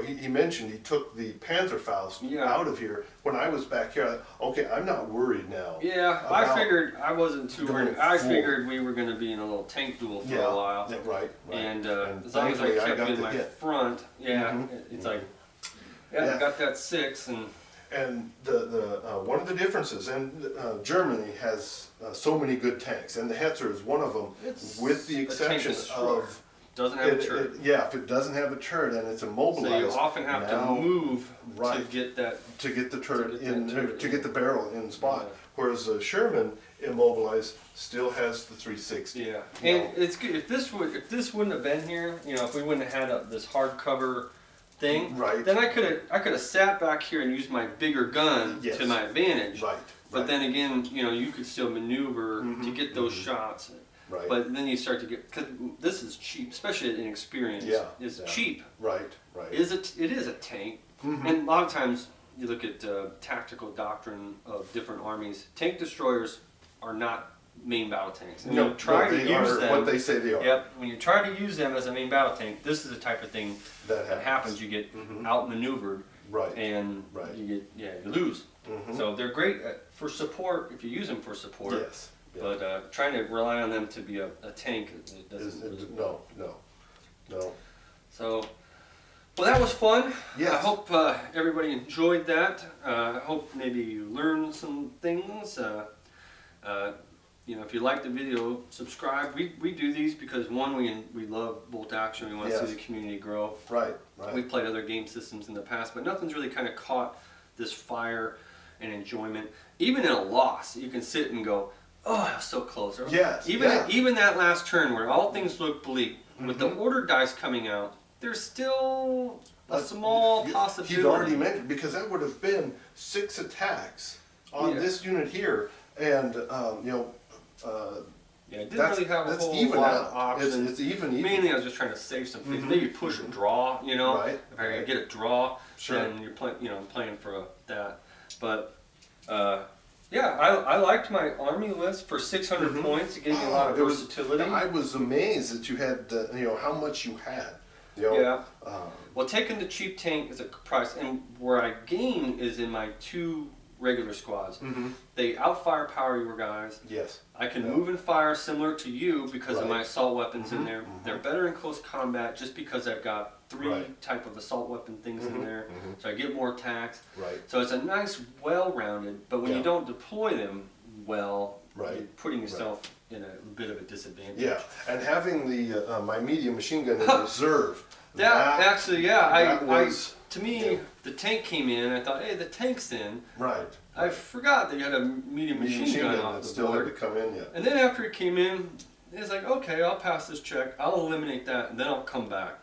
He mentioned he took the Panzerfaust Yeah. out of here. When I was back here, okay, I'm not worried now. yeah, I about figured I wasn't too going worried. I full. figured we were going to be in a little tank duel for a while. Yeah, right. And And as long as I thankfully, I kept got in the my hit. front, it's like, I Yeah. got that 6, and And the one of the differences, and Germany has so many good tanks, and the Hetzer is one of them, It's with the a tank exception destroyer. of doesn't have a turret. if it doesn't have a turret and it's So immobilized, you often have to now move to right. get that. to get the turret get in, that turret to in. get the barrel in spot. Yeah. Whereas Sherman immobilized still has the 360. Yeah, You and know. it's good if this wouldn't have been here, if we wouldn't have had this hardcover thing, Right. then I could have sat baback here and used my bigger gun Yes. to my advantage. Right. But right, then again, you could still maneuver to get those shots. right. But then you start to get, because this is cheap, especially inexperience. Yeah, It's yeah. cheap. right. Right. It is a tank, and a lot of times you look at tactical doctrine of different armies. Tank destroyers are not main battle tanks. And when you try to they use are them, what they say they are. yep. When you try to use them as a main battle tank, this is the type of thing That that happens. You get outmaneuvered, Right. and Right. you lose. So they're great for support if you use them for support. Yes. Yeah. But trying to rely on them to be a tank, it doesn't really work. No. So, well, that was fun. Yes. I hope everybody enjoyed that. I hope maybe you learned some things. you know, if you like the video, subscribe. We do these because one, we love bolt action. We want to see the community grow. Right, right. We've played other game systems in the past, but nothing's really kind of caught this fire and enjoyment. Even in a loss, you can sit and go, "Oh, I was so close." Or Yes. even that last turn where all things look bleak, with the order dice coming out, there's still a small possibility. He'd already mentioned, because that would have been 6 attacks on this unit here, and you know. Yeah, it didn't really have a whole lot of options. It's even. Mainly, I was just trying to save some things. Maybe push and draw, you know. Right. If I get a draw, Sure. then you're playing, you know, playing for that. But yeah, I liked my army list for 600 points. It gave me a lot of versatility. I was amazed that you had, you know, how much you had. You know, Yeah. Well, taking the cheap tank is a price, and where I gain is in my 2 regular squads. They out firepower your guys. Yes. I can move and fire similar to you because of my assault weapons in there. They're better in close combat just because I've got 3 type of assault weapon things in there. So I get more attacks. Right. So it's a nice, well-rounded, but when you don't deploy them well, you're putting yourself in a bit of a disadvantage. Yeah, and having the my medium machine gun in reserve. To me, the tank came in. I thought, hey, the tank's in. Right. I forgot that you had a medium machine gun off that the still board. had to come in yet. And then after it came in, it's like, okay, I'll pass this check. I'll eliminate that, and then I'll come back.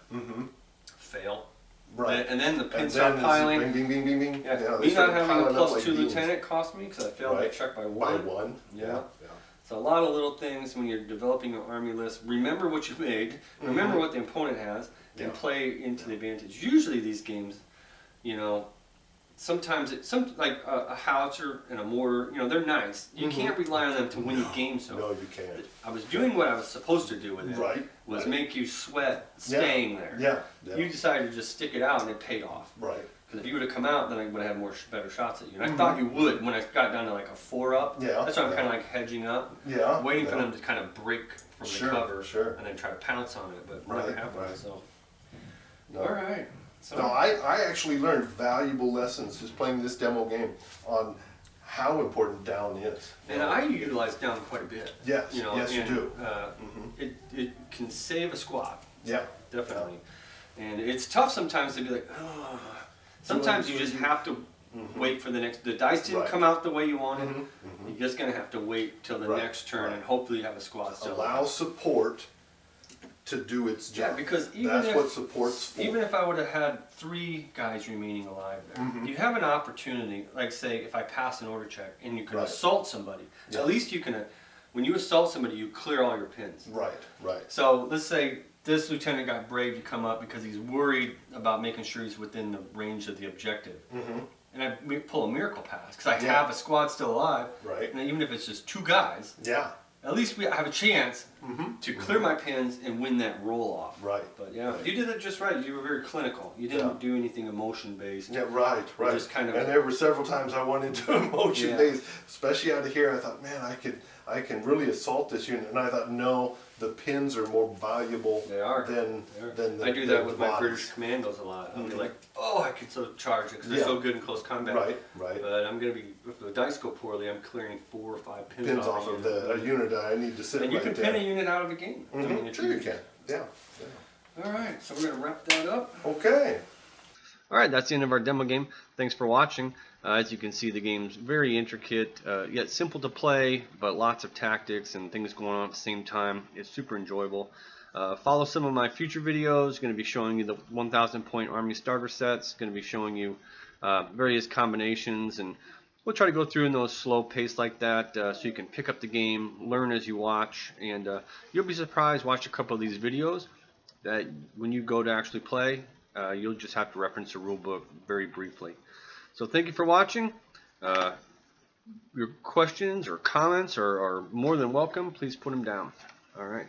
Fail. Right. And then the pins start piling. Bing, bing, bing, bing, bing. Yeah, They me not start having a piling up +2 like beans. lieutenant cost me because I failed that check by 1. By 1. Yeah. So a lot of little things when you're developing your army list. Remember what you made. Remember what the opponent has, and play into the advantage. Usually these games, you know, sometimes like a howitzer and a mortar, you know, they're nice. You can't rely on them to win your game. So No, you can't. I was doing what I was supposed to do with it. Right. Was make you sweat staying there. Yeah. You decided to just stick it out, and it paid off. Right. Because if you would have come out, then I would have had better shots at you. And I thought you would when I got down to like a 4 up. Yeah. That's why I'm kind of like hedging up. Yeah. Waiting for them to kind of break from the cover. Sure. And then try to pounce on it, but never happened. Right. So. No. All right. So. No, I actually learned valuable lessons just playing this demo game on how important down is. And I utilize down quite a bit. Yes. You know, yes, you do. It can save a squad. Yeah. Definitely. Yeah. And it's tough sometimes to be like, oh. Sometimes you just have to wait for the next. The dice didn't come out the way you wanted. You're just gonna have to wait till the next turn, and hopefully you have a squad still. Allow support to do its job. Yeah, because that's what support's for. Even if I would have had 3 guys remaining alive there, you have an opportunity. Like say, if I pass an order check and you can assault somebody, at least you can. When you assault somebody, you clear all your pins. Right. Right. So let's say this lieutenant got brave to come up because he's worried about making sure he's within the range of the objective. And I pull a miracle pass because I have a squad still alive. Right. And even if it's just 2 guys, at least I have a chance to clear my pins and win that roll off. Right. But yeah, you did it just right. You were very clinical. You didn't do anything emotion based. Yeah, right. Just kind of. And there were several times I went into emotion based, especially out of here. I thought, man, I can really assault this unit, and I thought, no, the pins are more valuable than the I do that with my bodies. British commandos a lot. I'll be like, oh, I can so charge it because they're so good in close combat. Right. But I'm gonna be, if the dice go poorly, I'm clearing 4 or 5 pins off of a unit that I need to sit. And you can pin a unit out of a game. I mean, sure you can. Yeah. All right, so we're gonna wrap that up. Okay. All right, that's the end of our demo game. Thanks for watching. As you can see, the game's very intricate, yet simple to play, but lots of tactics and things going on at the same time. It's super enjoyable. Follow some of my future videos. Going to be showing you the 1,000 point army starter sets. Going to be showing you various combinations, and we'll try to go through in those slow pace like that, so you can pick up the game, learn as you watch, and you'll be surprised. Watch a couple of these videos that when you go to actually play, you'll just have to reference the rule book very briefly. So thank you for watching. Your questions or comments are more than welcome. Please put them down. All right.